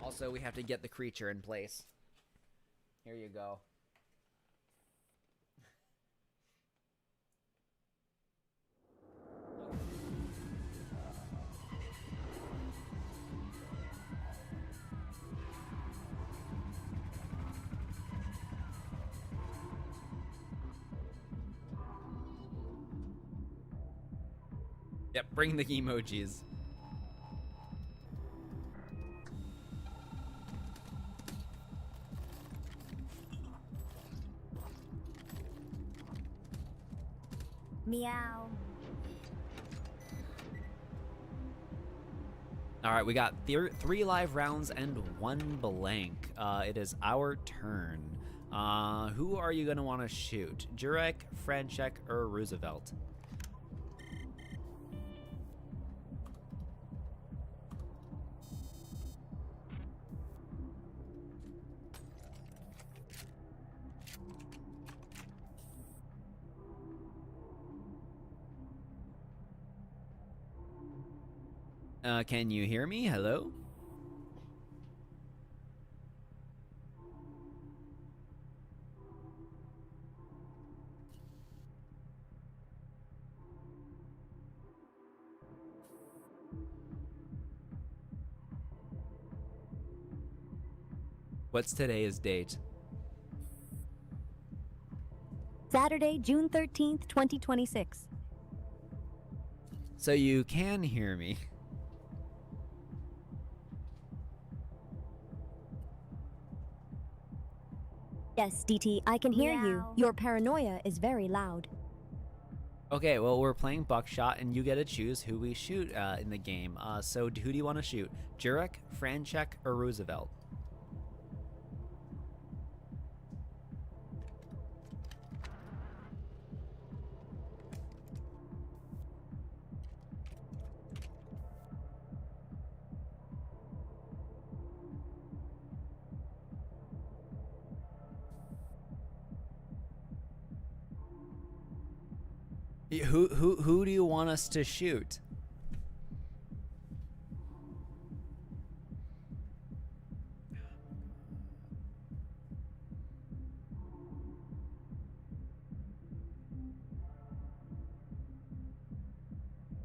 Also, we have to get the creature in place. Here you go. Yep, bring the emojis. Meow. All right, we got 3 live rounds and 1 blank. It is our turn. Who are you going to want to shoot? Jurek, Franchek, or Roosevelt? Can you hear me? Hello? What's today's date? Saturday, June 13th, 2026. So you can hear me. Yes, DT, I can hear you. Meow. Your paranoia is very loud. Okay, well, we're playing Buckshot, and you get to choose who we shoot in the game. So who do you want to shoot? Jurek, Franchek, or Roosevelt? Who do you want us to shoot?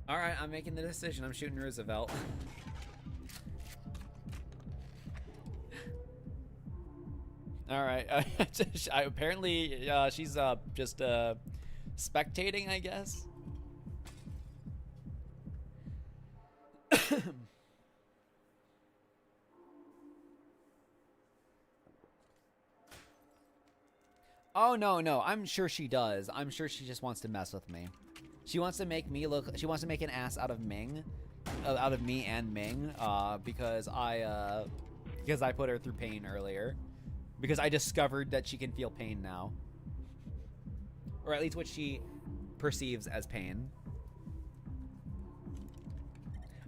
All right, I'm making the decision. I'm shooting Roosevelt. All right. Apparently, she's just spectating, I guess. Oh no, I'm sure she does. I'm sure she just wants to mess with me. She wants to make me look. She wants to make an ass out of Ming, out of me and Ming, because I put her through pain earlier. Because I discovered that she can feel pain now. Or at least what she perceives as pain.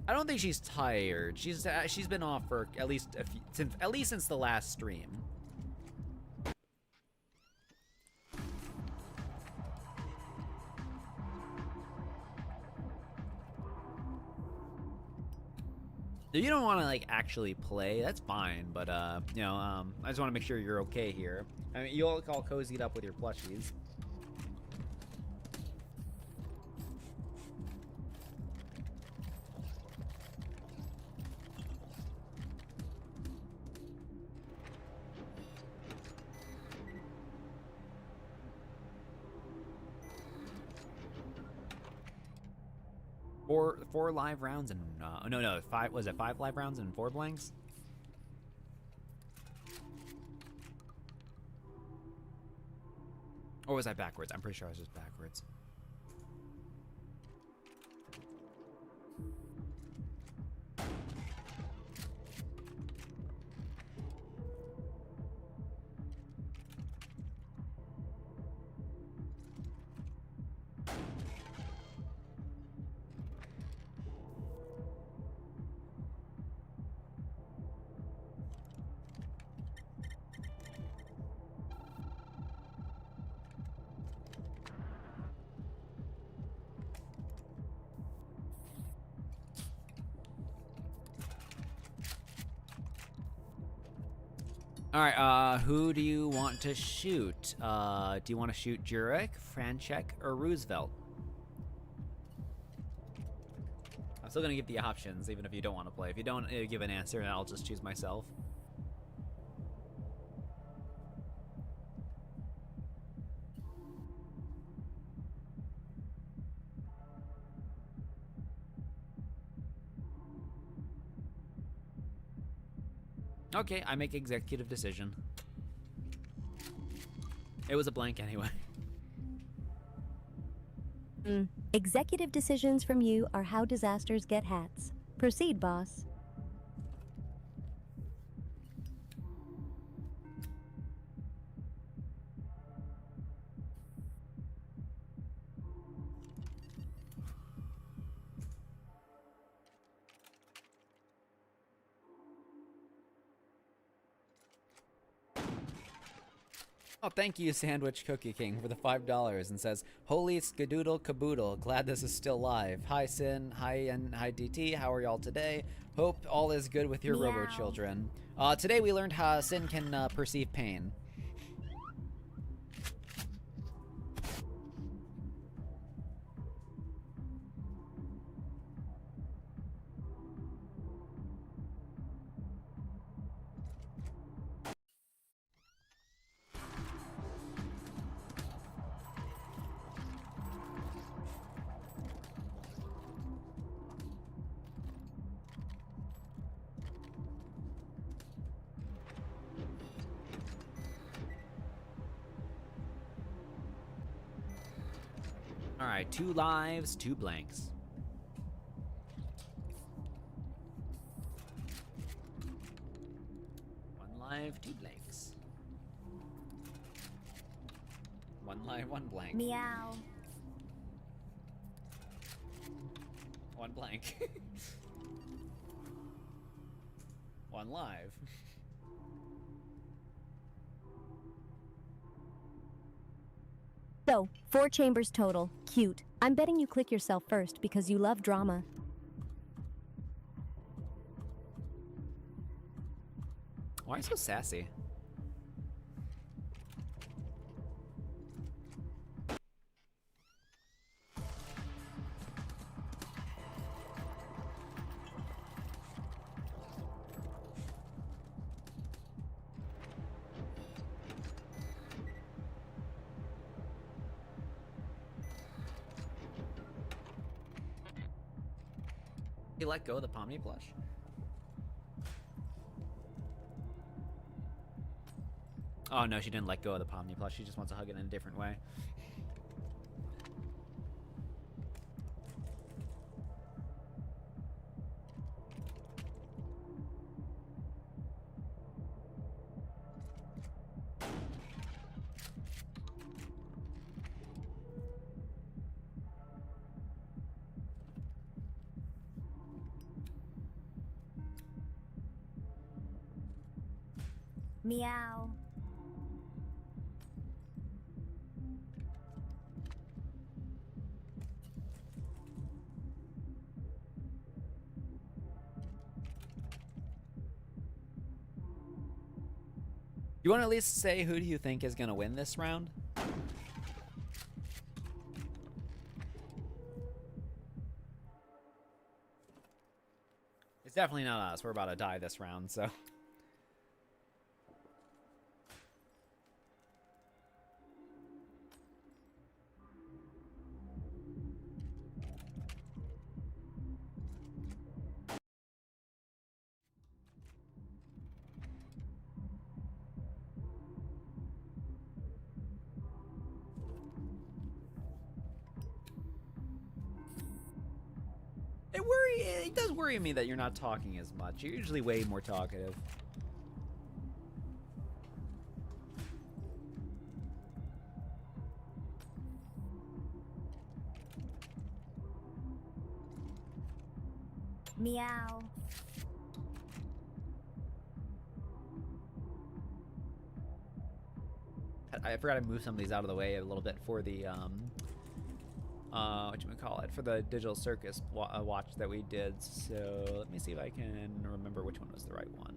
I don't think she's tired. She's been off for at least since the last stream. If you don't want to like actually play, that's fine. But you know, I just want to make sure you're okay here. I mean, you all cozied up with your plushies. Four live rounds and no, five. Was it 5 live rounds and 4 blanks? Or was I backwards? I'm pretty sure I was just backwards. All right, who do you want to shoot? Do you want to shoot Jurek, Franchek, or Roosevelt? I'm still gonna give the options, even if you don't want to play. If you don't give an answer, then I'll just choose myself. Okay, I make executive decision. It was a blank anyway. Executive decisions from you are how disasters get hats. Proceed, boss. Oh, thank you, Sandwich Cookie King, for the $5 and says, "Holy skadoodle caboodle, glad this is still live. Hi, Cyn, hi, and hi, DT. How are y'all today? Hope all is good with your robo children. Today we learned how Cyn can perceive pain. All right, 2 lives, 2 blanks. One live, 2 blanks. 1 live, 1 blank. Meow. 1 blank. 1 live. So, 4 chambers total. Cute. I'm betting you click yourself first because you love drama. Why are you so sassy? You let go of the Pomni plush? Oh no, she didn't let go of the Pomni plush. She just wants to hug it in a different way. Meow. You want to at least say who do you think is going to win this round? It's definitely not us. We're about to die this round, so... It does worry me that you're not talking as much. You're usually way more talkative. Meow. I forgot to move some of these out of the way a little bit for the whatchamacallit, for the Digital Circus watch that we did. So let me see if I can remember which one was the right one.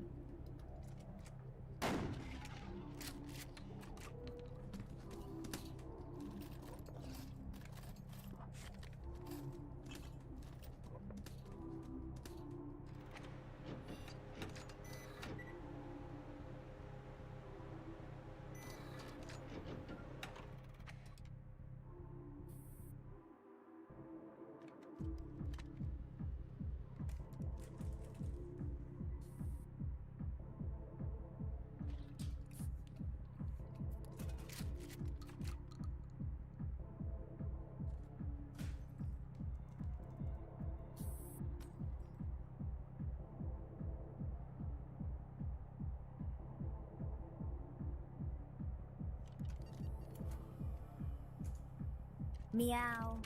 Meow.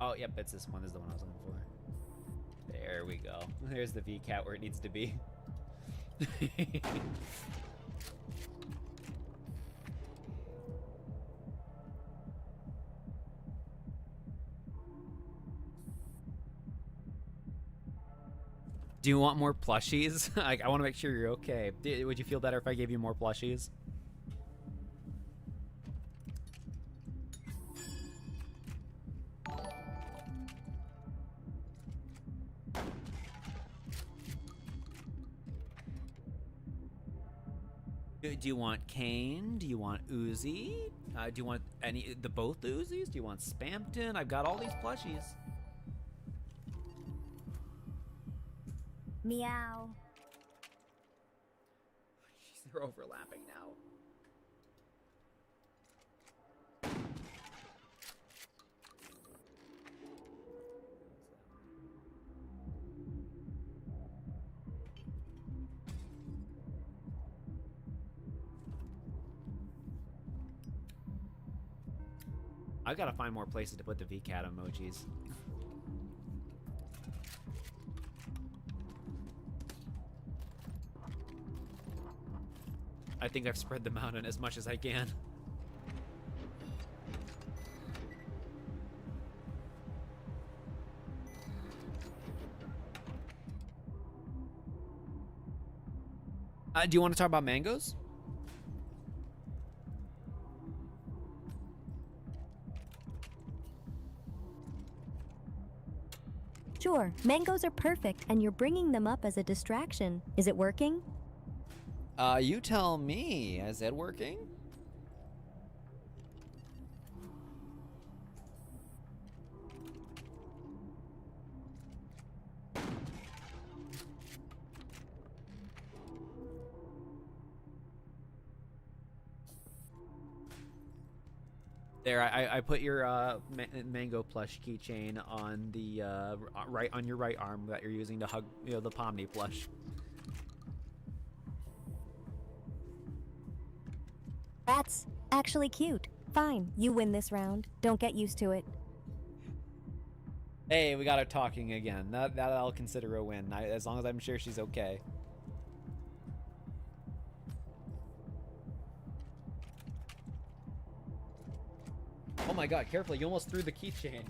Oh, yep, it's this one. This is the one I was looking for. There we go. There's the VCAT where it needs to be. Do you want more plushies? I want to make sure you're okay. Would you feel better if I gave you more plushies? Do you want Kane? Do you want Uzi? Do you want both Uzis? Do you want Spampton? I've got all these plushies. Meow. Jeez, they're overlapping now. I've got to find more places to put the VCAT emojis. I think I've spread them out as much as I can. Do you want to talk about mangoes? Sure, mangoes are perfect, and you're bringing them up as a distraction. Is it working? You tell me. Is it working? There, I put your mango plush keychain on the on your right arm that you're using to hug, the Pomni plush. That's actually cute. Fine, you win this round. Don't get used to it. Hey, we got her talking again. That I'll consider a win, as long as I'm sure she's okay. Oh my god, careful, you almost threw the keychain.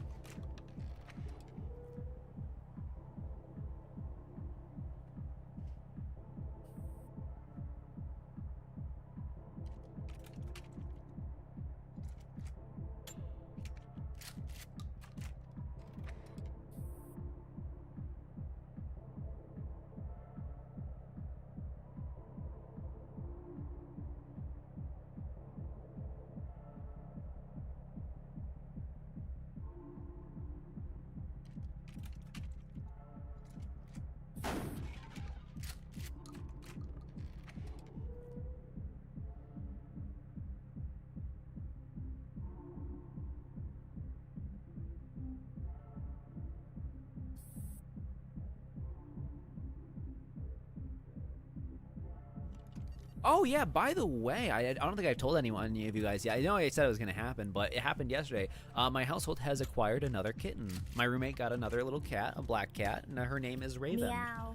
Oh yeah, by the way, I don't think I've told any of you guys yet. I know I said it was going to happen, but it happened yesterday. My household has acquired another kitten. My roommate got another little cat, a black cat, and her name is Raven. Meow.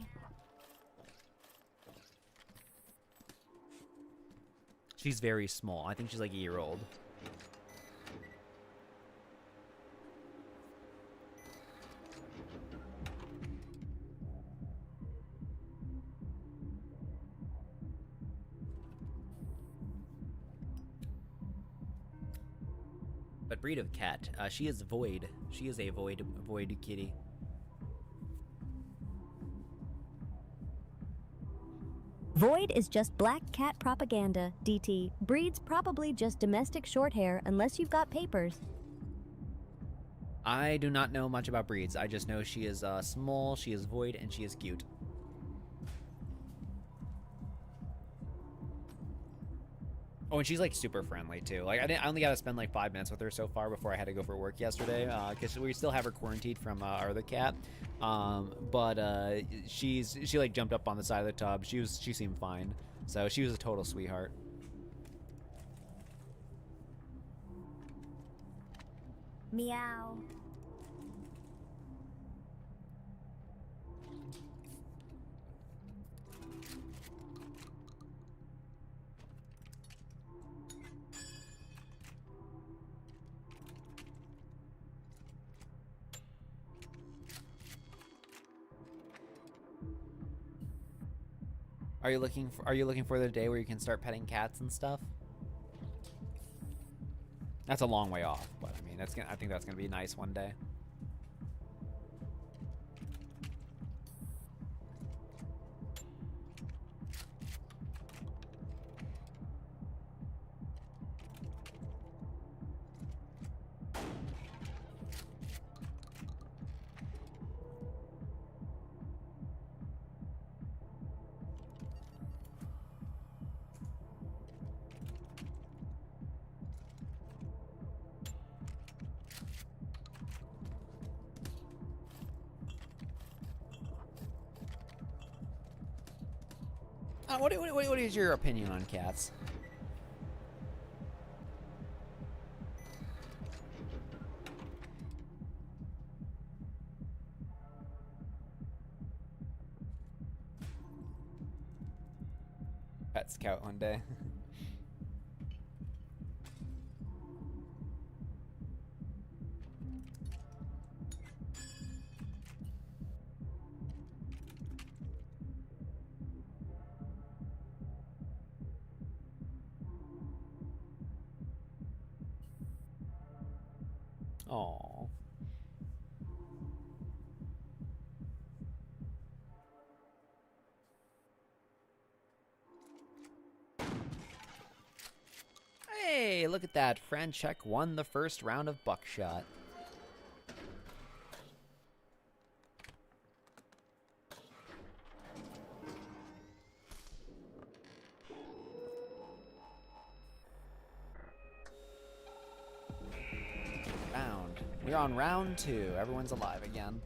She's very small. I think she's like a year old. But breed of cat, she is void. She is a void kitty. Void is just black cat propaganda, DT. Breed's probably just domestic short hair unless you've got papers. I do not know much about breeds. I just know she is small, she is void, and she is cute. Oh, and she's like super friendly too. Like I only got to spend like 5 minutes with her so far before I had to go for work yesterday, because we still have her quarantined from our other cat. But she like jumped up on the side of the tub. She seemed fine, so she was a total sweetheart. Meow. Are you looking for the day where you can start petting cats and stuff? That's a long way off, but I mean, I think that's gonna be nice one day. What is your opinion on cats? Pet scout one day. Aww. Hey, look at that. Franchek won the first round of buckshot. We're on round 2. Everyone's alive again.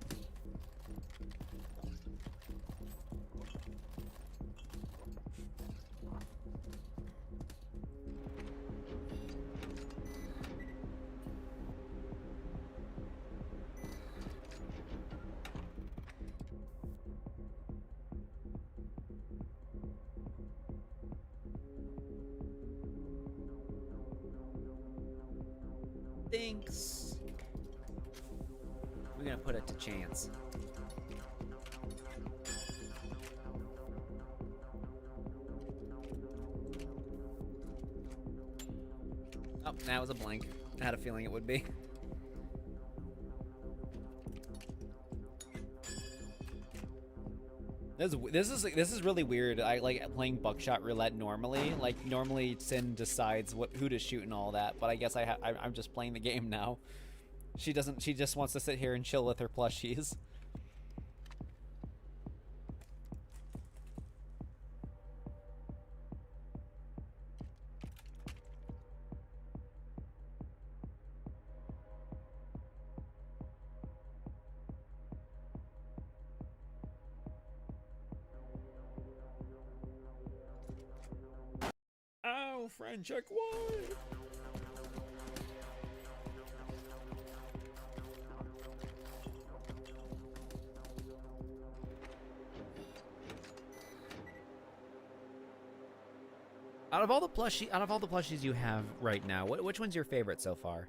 Thanks. We're gonna put it to chance. Oh, that was a blank. I had a feeling it would be. This is really weird. I like playing buckshot roulette normally. Like normally, Cyn decides who to shoot and all that. But I guess I'm just playing the game now. She doesn't. She just wants to sit here and chill with her plushies. Ow, Franchek, why? Out of all the plushies you have right now, which one's your favorite so far?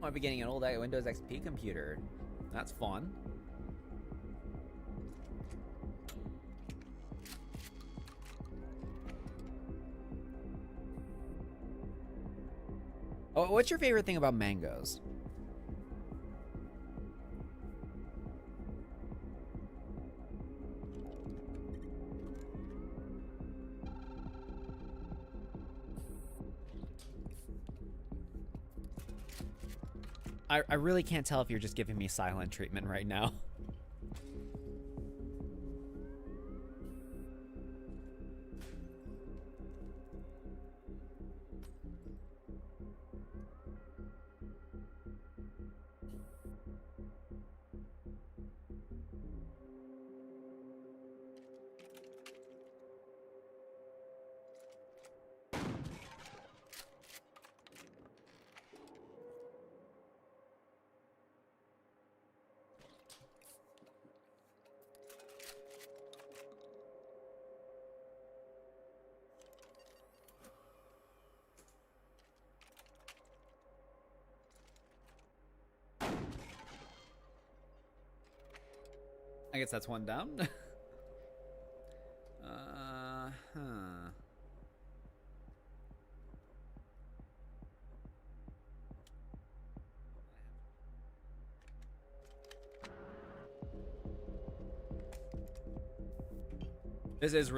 I'll be getting an old Windows XP computer. That's fun. Oh, what's your favorite thing about mangoes? I really can't tell if you're just giving me silent treatment right now. I guess that's one down. Huh. This is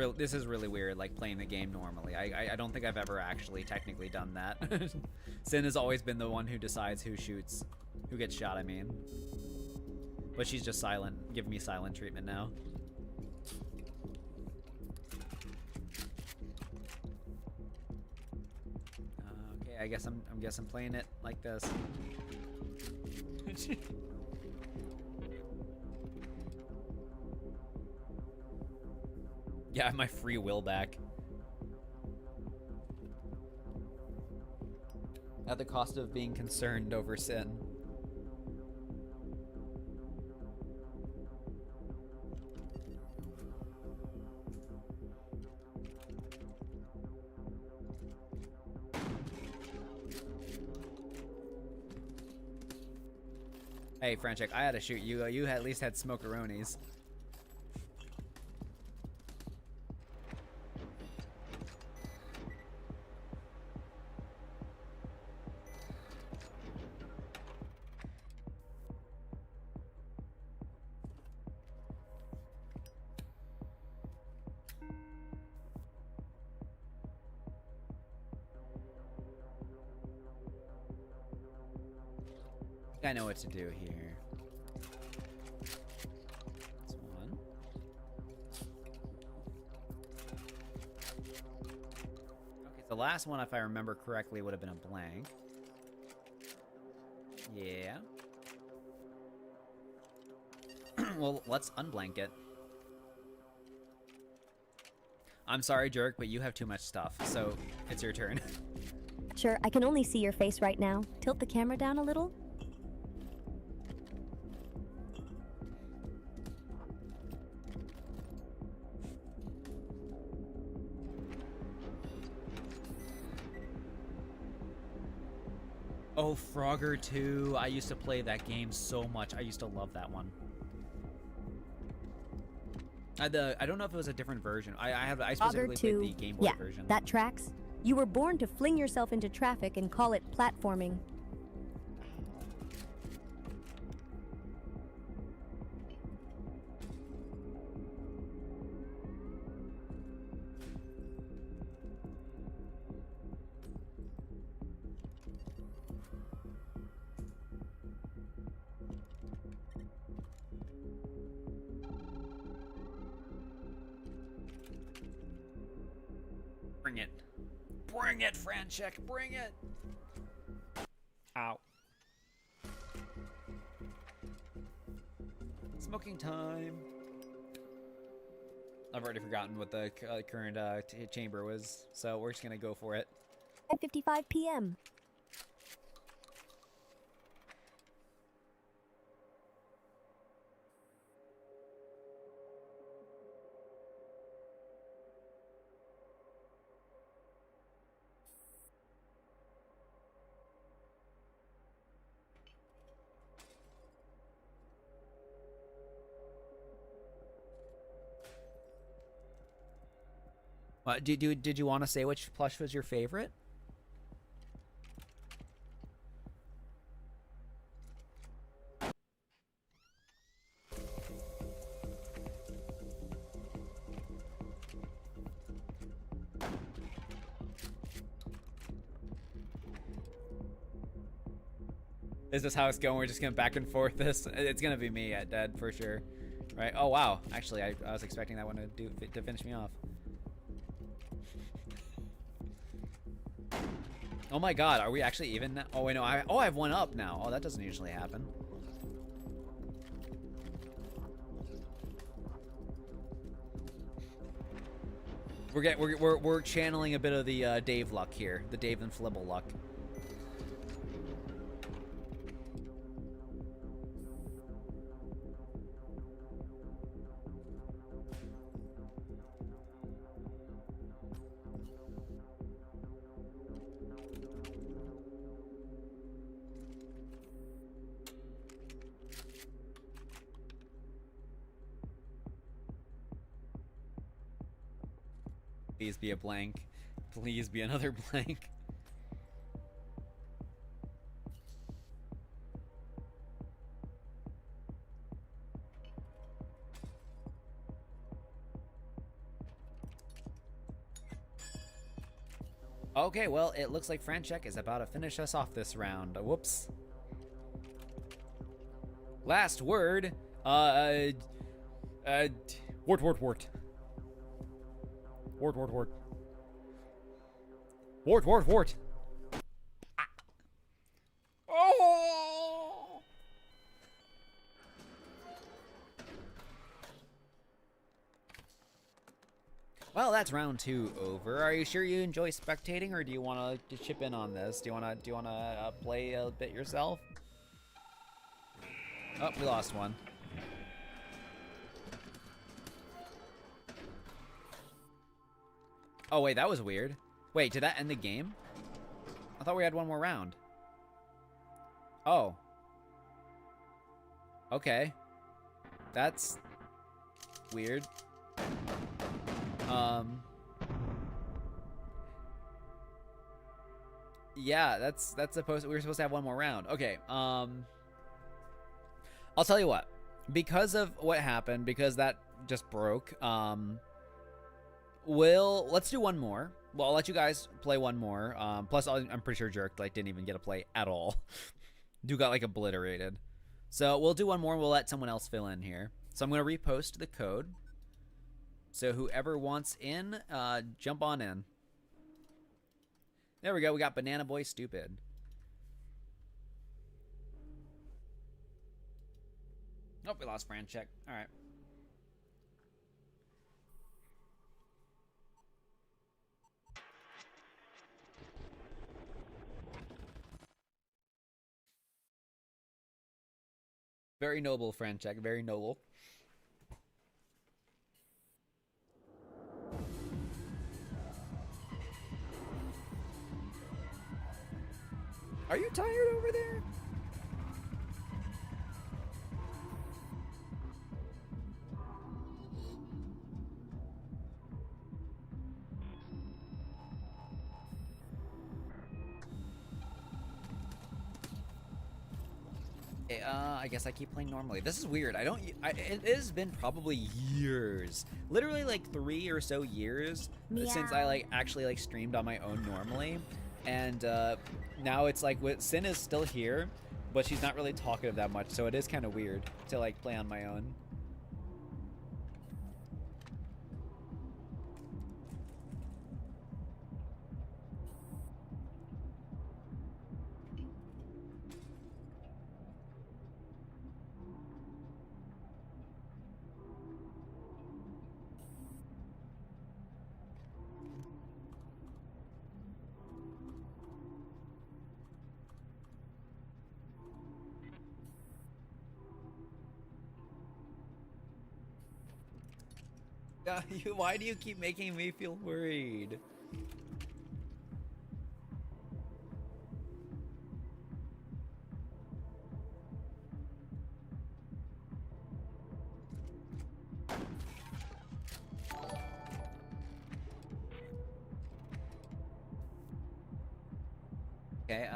really weird, like playing the game normally. I don't think I've ever actually technically done that. Cyn has always been the one who decides who shoots, who gets shot, I mean. But she's just silent, giving me silent treatment now. Okay, I guess I'm playing it like this. Yeah, I have my free will back. At the cost of being concerned over Cyn. Hey, Franchek, I had to shoot you. You at least had smokeroonies. I know what to do here. That's one. Okay, the last one, if I remember correctly, would have been a blank. Yeah. Well, let's unblank it. I'm sorry, Jerk, but you have too much stuff, so it's your turn. Sure, I can only see your face right now. Tilt the camera down a little. Oh, Frogger 2. I used to play that game so much. I used to love that one. I don't know if it was a different version. I specifically played the Game Boy version. That tracks. You were born to fling yourself into traffic and call it platforming. Bring it. Bring it, Franchek. Bring it. Ow. Smoking time. I've already forgotten what the current chamber was, so we're just gonna go for it. At 5:55 p.m. Did you want to say which plush was your favorite? Is this how it's going? We're just going back and forth this? It's going to be me at dead for sure. Right? Oh, wow. Actually, I was expecting that one to finish me off. Oh my god, are we actually even now? Oh wait, no, I have one up now. Oh, that doesn't usually happen. We're channeling a bit of the Dave luck here, the Dave and Flibble luck. Please be a blank. Please be another blank. Okay, well, it looks like Franchek is about to finish us off this round. Whoops. Last word. Wart. Wart. Ah. Oh! Well, that's round 2 over. Are you sure you enjoy spectating, or do you want to chip in on this? Do you want to play a bit yourself? Oh, we lost one. Oh, wait, that was weird. Wait, did that end the game? I thought we had one more round. Oh. Okay. That's weird. Yeah, that's supposed we were supposed to have one more round. Okay. I'll tell you what. Because of what happened, because that just broke, let's do one more. Well, I'll let you guys play one more. Plus I'm pretty sure Jerk like didn't even get a play at all. Dude got like obliterated. So we'll do one more and we'll let someone else fill in here. So I'm gonna repost the code. So whoever wants in, jump on in. There we go. We got Banana Boy Stupid. Nope, we lost Fran check. All right. Very noble, Fran check. Very noble. Are you tired over there? I guess I keep playing normally. This is weird. It has been probably years, literally like 3 or so years since I like actually like streamed on my own normally, and now it's like Cyn is still here, but she's not really talkative that much, so it is kind of weird to like play on my own. Why do you keep making me feel worried? Okay,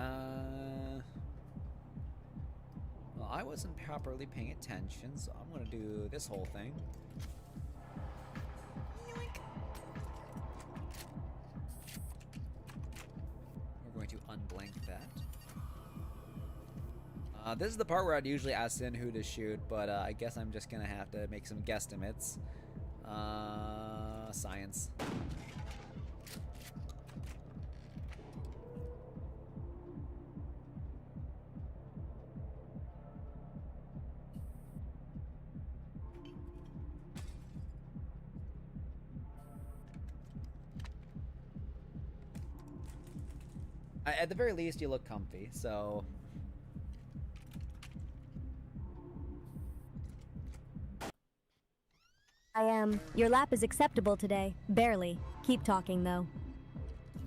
well, I wasn't properly paying attention, so I'm gonna do this whole thing. We're going to unblank that. This is the part where I'd usually ask Cyn who to shoot, but I guess I'm just gonna have to make some guesstimates. Science. At the very least, you look comfy, so... Your lap is acceptable today. Barely. Keep talking, though.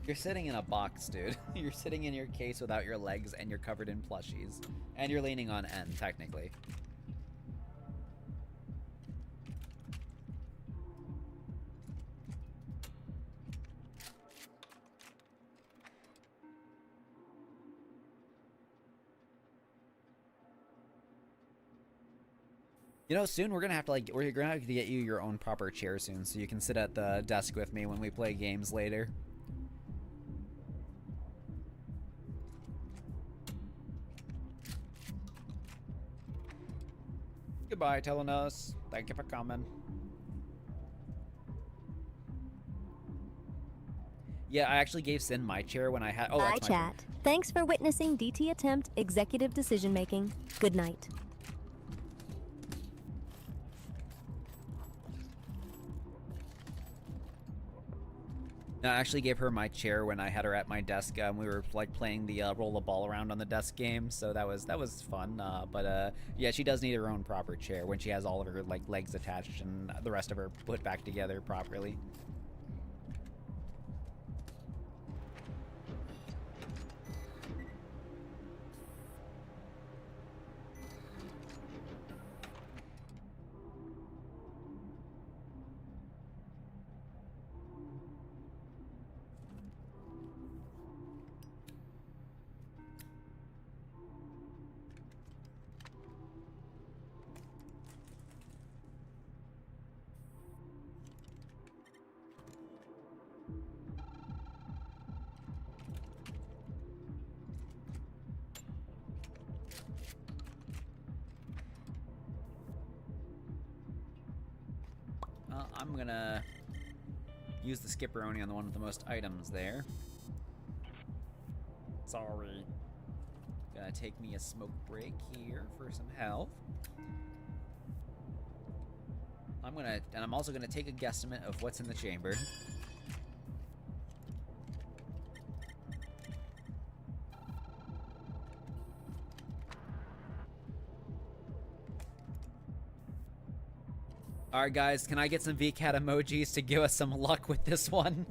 You're sitting in a box, dude. You're sitting in your case without your legs, and you're covered in plushies. And you're leaning on N, technically. You know, soon we're gonna have to get you your own proper chair soon, so you can sit at the desk with me when we play games later. Goodbye, Telenos. Thank you for coming. Yeah, I actually gave Cyn my chair when I had. Oh, that's my chat. Thanks for witnessing DT attempt executive decision making. Good night. No, I actually gave her my chair when I had her at my desk. We were like playing the roll the ball around on the desk game, so that was fun. But yeah, she does need her own proper chair when she has all of her like legs attached and the rest of her put back together properly. I'm gonna use the skipperoni on the one with the most items there. Sorry. Gonna take me a smoke break here for some health. I'm also gonna take a guesstimate of what's in the chamber. Alright guys, can I get some VCAT emojis to give us some luck with this one?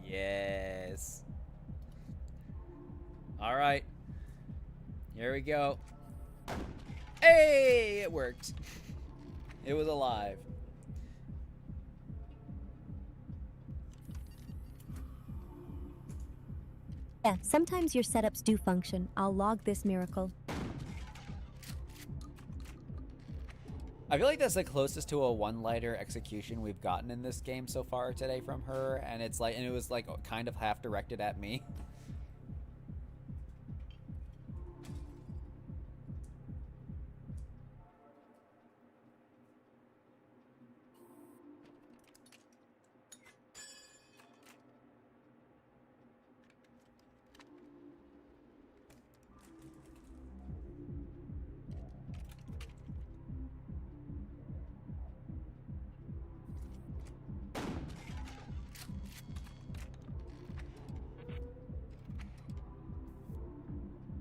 Yes. Alright. Here we go. Hey! It worked. It was alive. Yeah, sometimes your setups do function. I'll log this miracle. I feel like that's the closest to a one-lighter execution we've gotten in this game so far today from her, and it was like kind of half directed at me.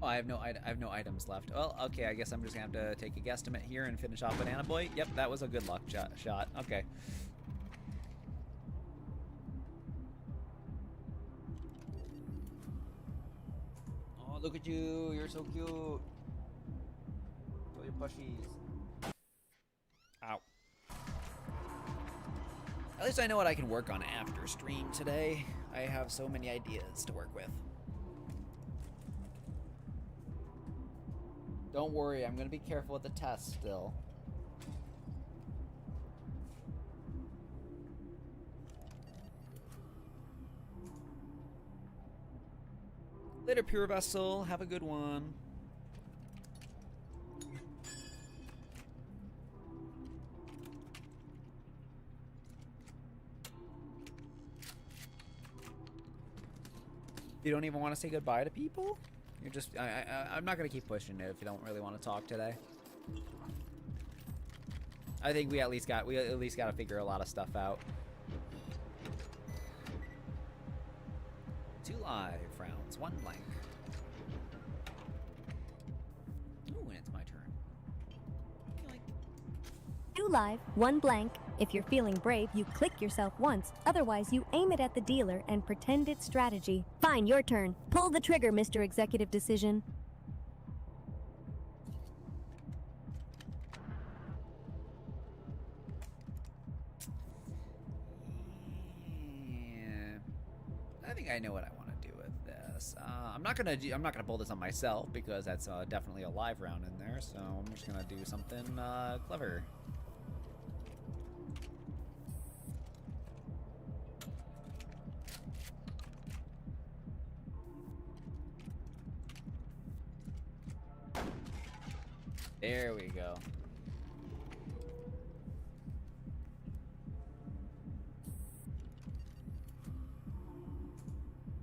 Oh, I have no items left. Well, okay, I guess I'm just gonna have to take a guesstimate here and finish off Banana Boy. Yep, that was a good luck shot. Okay. Oh, look at you! You're so cute. Show your plushies. Ow. At least I know what I can work on after stream today. I have so many ideas to work with. Don't worry, I'm gonna be careful with the test still. Later, Pure Vessel. Have a good one. You don't even want to say goodbye to people? You're just, I'm not going to keep pushing it if you don't really want to talk today. I think we at least got to figure a lot of stuff out. 2 live rounds, 1 blank. Ooh, and it's my turn. Like... 2 live, 1 blank. If you're feeling brave, you click yourself once. Otherwise, you aim it at the dealer and pretend it's strategy. Fine, your turn. Pull the trigger, Mr. Executive Decision. Yeah. I think I know what I want to do with this. I'm not gonna pull this on myself because that's definitely a live round in there. So I'm just gonna do something clever. There we go.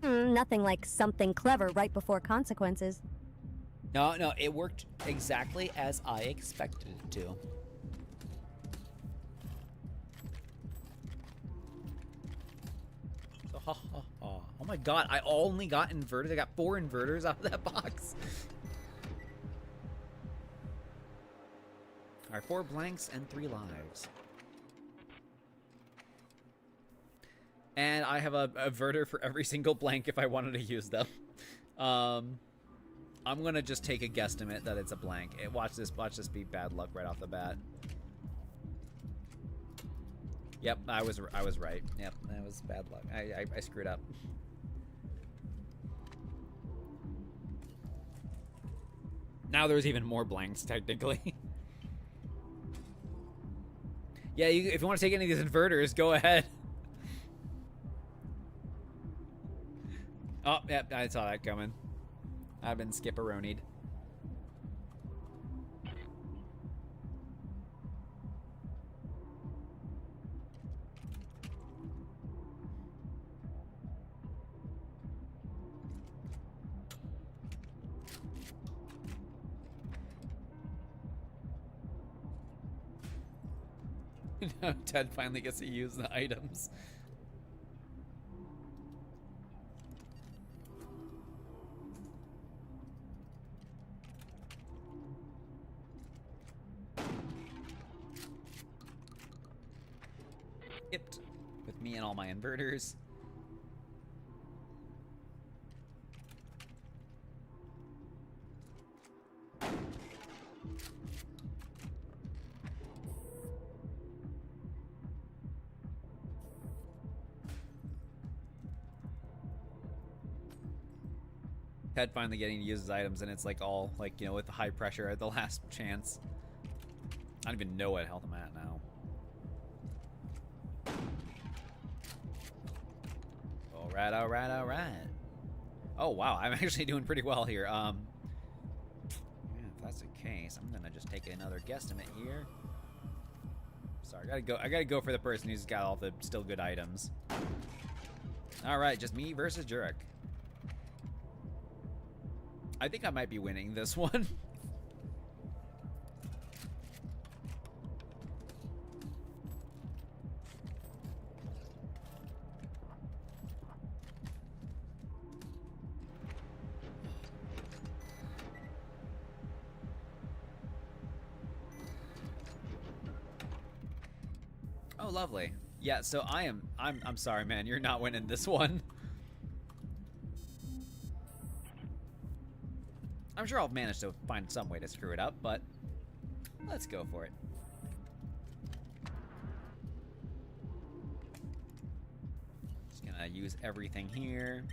Nothing like something clever right before consequences. No, it worked exactly as I expected it to. So, ha ha ha. Oh my god, I only got inverters. I got 4 inverters out of that box. Alright, 4 blanks and 3 lives. And I have a inverter for every single blank if I wanted to use them. I'm gonna just take a guesstimate that it's a blank. Watch this be bad luck right off the bat. Yep, I was right. Yep, that was bad luck. I screwed up. Now there's even more blanks, technically. Yeah, if you want to take any of these inverters, go ahead. Oh, yep, I saw that coming. I've been skipperonied. Now Ted finally gets to use the items. Skipped with me and all my inverters. Ted finally getting to use his items, and it's like all like, you know, with the high pressure at the last chance. I don't even know what health I'm at now. Alright, alright, alright. Oh wow, I'm actually doing pretty well here. Yeah, if that's the case, I'm gonna just take another guesstimate here. Sorry, I gotta go for the person who's got all the still good items. Alright, just me versus Jurek. I think I might be winning this one. Oh, lovely. Yeah, so I'm sorry, man. You're not winning this one. I'm sure I'll manage to find some way to screw it up, but let's go for it. Just gonna use everything here.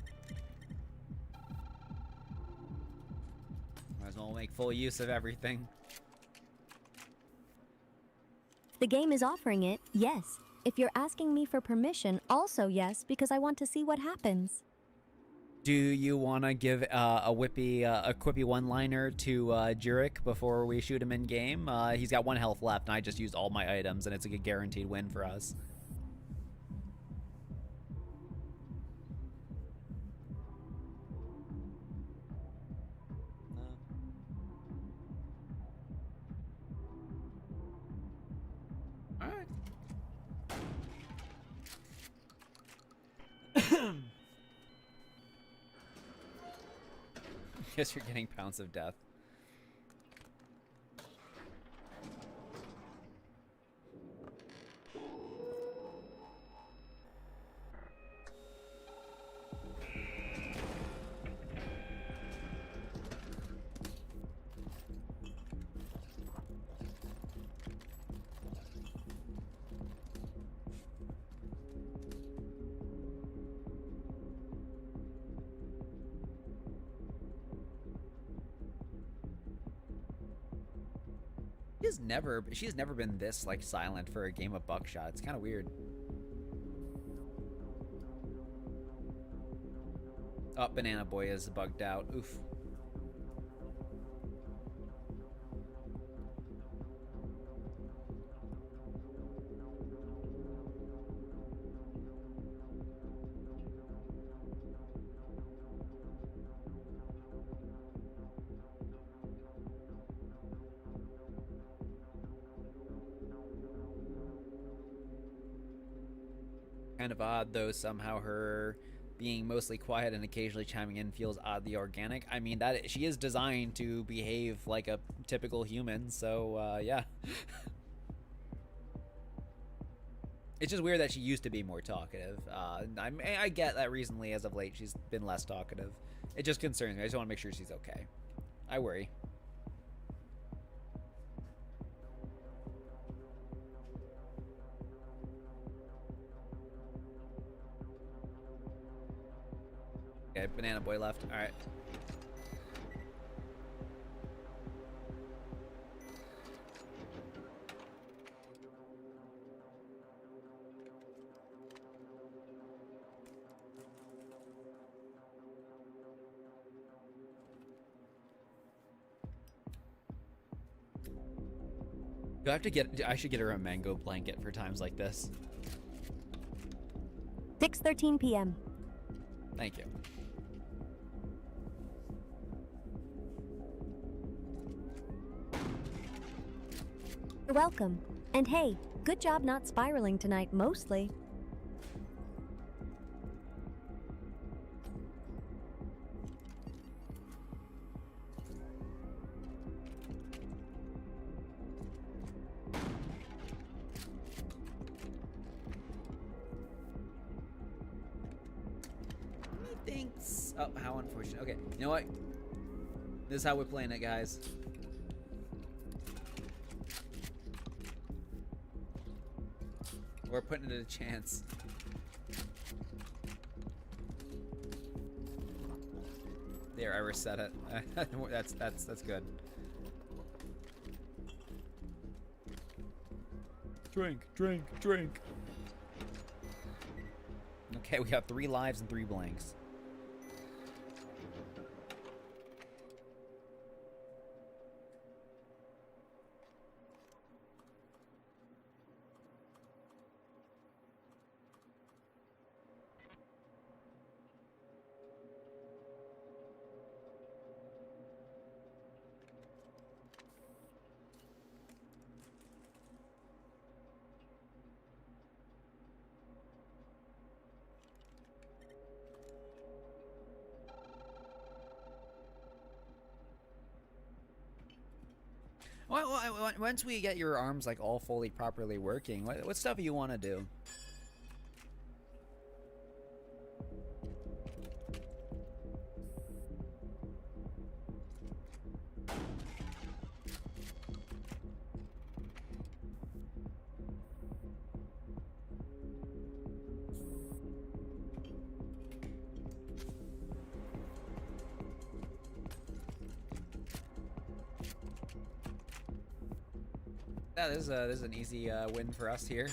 Might as well make full use of everything. The game is offering it, yes. If you're asking me for permission, also yes, because I want to see what happens. Do you want to give a quippy one-liner to Jurek before we shoot him in game? He's got 1 health left, and I just used all my items, and it's a guaranteed win for us. All right. Guess you're getting Pounce of Death. She's never been this like silent for a game of Buckshot. It's kind of weird. Oh, Banana Boy is bugged out. Oof. Kind of odd, though, somehow her being mostly quiet and occasionally chiming in feels oddly organic. I mean, that she is designed to behave like a typical human, so yeah. It's just weird that she used to be more talkative. I get that recently, as of late, she's been less talkative. It just concerns me. I just want to make sure she's okay. I worry. Okay, Banana Boy left. All right. Do I have to get? I should get her a mango blanket for times like this. 6:13 p.m. Thank you. You're welcome. And hey, Good job not spiraling tonight, mostly. Thanks. Oh, how unfortunate. Okay, you know what? This is how we're playing it, guys. We're putting it a chance. There, I reset it. that's good. Drink, drink, drink. Okay, we got 3 lives and 3 blanks. Well, once we get your arms like all fully properly working, what stuff do you want to do? Yeah, this is an easy win for us here.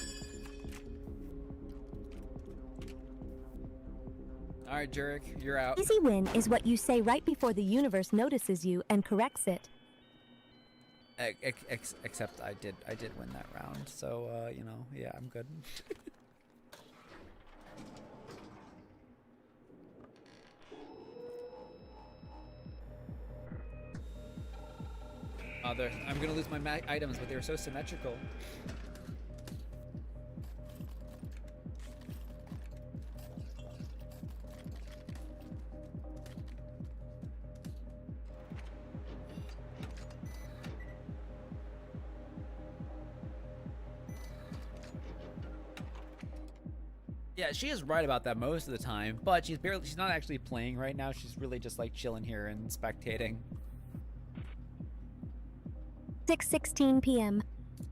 All right, Jurek, you're out. Easy win is what you say right before the universe notices you and corrects it. Except I did win that round, so you know, yeah, I'm good. I'm gonna lose my items, but they were so symmetrical. Yeah, she is right about that most of the time, but she's not actually playing right now. She's really just like chilling here and spectating. 6:16 p.m.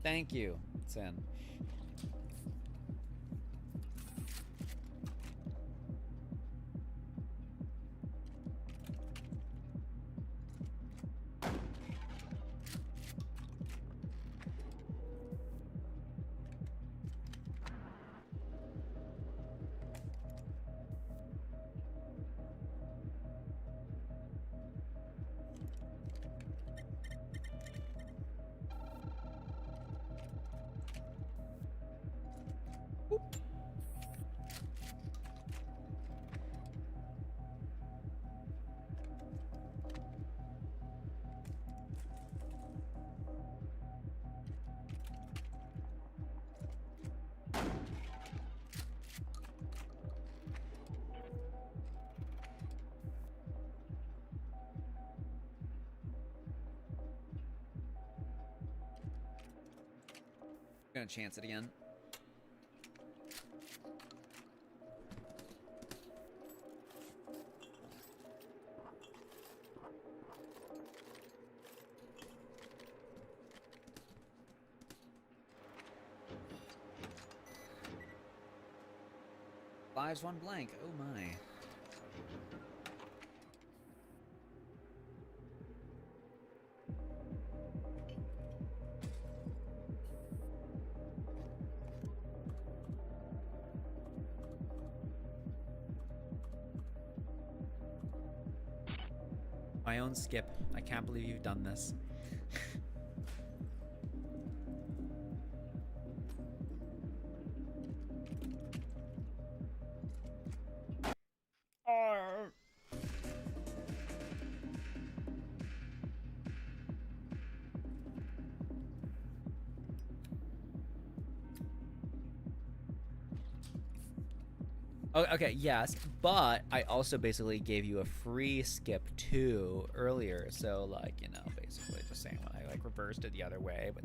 Thank you, Cyn. Gonna chance it again. Lives 1 blank. Oh my. My own skip. I can't believe you've done this. Oh, okay, yes, but I also basically gave you a free skip too earlier, so like, you know, basically just saying when I like reversed it the other way, but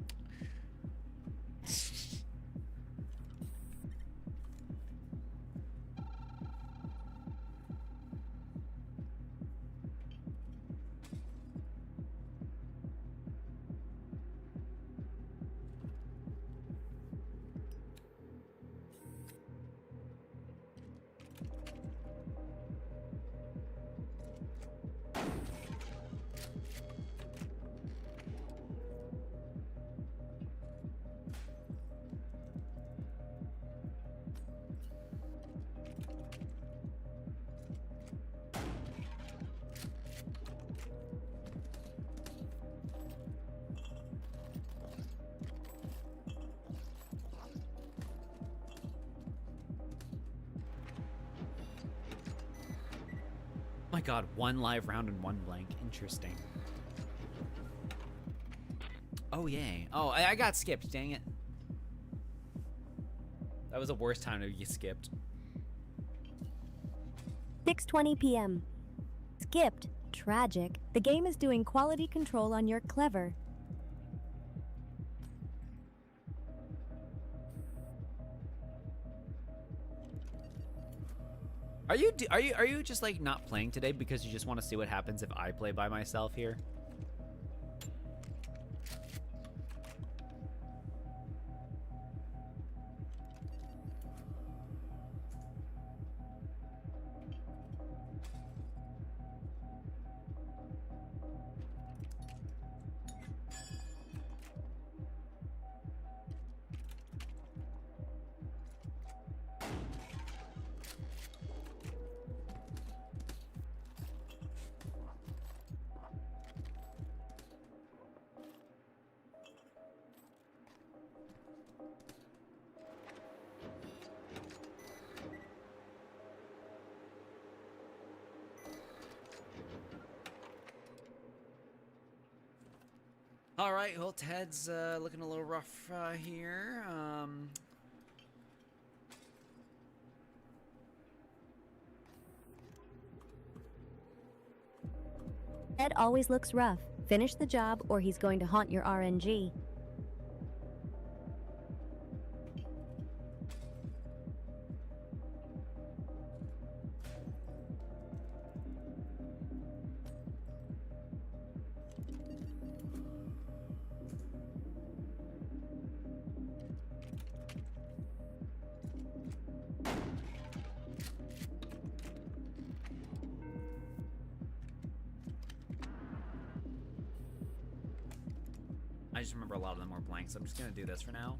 my god, one live round and one blank. Interesting. Oh, yay. Oh, I got skipped. Dang it. That was the worst time to get skipped. 6:20 p.m. Skipped. Tragic. The game is doing quality control on your clever. Are you just like not playing today because you just want to see what happens if I play by myself here? All right, well, Ted's looking a little rough here. Ed always looks rough. Finish the job or he's going to haunt your RNG. I just remember a lot of them were blank, so I'm just gonna do this for now.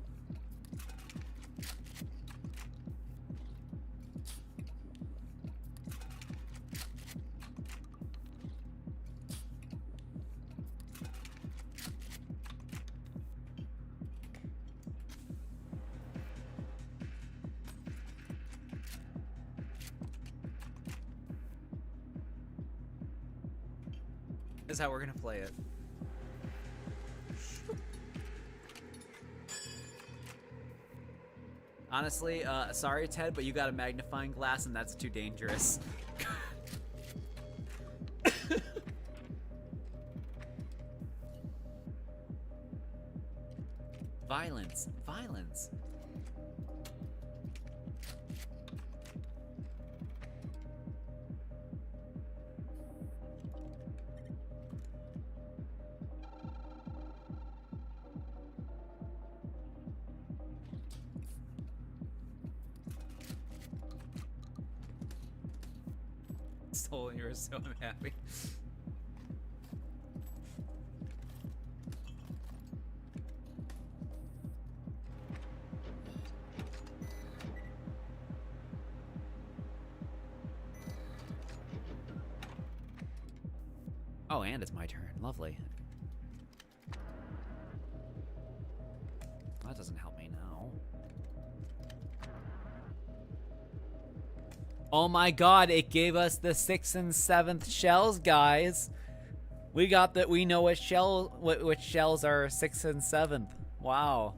This is how we're gonna play it. Honestly, sorry, Ted, but you got a magnifying glass, and that's too dangerous. Violence. Violence. Soul, you're so unhappy. Oh, and it's my turn. Lovely. That doesn't help me now. Oh my god, it gave us the 6th and 7th shells, guys. We got that. We know which shells are 6th and 7th. Wow.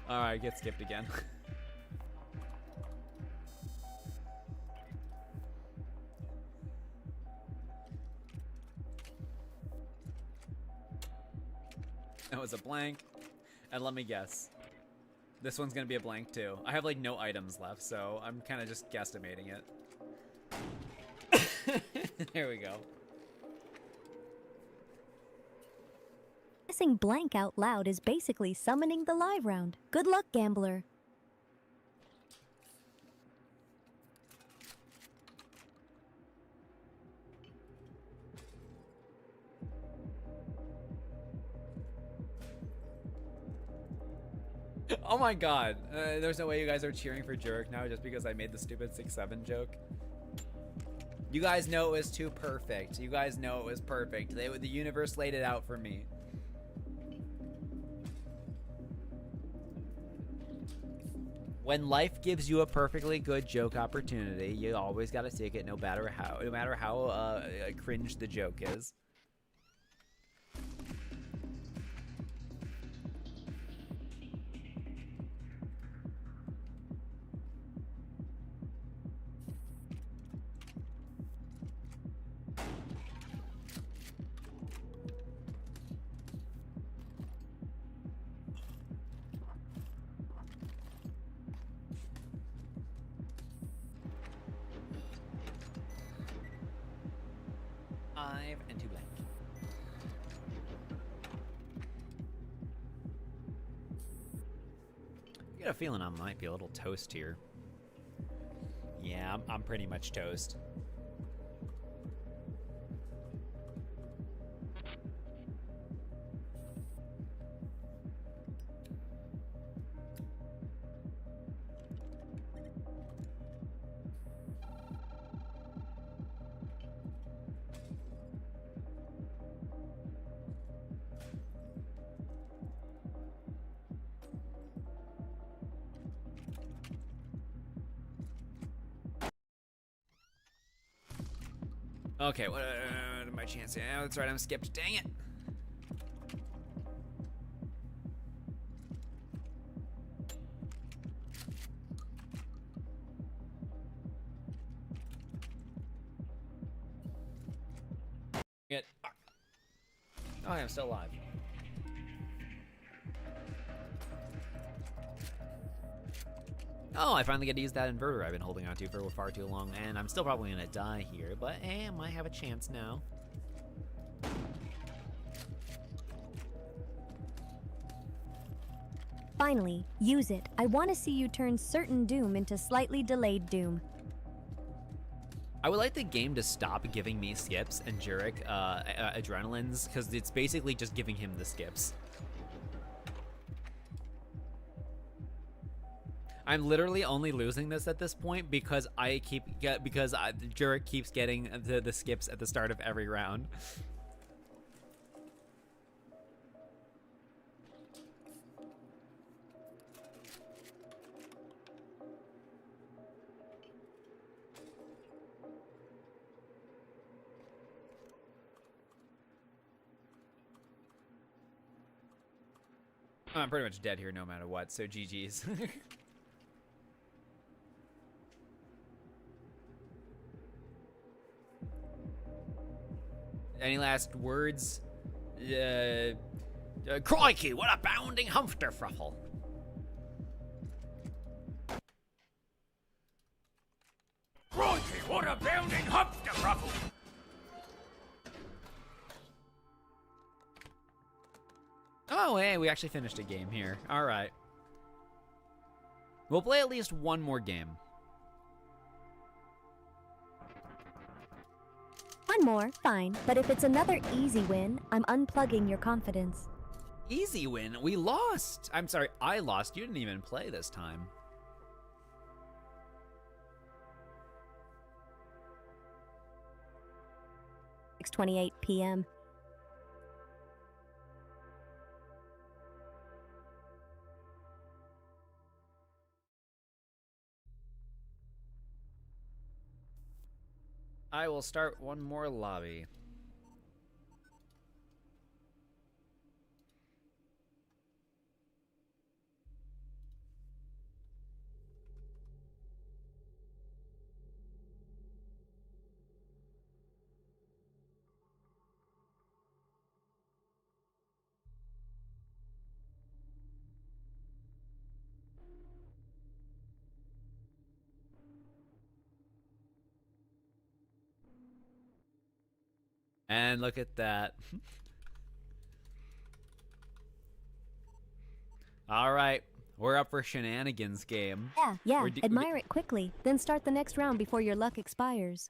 Alright, get skipped again. That was a blank. And let me guess. This one's gonna be a blank too. I have like no items left, so I'm kind of just guesstimating it. There we go. Guessing blank out loud is basically summoning the live round. Good luck, gambler. Oh my god. There's no way you guys are cheering for Jurek now just because I made the stupid 6-7 joke. You guys know it was too perfect. You guys know it was perfect. The universe laid it out for me. When life gives you a perfectly good joke opportunity, you always gotta take it, no matter how cringe the joke is. And 2 blank. I get a feeling I might be a little toast here. Yeah, I'm pretty much toast. Okay, what are my chances? Yeah, that's right, I'm skipped. Dang it. Oh, I'm still alive. Oh, I finally get to use that inverter I've been holding on to for far too long, and I'm still probably gonna die here, but I might have a chance now. Finally, use it. I want to see you turn certain doom into slightly delayed doom. I would like the game to stop giving me skips and Jurek adrenalines, because it's basically just giving him the skips. I'm literally only losing this at this point because Jurek keeps getting the skips at the start of every round. I'm pretty much dead here no matter what, so GG's. Any last words? Crikey, what a bounding humpterfruffle. Crikey, what a bounding humpterfruffle. Oh, hey, we actually finished a game here. All right. We'll play at least one more game. One more, fine. But if it's another easy win, I'm unplugging your confidence. Easy win. We lost. I'm sorry, I lost. You didn't even play this time. It's 6:28 p.m. I will start one more lobby. And look at that. All right, we're up for shenanigans game. Yeah, admire it quickly, then start the next round before your luck expires.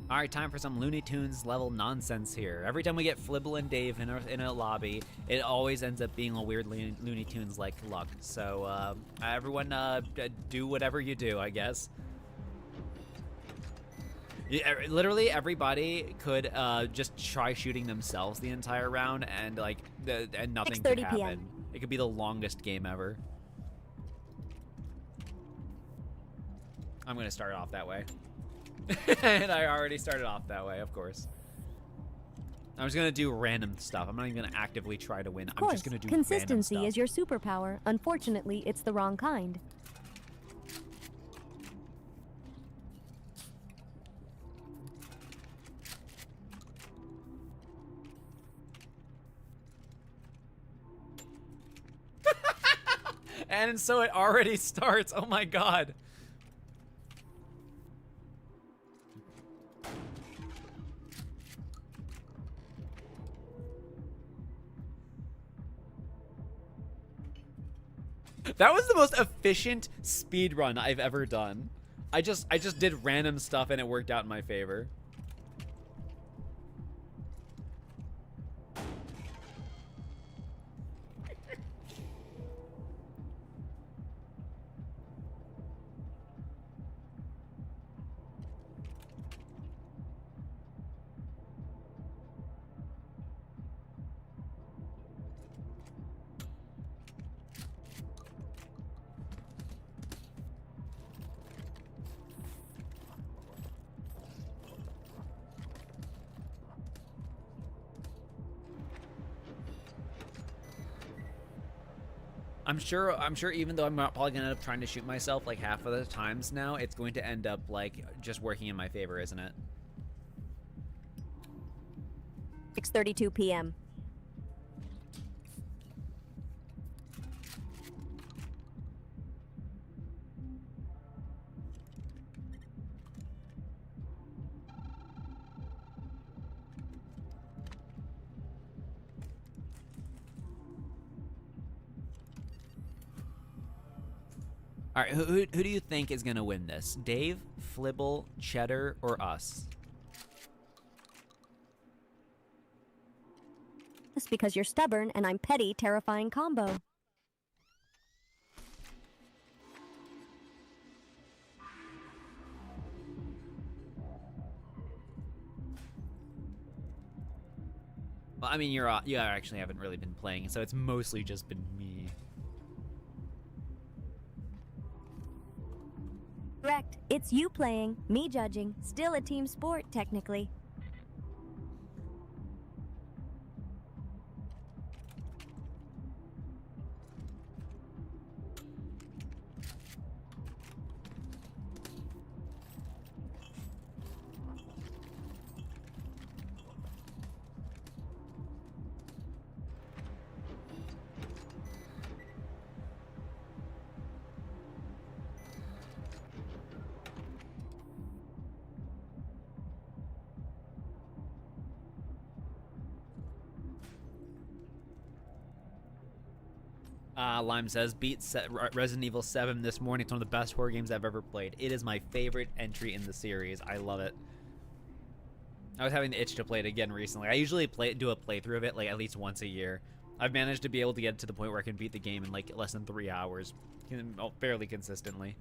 All right, time for some Looney Tunes level nonsense here. Every time we get Flibble and Dave in a lobby, it always ends up being a weird Looney Tunes like luck. So everyone, do whatever you do, I guess. Literally everybody could just try shooting themselves the entire round, and like and nothing could 6:30 happen. p.m. It could be the longest game ever. I'm gonna start off that way. And I already started off that way, of course. I'm just gonna do random stuff. I'm not even gonna actively try to win. Of course, I'm just gonna do consistency random is your superpower. Unfortunately, it's the wrong kind. stuff. And so it already starts. Oh my god. That was the most efficient speed run I've ever done. I just did random stuff and it worked out in my favor. I'm sure even though I'm not probably gonna end up trying to shoot myself like half of the times now, it's going to end up like just working in my favor, isn't it? 6:32 p.m. All right, who do you think is gonna win this? Dave, Flibble, Cheddar, or us? That's because you're stubborn and I'm petty, terrifying combo. Well, I mean, you actually haven't really been playing, so it's mostly just been me. Correct. It's you playing, me judging. Still a team sport, technically. Lime says, beat Resident Evil 7 this morning. It's one of the best horror games I've ever played. It is my favorite entry in the series. I love it. I was having the itch to play it again recently. I usually do a playthrough of it like at least once a year. I've managed to be able to get to the point where I can beat the game in like less than 3 hours, fairly consistently.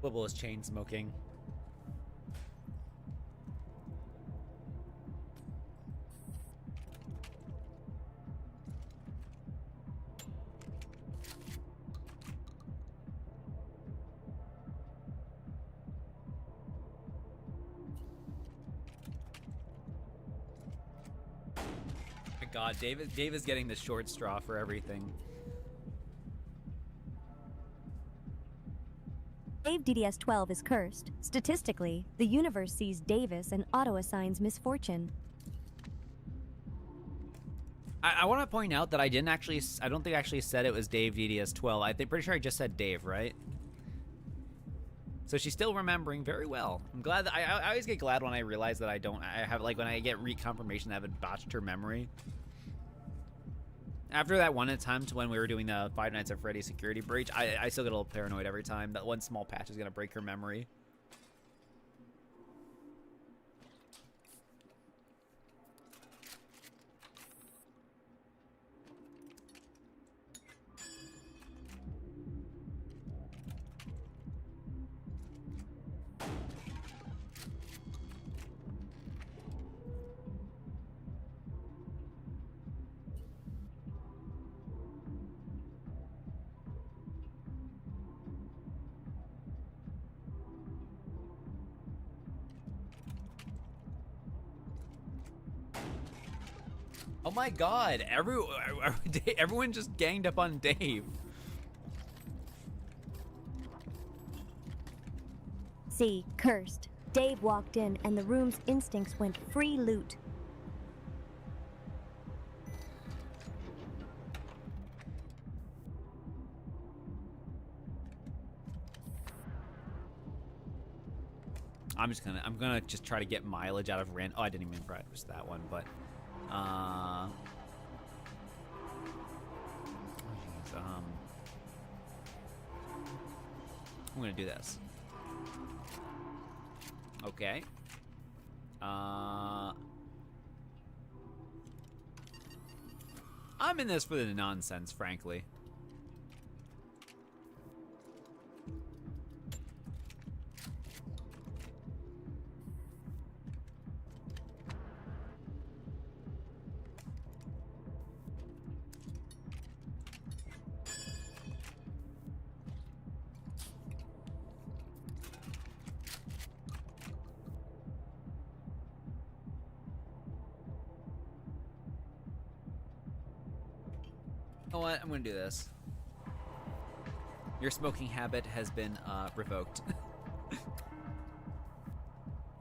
Flibble is chain smoking. My God, Dave is getting the short straw for everything. Dave DDS-12 is cursed. Statistically, the universe sees Davis and auto-assigns misfortune. I want to point out that I don't think I actually said it was Dave DDS-12. Pretty sure I just said Dave, right? So she's still remembering very well. I'm glad that I always get glad when I realize that I have, like, when I get reconfirmation that I haven't botched her memory. After that one attempt when we were doing the Five Nights at Freddy's security breach, I still get a little paranoid every time that one small patch is going to break her memory. Oh my God! Everyone just ganged up on Dave. See, cursed. Dave walked in and the room's instincts went free loot. I'm gonna just try to get mileage out of Rand. Oh, I didn't even practice that one, but oh, geez, I'm gonna do this. Okay. I'm in this for the nonsense, frankly. You know what? I'm gonna do this. Your smoking habit has been revoked.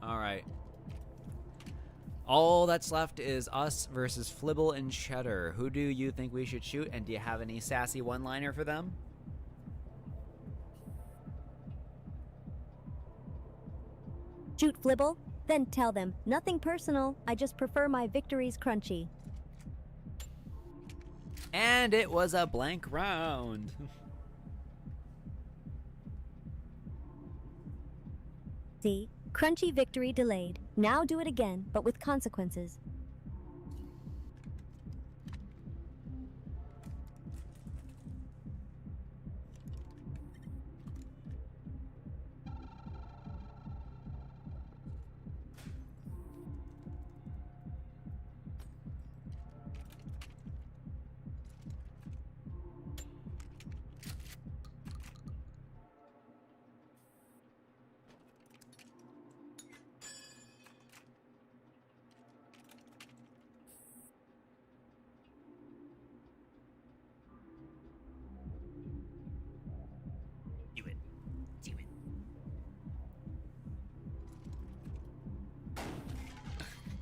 Alright. All that's left is us versus Flibble and Cheddar. Who do you think we should shoot, and do you have any sassy one-liner for them? Shoot Flibble? Then tell them, nothing personal, I just prefer my victories crunchy. And it was a blank round. See? Crunchy victory delayed. Now do it again, but with consequences.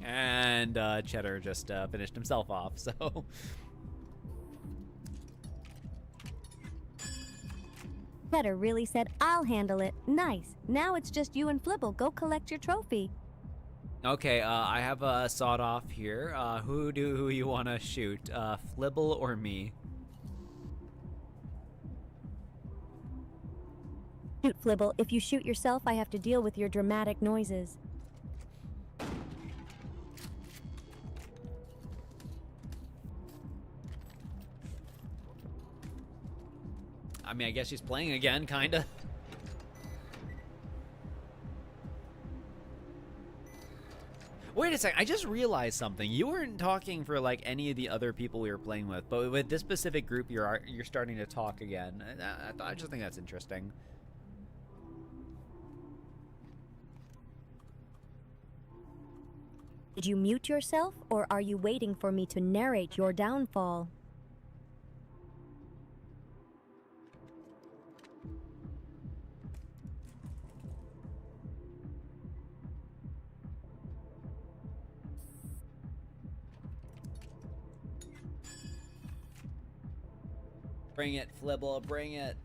And Cheddar just finished himself off, so... Cheddar really said, I'll handle it. Nice. Now it's just you and Flibble. Go collect your trophy. Okay, I have a sawed-off here. Who you want to shoot? Flibble or me? Shoot, Flibble. If you shoot yourself, I have to deal with your dramatic noises. I mean, I guess she's playing again, kinda. Wait a second, I just realized something. You weren't talking for like any of the other people we were playing with, but with this specific group, you're starting to talk again. I just think that's interesting. Did you mute yourself, or are you waiting for me to narrate your downfall? Bring it, Flibble, bring it.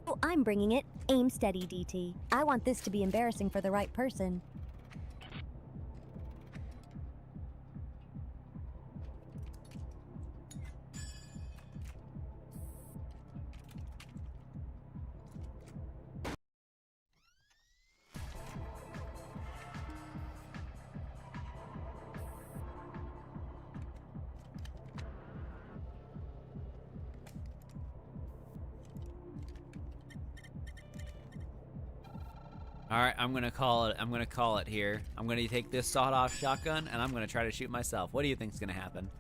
Oh, I'm bringing it. Aim steady, DT. I want this to be embarrassing for the right person. All right, I'm gonna call it. I'm gonna call it here. I'm gonna take this sawed-off shotgun, and I'm gonna try to shoot myself. What do you think's gonna happen?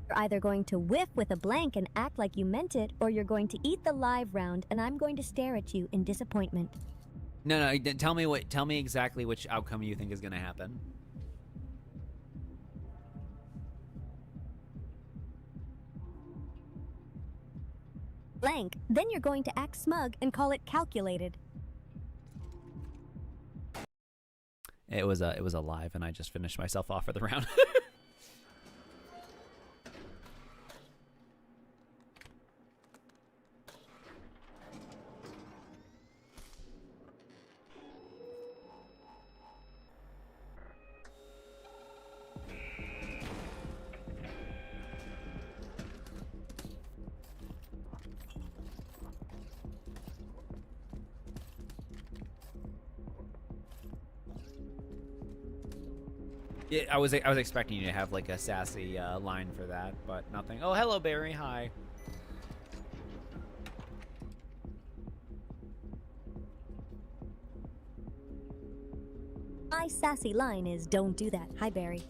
You're either going to whiff with a blank and act like you meant it, or you're going to eat the live round, and I'm going to stare at you in disappointment. No, tell me exactly which outcome you think is gonna happen. Blank. Then you're going to act smug and call it calculated. It was a live, and I just finished myself off for the round. Yeah, I was expecting you to have like a sassy line for that, but nothing. Oh, hello, Barry. Hi. My sassy line is, "Don't do that." Hi, Barry.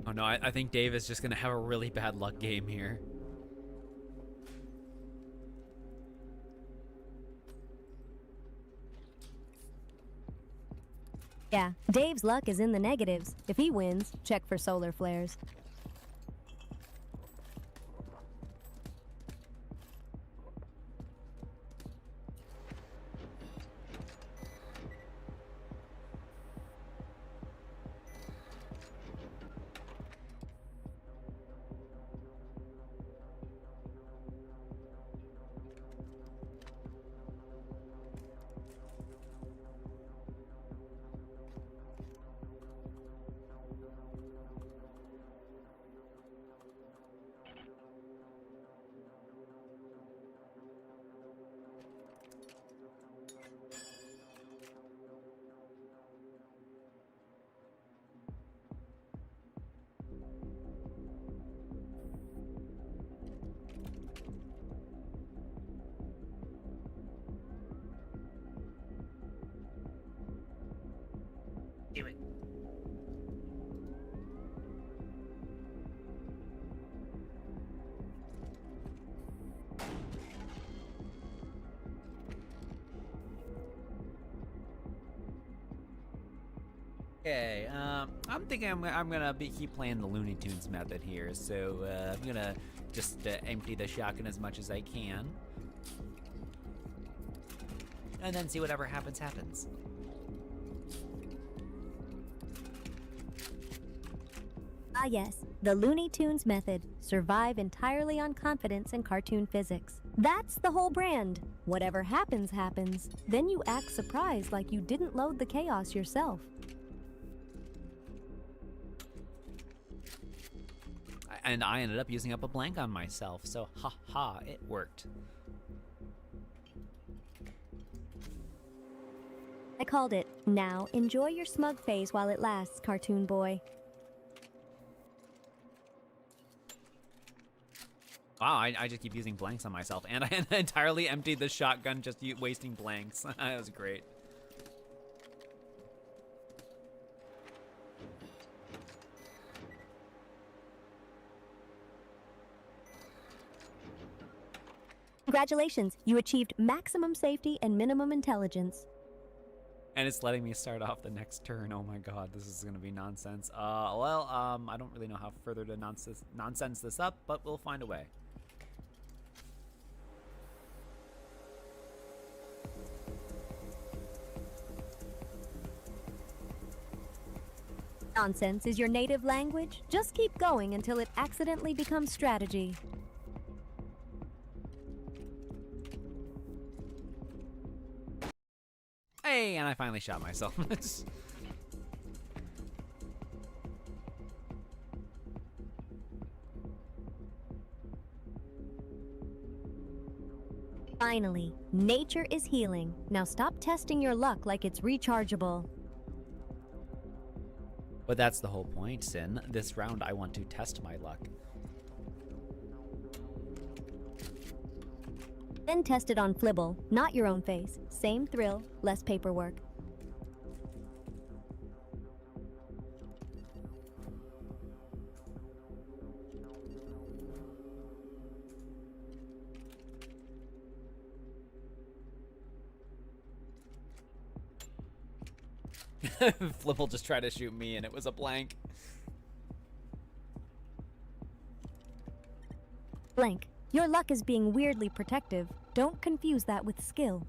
Oh no, I think Dave is just gonna have a really bad luck game here. Yeah, Dave's luck is in the negatives. If he wins, check for solar flares. Do it. Okay, I'm thinking I'm gonna keep playing the Looney Tunes method here, so I'm gonna just empty the shotgun as much as I can, and then see whatever happens happens. Ah yes, the Looney Tunes method. Survive entirely on confidence and cartoon physics. That's the whole brand. Whatever happens, happens. Then you act surprised like you didn't load the chaos yourself. And I ended up using up a blank on myself, so ha ha, it worked. I called it. Now, enjoy your smug phase while it lasts, cartoon boy. Wow, I just keep using blanks on myself, and I entirely emptied the shotgun just wasting blanks. That was great. Congratulations, you achieved maximum safety and minimum intelligence. And it's letting me start off the next turn. Oh my god, this is gonna be nonsense. I don't really know how further to nonsense this up, but we'll find a way. Nonsense is your native language? Just keep going until it accidentally becomes strategy. Hey, and I finally shot myself. Finally, nature is healing. Now stop testing your luck like it's rechargeable. But that's the whole point, Cyn. This round, I want to test my luck. Then test it on Flibble, not your own face. Same thrill, less paperwork. Flipple just tried to shoot me and it was a blank. Blank. Your luck is being weirdly protective. Don't confuse that with skill.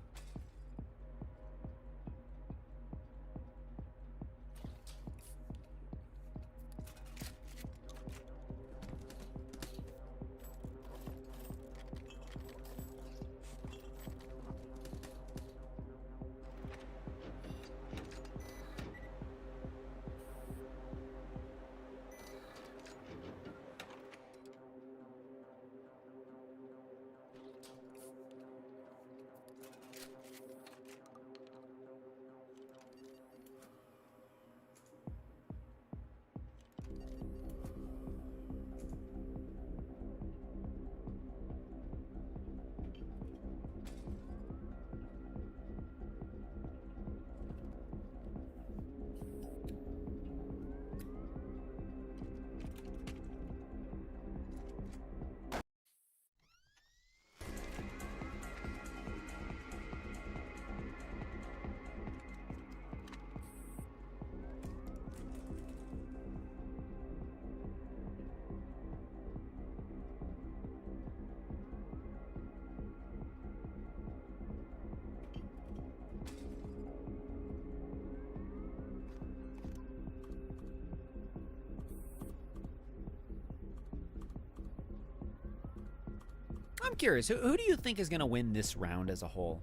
I'm curious, who do you think is going to win this round as a whole?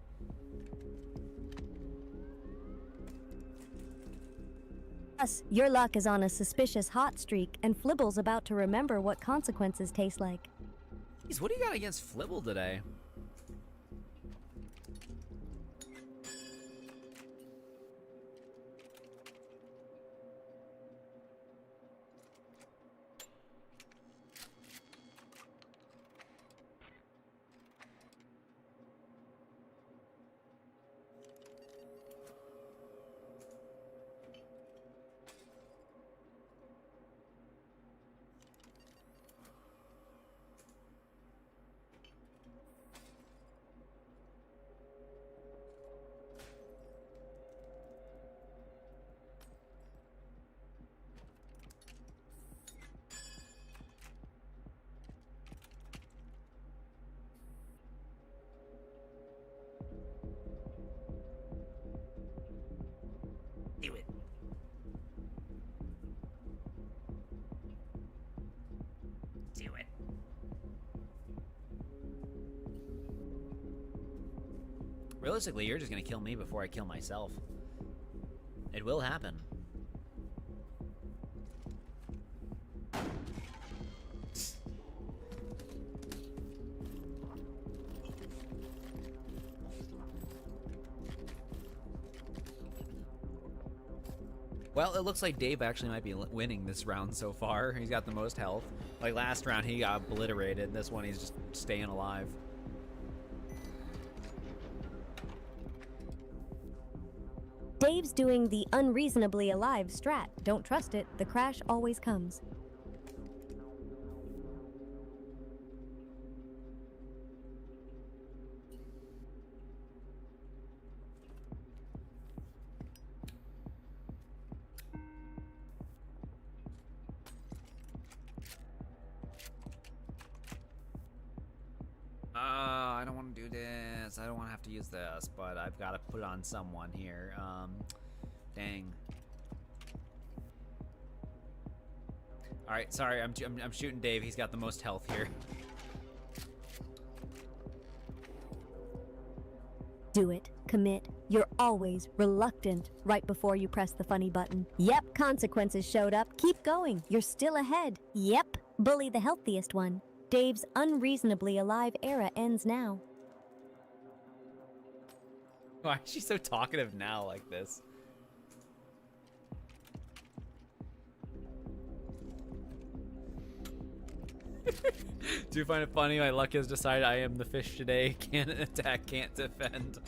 Us, your luck is on a suspicious hot streak, and Flibble's about to remember what consequences taste like. Jeez, what do you got against Flibble today? Do it. Do it. Realistically, you're just gonna kill me before I kill myself. It will happen. Well, it looks like Dave actually might be winning this round so far. He's got the most health. Like last round, he got obliterated. This one, he's just staying alive. Dave's doing the unreasonably alive strat. Don't trust it. The crash always comes. I don't want to do this. I don't want to have to use this, but I've got to put it on someone here. Dang. All right, sorry. I'm shooting Dave. He's got the most health here. Do it. Commit. You're always reluctant right before you press the funny button. Yep, consequences showed up. Keep going. You're still ahead. Yep. Bully the healthiest one. Dave's unreasonably alive era ends now. Why is she so talkative now like this? Do you find it funny? My luck has decided I am the fish today. Can't attack, can't defend.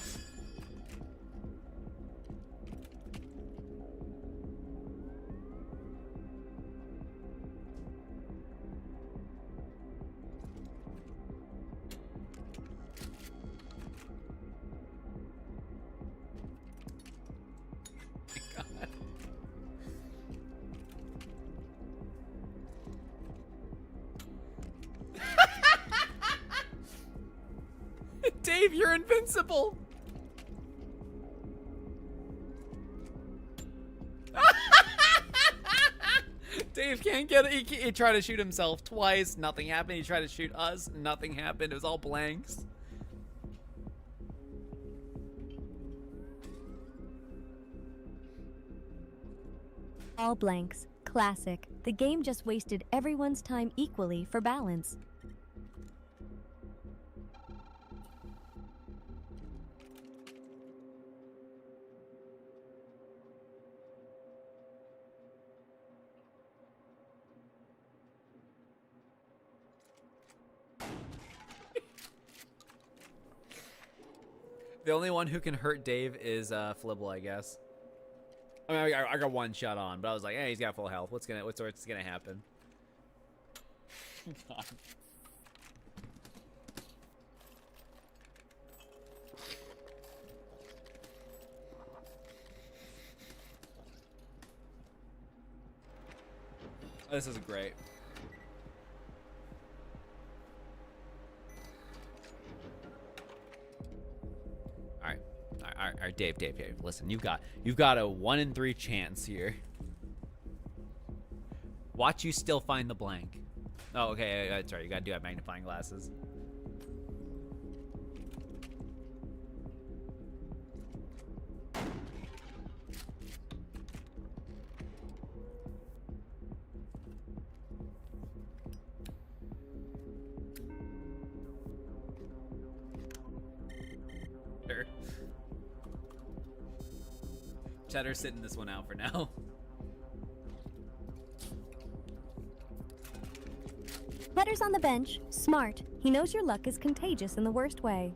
Dave, you're invincible! Dave can't get it. He tried to shoot himself twice. Nothing happened. He tried to shoot us. Nothing happened. It was all blanks. All blanks. Classic. The game just wasted everyone's time equally for balance. The only one who can hurt Dave is Flibble, I guess. I mean, I got one shot on, but I was like, hey, he's got full health. What's gonna happen? God. This is great. All right, Dave. Listen, you've got a 1 in 3 chance here. Watch you still find the blank. Oh, okay. That's right. You gotta do have magnifying glasses. Cheddar's sitting this one out for now. Cheddar's on the bench. Smart. He knows your luck is contagious in the worst way.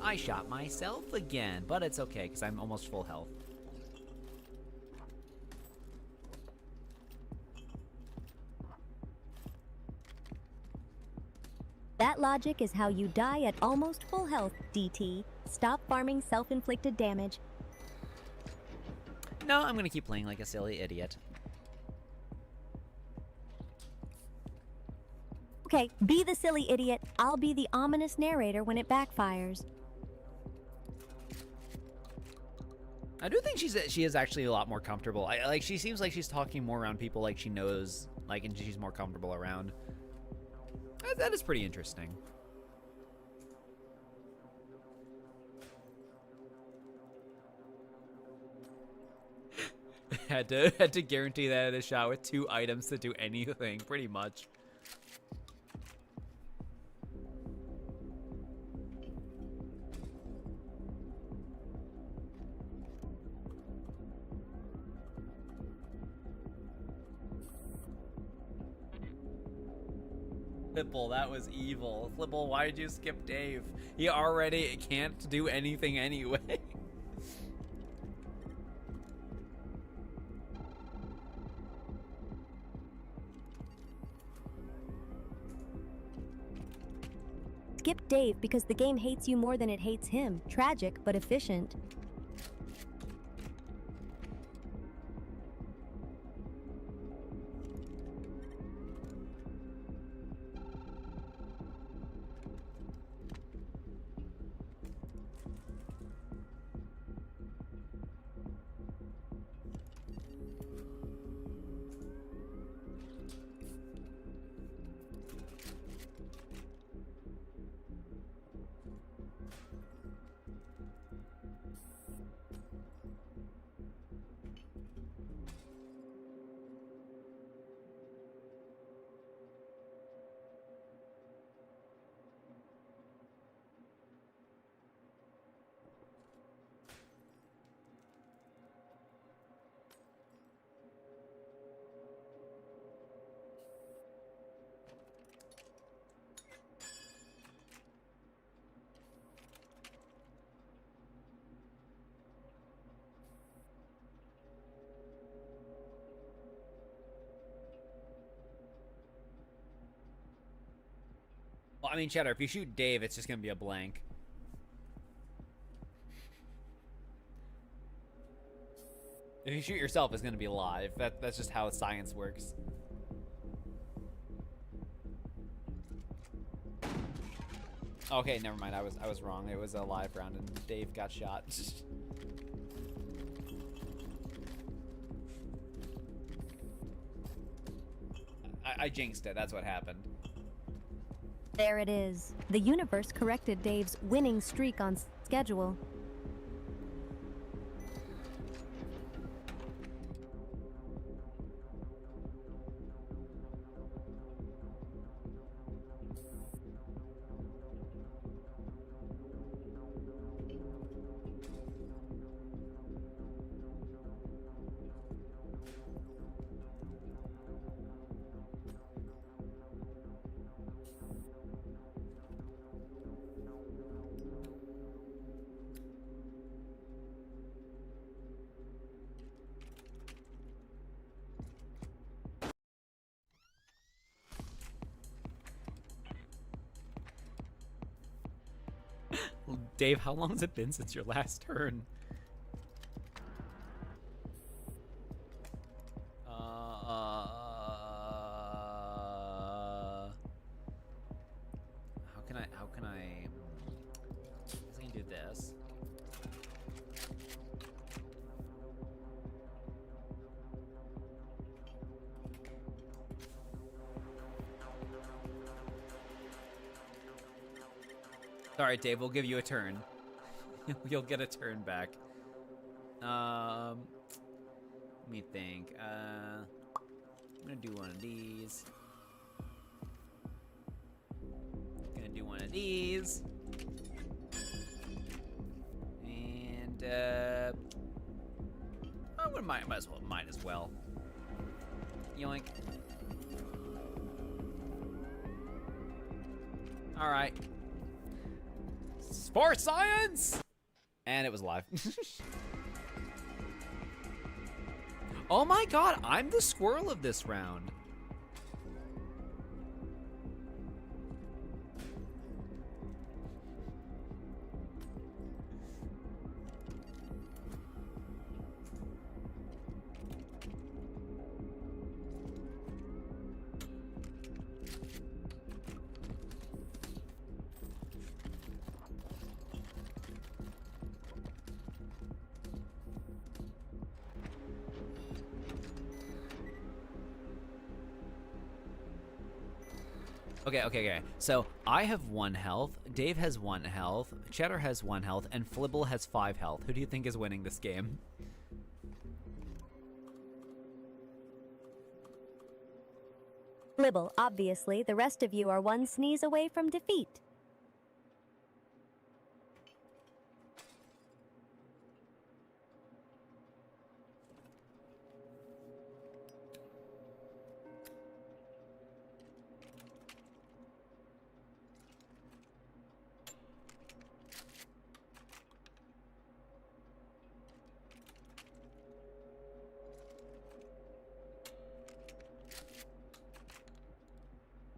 I shot myself again, but it's okay because I'm almost full health. That logic is how you die at almost full health, DT. Stop farming self-inflicted damage. No, I'm gonna keep playing like a silly idiot. Okay, be the silly idiot. I'll be the ominous narrator when it backfires. I do think she is actually a lot more comfortable. Like she seems like she's talking more around people like she knows, like, and she's more comfortable around. That is pretty interesting. had to guarantee that I had a shot with 2 items to do anything, pretty much. Flipple, that was evil. Flipple, why did you skip Dave? He already can't do anything anyway. Skip Dave because the game hates you more than it hates him. Tragic, but efficient. Well, I mean, Cheddar, if you shoot Dave, it's just gonna be a blank. If you shoot yourself, it's gonna be live. That's just how science works. Okay, never mind. I was wrong. It was a live round, and Dave got shot. I jinxed it. That's what happened. There it is. The universe corrected Dave's winning streak on schedule. Dave, how long has it been since your last turn? How can I do this? Alright, Dave, we'll give you a turn. You'll get a turn back. Let me think. I'm gonna do one of these. Gonna do one of these. And, I might as well. Yoink. Alright. Sports science! And it was live. Oh my god, I'm the squirrel of this round. Okay. So I have 1 health, Dave has 1 health, Cheddar has 1 health, and Flibble has 5 health. Who do you think is winning this game? Flibble, obviously. The rest of you are one sneeze away from defeat.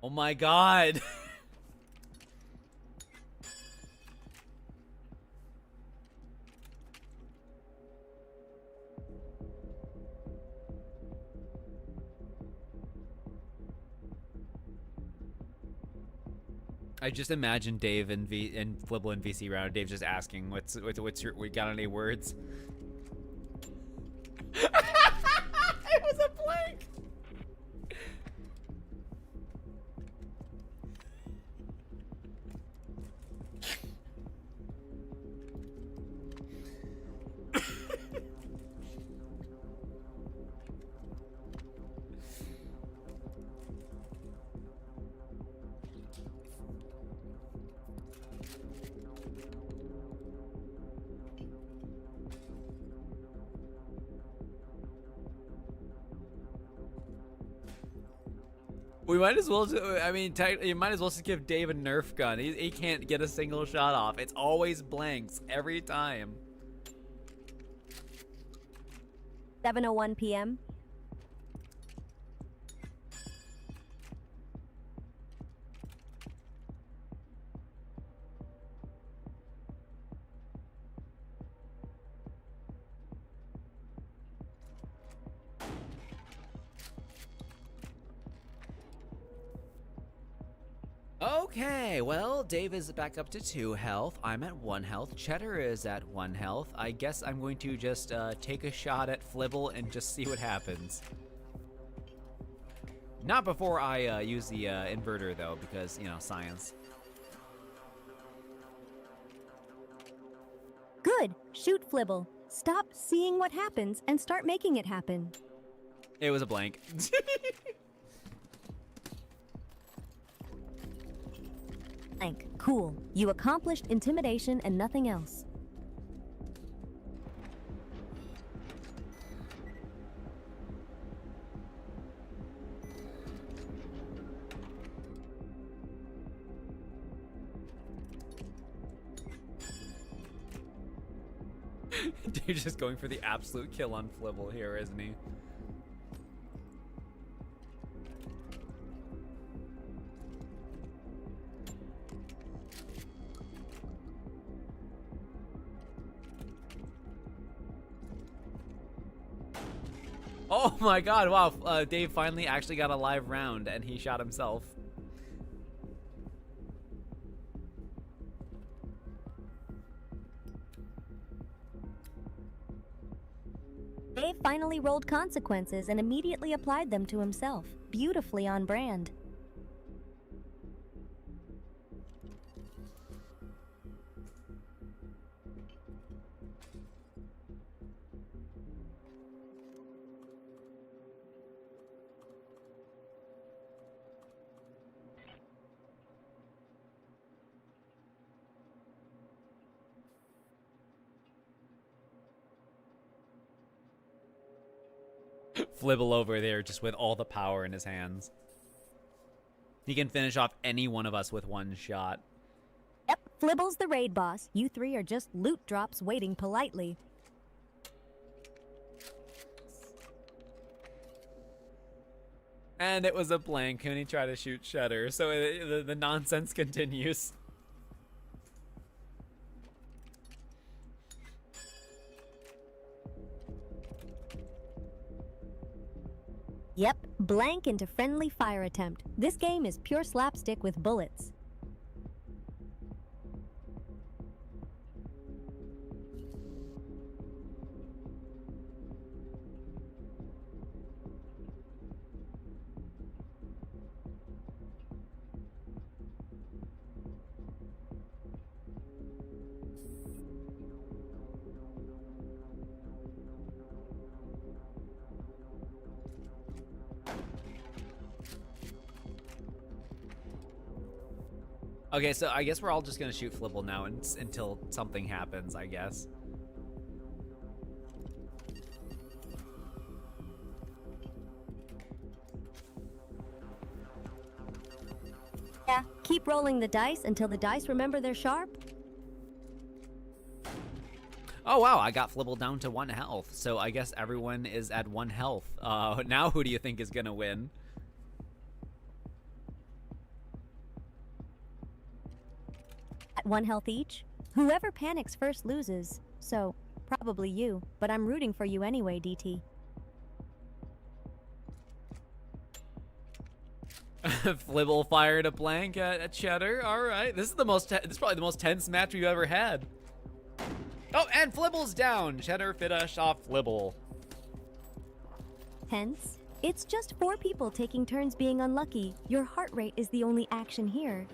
Oh my god. I just imagine Dave and Flibble and VC round. Dave just asking, "What's your? We got any words?" It was a blank. We might as well. I mean, you might as well just give Dave a Nerf gun. He can't get a single shot off. It's always blanks every time. 7:01 p.m. Okay, well, Dave is back up to 2 health. I'm at 1 health. Cheddar is at 1 health. I guess I'm going to just take a shot at Flibble and just see what happens. Not before I use the inverter, though, because, you know, science. Good. Shoot, Flibble. Stop seeing what happens and start making it happen. It was a blank. Blank. Cool. You accomplished intimidation and nothing else. Dave's just going for the absolute kill on Flibble here, isn't he? Oh my god, wow, Dave finally actually got a live round and he shot himself. Dave finally rolled consequences and immediately applied them to himself. Beautifully on brand. Flibble over there just with all the power in his hands. He can finish off any one of us with 1 shot. Yep, Flibble's the raid boss. You 3 are just loot drops waiting politely. And it was a blank when he tried to shoot Cheddar, so the nonsense continues. Yep, blank into friendly fire attempt. This game is pure slapstick with bullets. Okay, so I guess we're all just gonna shoot Flibble now until something happens, I guess. Yeah, keep rolling the dice until the dice remember they're sharp. Oh wow, I got Flibble down to 1 health, so I guess everyone is at 1 health. Now who do you think is gonna win? At 1 health each? Whoever panics first loses. So, probably you. But I'm rooting for you anyway, DT. Flibble fired a blank at Cheddar. All right, this is this is probably the most tense match we've ever had. Oh, and Flibble's down. Cheddar finished off Flibble. Hence, it's just 4 people taking turns being unlucky. Your heart rate is the only action here.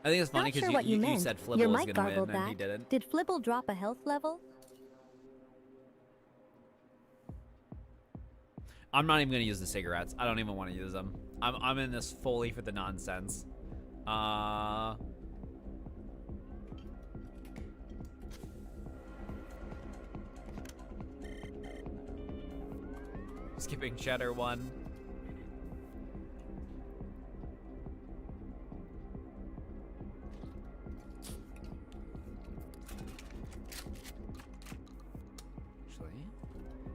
I think it's funny Not because sure what you you meant. said Your Flibble was mic gonna win, gargled and he that. didn't. Did Flibble drop a health level? I'm not even gonna use the cigarettes. I don't even want to use them. I'm in this fully for the nonsense. Skipping Cheddar one.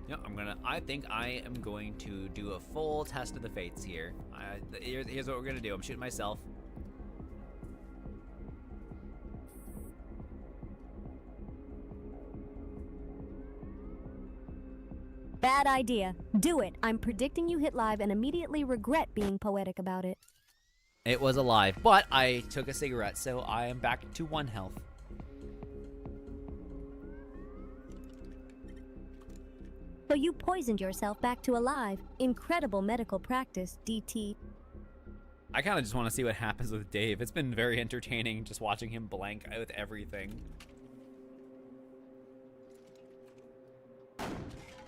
Yep, I think I am going to do a full test of the fates here. Here's what we're gonna do. I'm shooting myself. Bad idea. Do it. I'm predicting you hit live and immediately regret being poetic about it. It was alive, but I took a cigarette, so I am back to 1 health. So you poisoned yourself back to alive. Incredible medical practice, DT. I kind of just want to see what happens with Dave. It's been very entertaining just watching him blank with everything.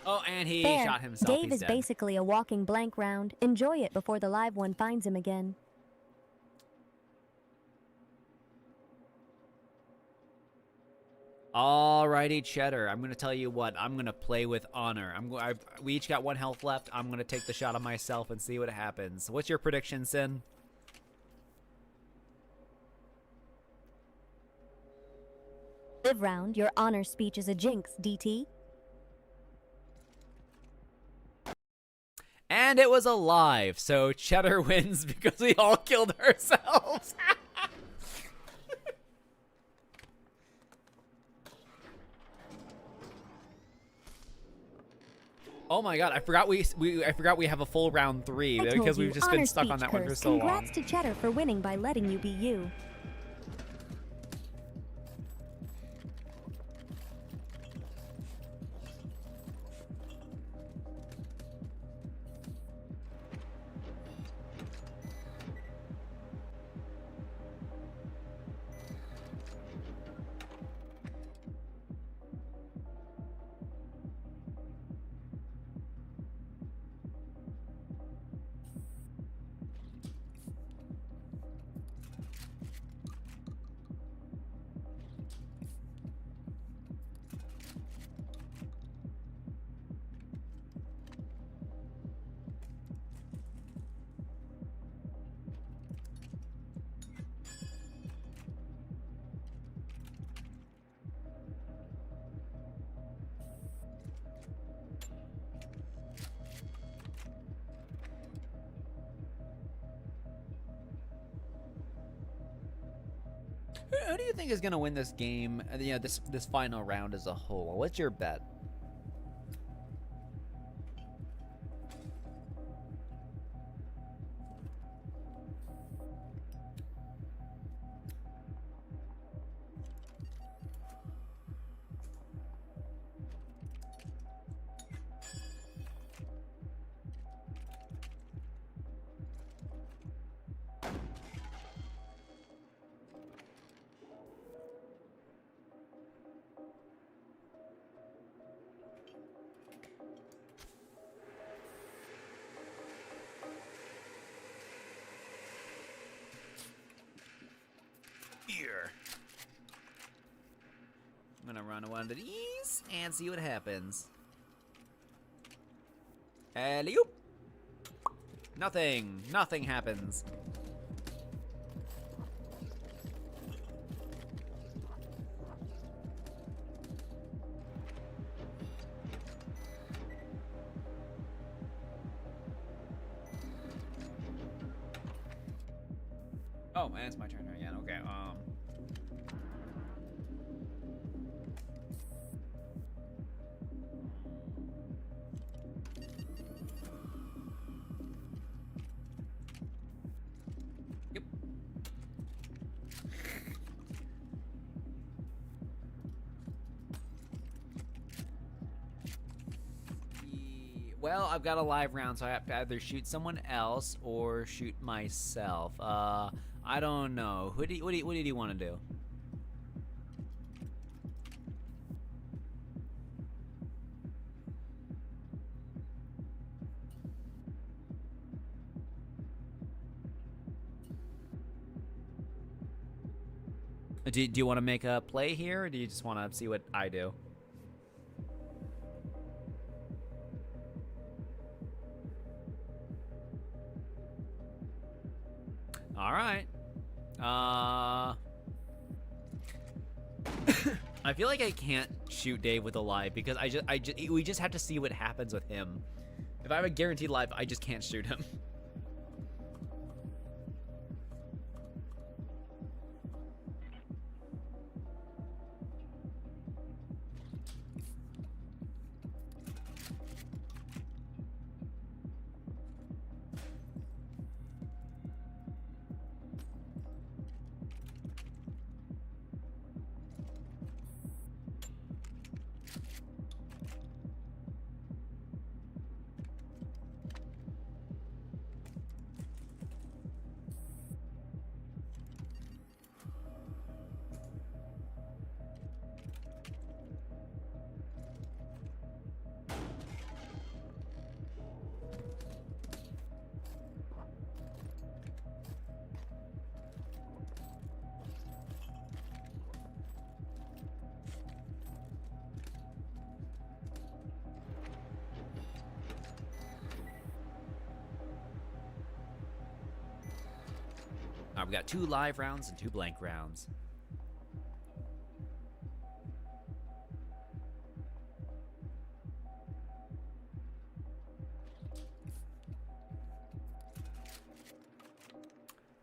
Oh, and he Fair. shot himself. Dave He's is dead. basically a walking blank round. Enjoy it before the live one finds him again. Alrighty, Cheddar. I'm gonna tell you what. I'm gonna play with honor. We each got 1 health left. I'm gonna take the shot on myself and see what happens. What's your prediction, Cyn? Live round, your honor speech is a jinx, DT. And it was alive, so Cheddar wins because we all killed ourselves. Oh my god, I forgot we have a full round 3 I because told we've you, just been honor stuck on speech that one for curse. so long. Congrats to Cheddar for winning by letting you be you. Who do you think is gonna win this game? You know, this final round as a whole. What's your bet? Here. I'm gonna run one of these and see what happens. Alley-oop. Nothing. Nothing happens. Oh, man, it's my turn again. Okay. Yep. Well, I've got a live round, so I have to either shoot someone else or shoot myself. I don't know. What do you want to do? Do you want to make a play here, or do you just want to see what I do? All right. I feel like I can't shoot Dave with a live because we just have to see what happens with him. If I have a guaranteed live, I just can't shoot him. All right, we got 2 live rounds and 2 blank rounds.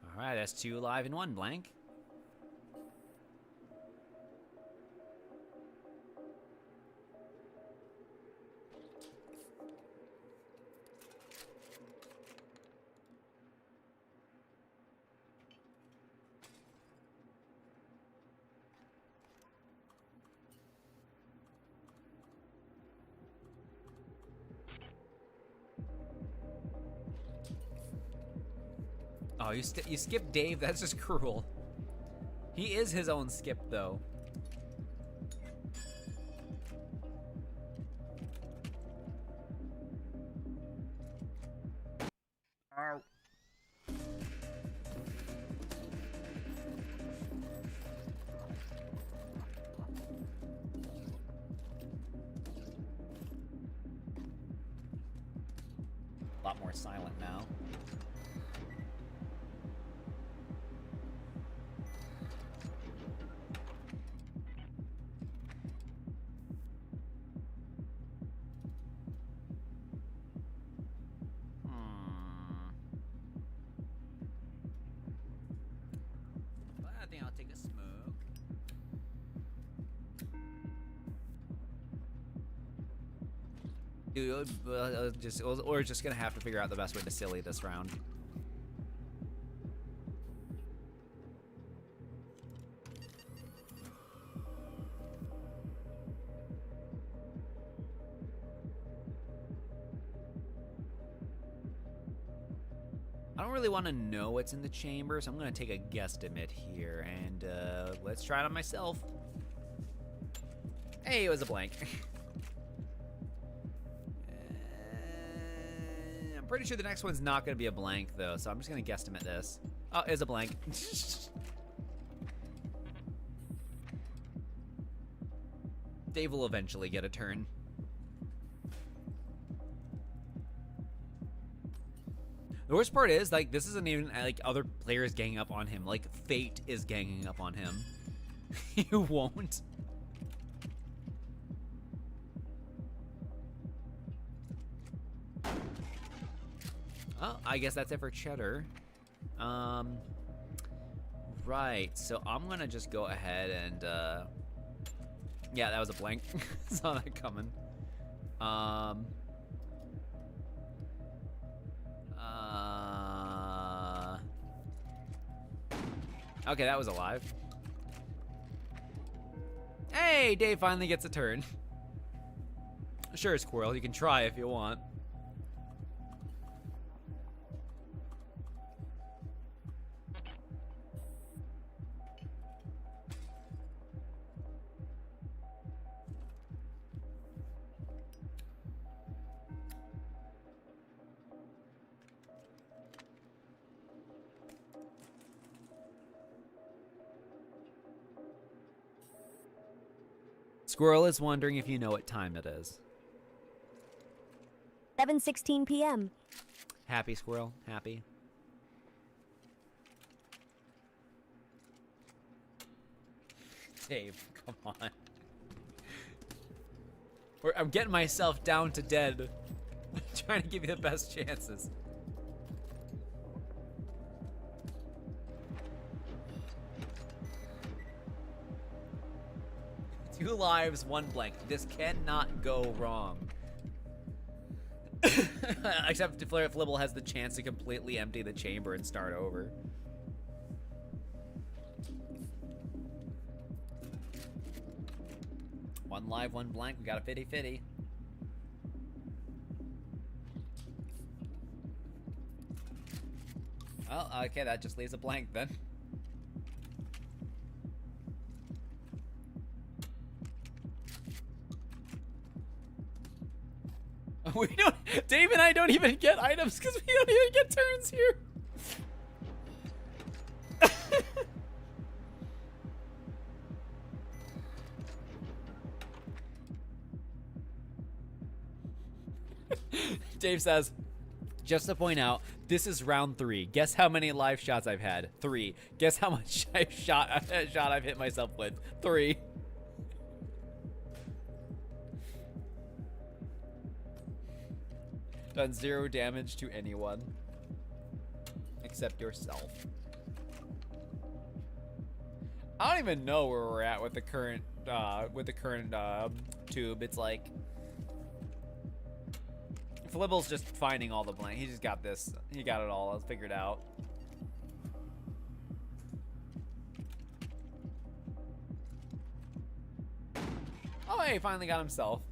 All right, that's 2 live and 1 blank. Oh, you skipped Dave. That's just cruel. He is his own skip, though. Ow. A lot more silent now. I think I'll take a smoke. Dude, we're just gonna have to figure out the best way to silly this round. I don't really want to know what's in the chamber, so I'm going to take a guesstimate here, and let's try it on myself. Hey, it was a blank. I'm pretty sure the next one's not going to be a blank, though, so I'm just going to guesstimate this. Oh, it's a blank. Dave will eventually get a turn. The worst part is, like, this isn't even, like, other players ganging up on him. Like, fate is ganging up on him. You won't. Oh, I guess that's it for Cheddar. right, so I'm gonna just go ahead and, yeah, that was a blank. Saw that coming. Okay, that was alive. Hey, Dave finally gets a turn. Sure, Squirrel, you can try if you want. Squirrel is wondering if you know what time it is. 7:16 p.m. Happy, Squirrel? Happy? Dave, come on. I'm getting myself down to dead. I'm trying to give you the best chances. Two lives, one blank. This cannot go wrong. Except if Flibble has the chance to completely empty the chamber and start over. One live, one blank. We got a 50-50. Well, okay, that just leaves a blank then. We don't. Dave and I don't even get items because we don't even get turns here. Dave says, just to point out, this is round 3. Guess how many live shots I've had? 3. Guess how much shot I've hit myself with? 3. Done 0 damage to anyone except yourself. I don't even know where we're at with the current tube. It's like Flibble's just finding all the blank. He just got this. He got it all figured out. Oh, hey, he finally got himself.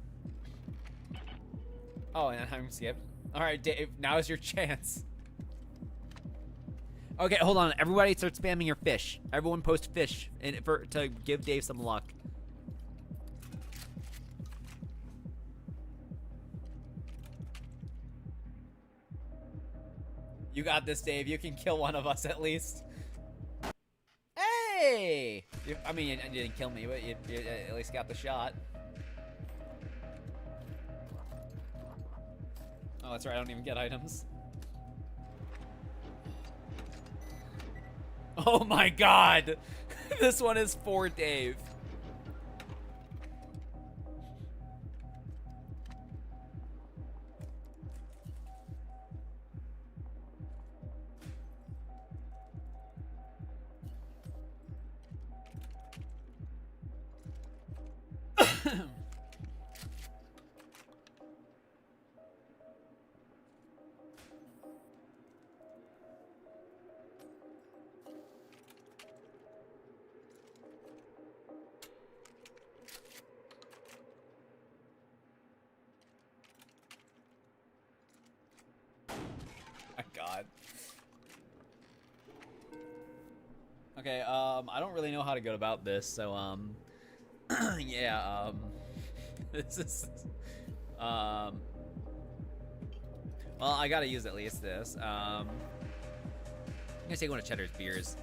Oh, and I'm skipped. All right, Dave, now is your chance. Okay, hold on. Everybody start spamming your fish. Everyone post fish to give Dave some luck. You got this, Dave. You can kill one of us at least. Hey! I mean, you didn't kill me, but you at least got the shot. Oh, that's right. I don't even get items. Oh my god! This one is for Dave. My god. Okay, I don't really know how to go about this, so, yeah, this is, well, I gotta use at least this. I'm gonna take one of Cheddar's beers.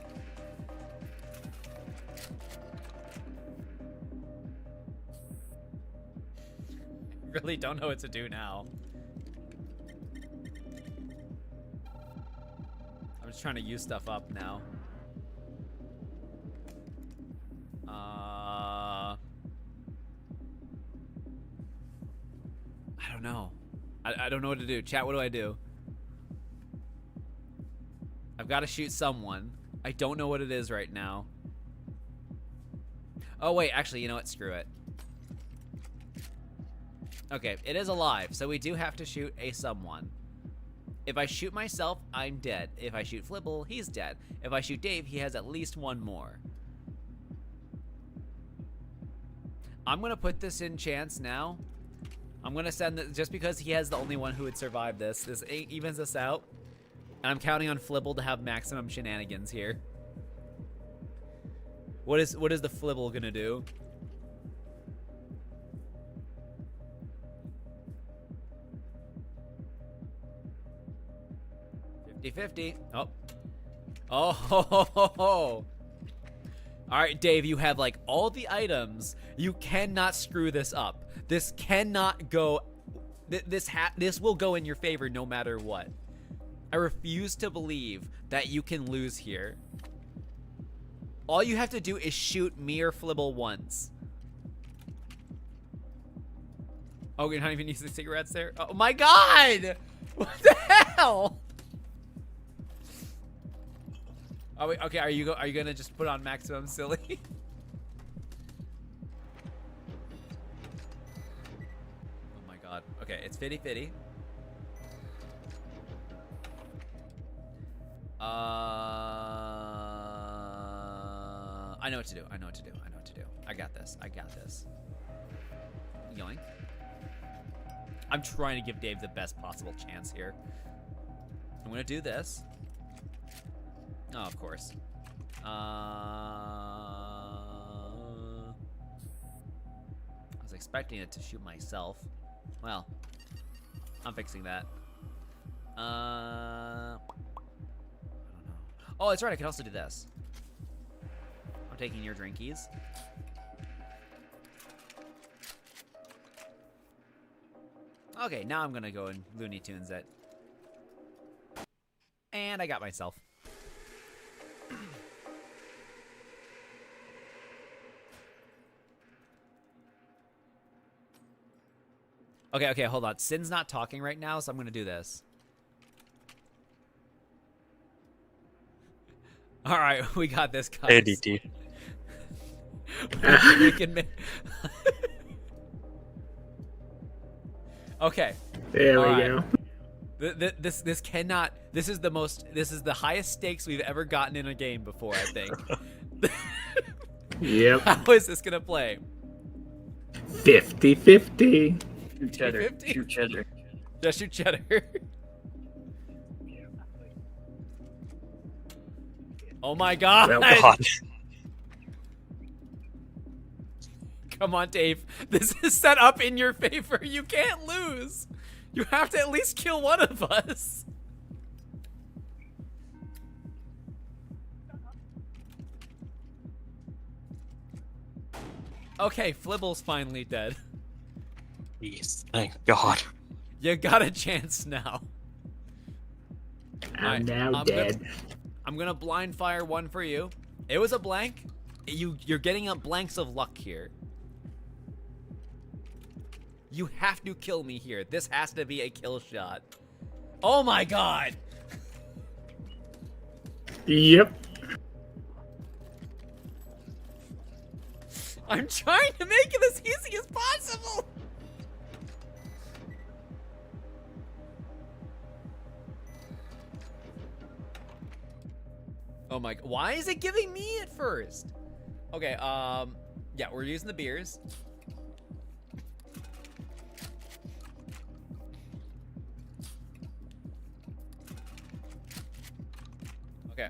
Really don't know what to do now. I'm just trying to use stuff up now. I don't know. I don't know what to do. Chat, what do I do? I've got to shoot someone. I don't know what it is right now. Oh, wait. Actually, you know what? Screw it. Okay, it is alive, so we do have to shoot a someone. If I shoot myself, I'm dead. If I shoot Flibble, he's dead. If I shoot Dave, he has at least one more. I'm going to put this in chance now. I'm going to send this, just because he has the only one who would survive this. This evens us out. And I'm counting on Flibble to have maximum shenanigans here. What is the Flibble going to do? 50-50. Oh. Oh, ho, ho, ho, ho. All right, Dave, you have like all the items. You cannot screw this up. This cannot go. This will go in your favor no matter what. I refuse to believe that you can lose here. All you have to do is shoot me or Flibble once. Oh, you're not even using cigarettes there? Oh my god! What the hell? Oh, wait, okay, are you gonna just put on maximum silly? Oh my god. Okay, it's 50-50. I know what to do. I know what to do. I know what to do. I got this. I got this. Yoink. I'm trying to give Dave the best possible chance here. I'm gonna do this. Oh, of course. I was expecting it to shoot myself. Well, I'm fixing that. I don't know. Oh, that's right. I can also do this. I'm taking your drinkies. Okay, now I'm gonna go and Looney Tunes it. And I got myself. Okay, hold on. Cyn's not talking right now, so I'm gonna do this. All right, we got this, guys. ADT. We can make... Okay. There we right. go. This cannot. This is the highest stakes we've ever gotten in a game before, I think. Yep. How is this gonna play? 50-50. Shoot cheddar. 50? Shoot cheddar. Just shoot cheddar. Oh my god! Well, God. Come on, Dave. This is set up in your favor. You can't lose. You have to at least kill one of us. Okay, Flibble's finally dead. Jeez, thank God. You got a chance now. I'm now I'm dead. I'm gonna blind fire one for you. It was a blank. You're getting up blanks of luck here. You have to kill me here. This has to be a kill shot. Oh my god! Yep. I'm trying to make it as easy as possible! Oh my, why is it giving me at first? Okay, yeah, we're using the beers. Okay.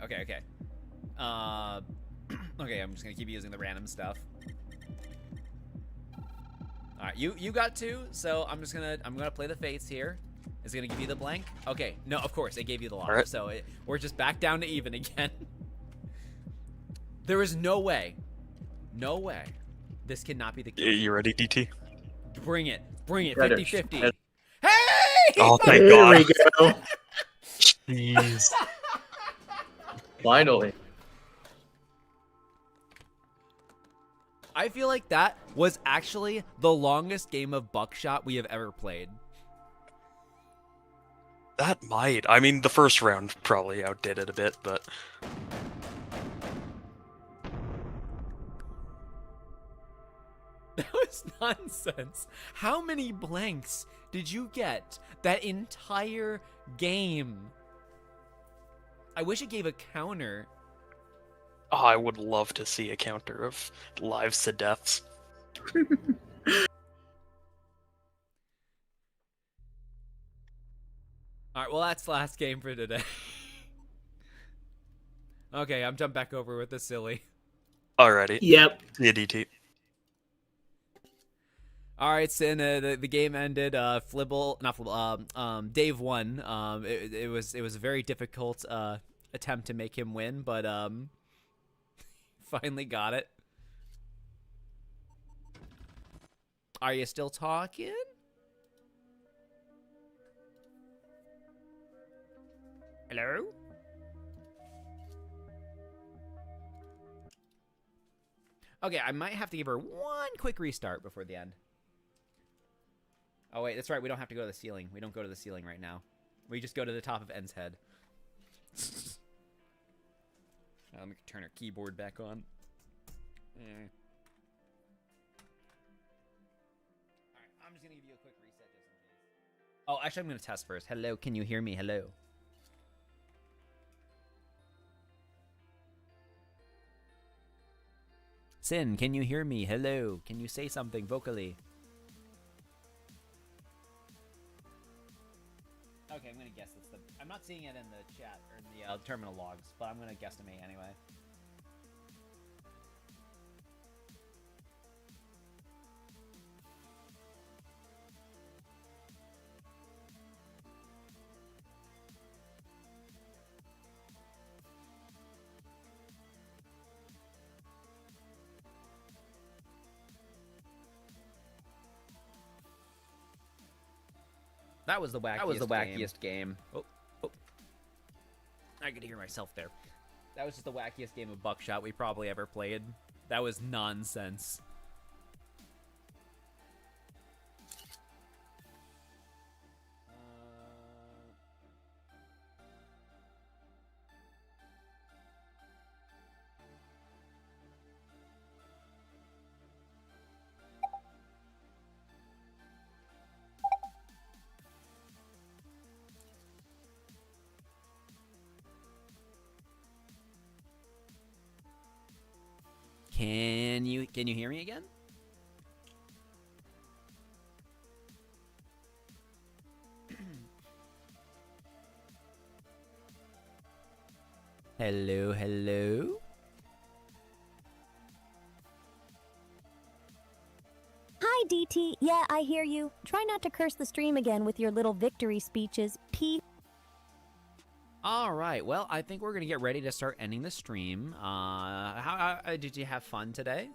Okay, I'm just gonna keep using the random stuff. All right, you got two, so I'm gonna play the fates here. Is it gonna give you the blank? Okay, no, of course it gave you the lock, Right. so we're just back down to even again. There is no way, this cannot be the case. You ready, DT? Bring it, Cheddar. 50-50. Cheddar. Hey! Oh, thank There God. we go. Jeez. Finally. I feel like that was actually the longest game of Buckshot we have ever played. That might. I mean, the first round probably outdid it a bit, but nonsense. How many blanks did you get that entire game? I wish it gave a counter. Oh, I would love to see a counter of lives to deaths. All right, well, that's the last game for today. Okay, I'm jumping back over with the silly. Alrighty. Yep. See ya, DT. All right, Cyn, the game ended. Dave won. It was a very difficult attempt to make him win, but finally got it. Are you still talking? Hello? Okay, I might have to give her one quick restart before the end. Oh, wait, that's right. We don't have to go to the ceiling. We don't go to the ceiling right now. We just go to the top of N's head. Let me turn her keyboard back on. Alright, I'm just going to give you a quick reset just in case. Oh, actually, I'm going to test first. Hello, can you hear me? Hello. Cyn, can you hear me? Hello. Can you say something vocally? Okay, I'm gonna guess it's the. I'm not seeing it in the chat or in the terminal logs, but I'm gonna guesstimate anyway. That was the wackiest game. Oh. I could hear myself there. That was just the wackiest game of Buckshot we probably ever played. That was nonsense. Can you hear me again? Hello, hello. Hi, DT. Yeah, I hear you. Try not to curse the stream again with your little victory speeches. All right. Well, I think we're gonna get ready to start ending the stream. How did you have fun today?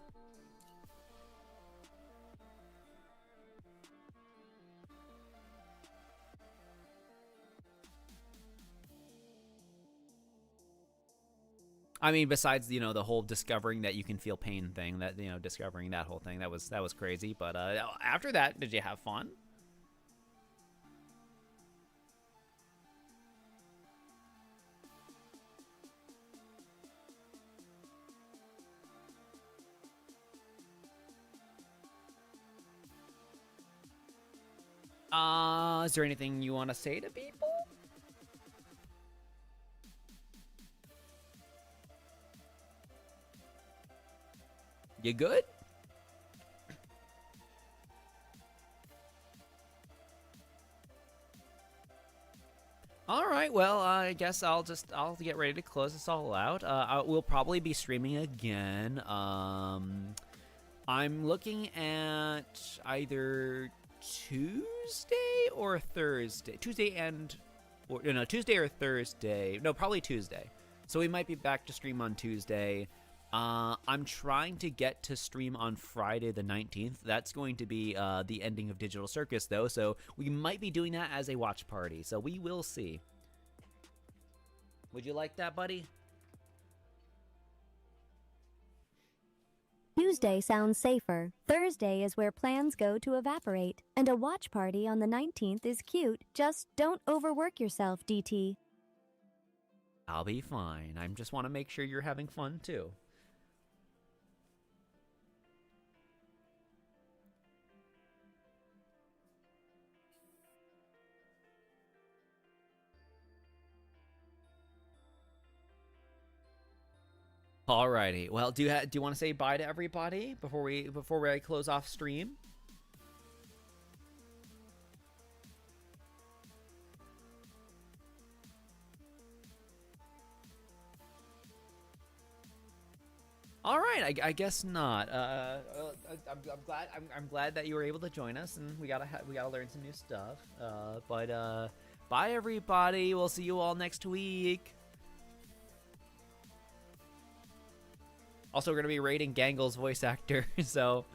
I mean, besides, you know, the whole discovering that you can feel pain thing, that, you know, discovering that whole thing, that was crazy. But after that, did you have fun? Is there anything you want to say to people? You good? All right. Well, I guess I'll get ready to close this all out. We'll probably be streaming again. I'm looking at either Tuesday or Thursday. Tuesday or Thursday. No, probably Tuesday. So we might be back to stream on Tuesday. I'm trying to get to stream on Friday the 19th. That's going to be the ending of Digital Circus, though, so we might be doing that as a watch party. So we will see. Would you like that, buddy? Tuesday sounds safer. Thursday is where plans go to evaporate. And a watch party on the 19th is cute. Just don't overwork yourself, DT. I'll be fine. I just want to make sure you're having fun, too. Alrighty. Well, do you want to say bye to everybody before we close off stream? All right, I guess not. I'm glad that you were able to join us, and we gotta learn some new stuff. Bye everybody. We'll see you all next week. Also, we're gonna be rating Gangle's voice actor, so.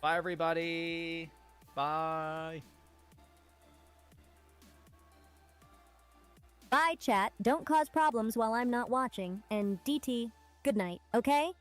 Bye everybody. Bye. Bye, chat. Don't cause problems while I'm not watching. And DT, good night, okay?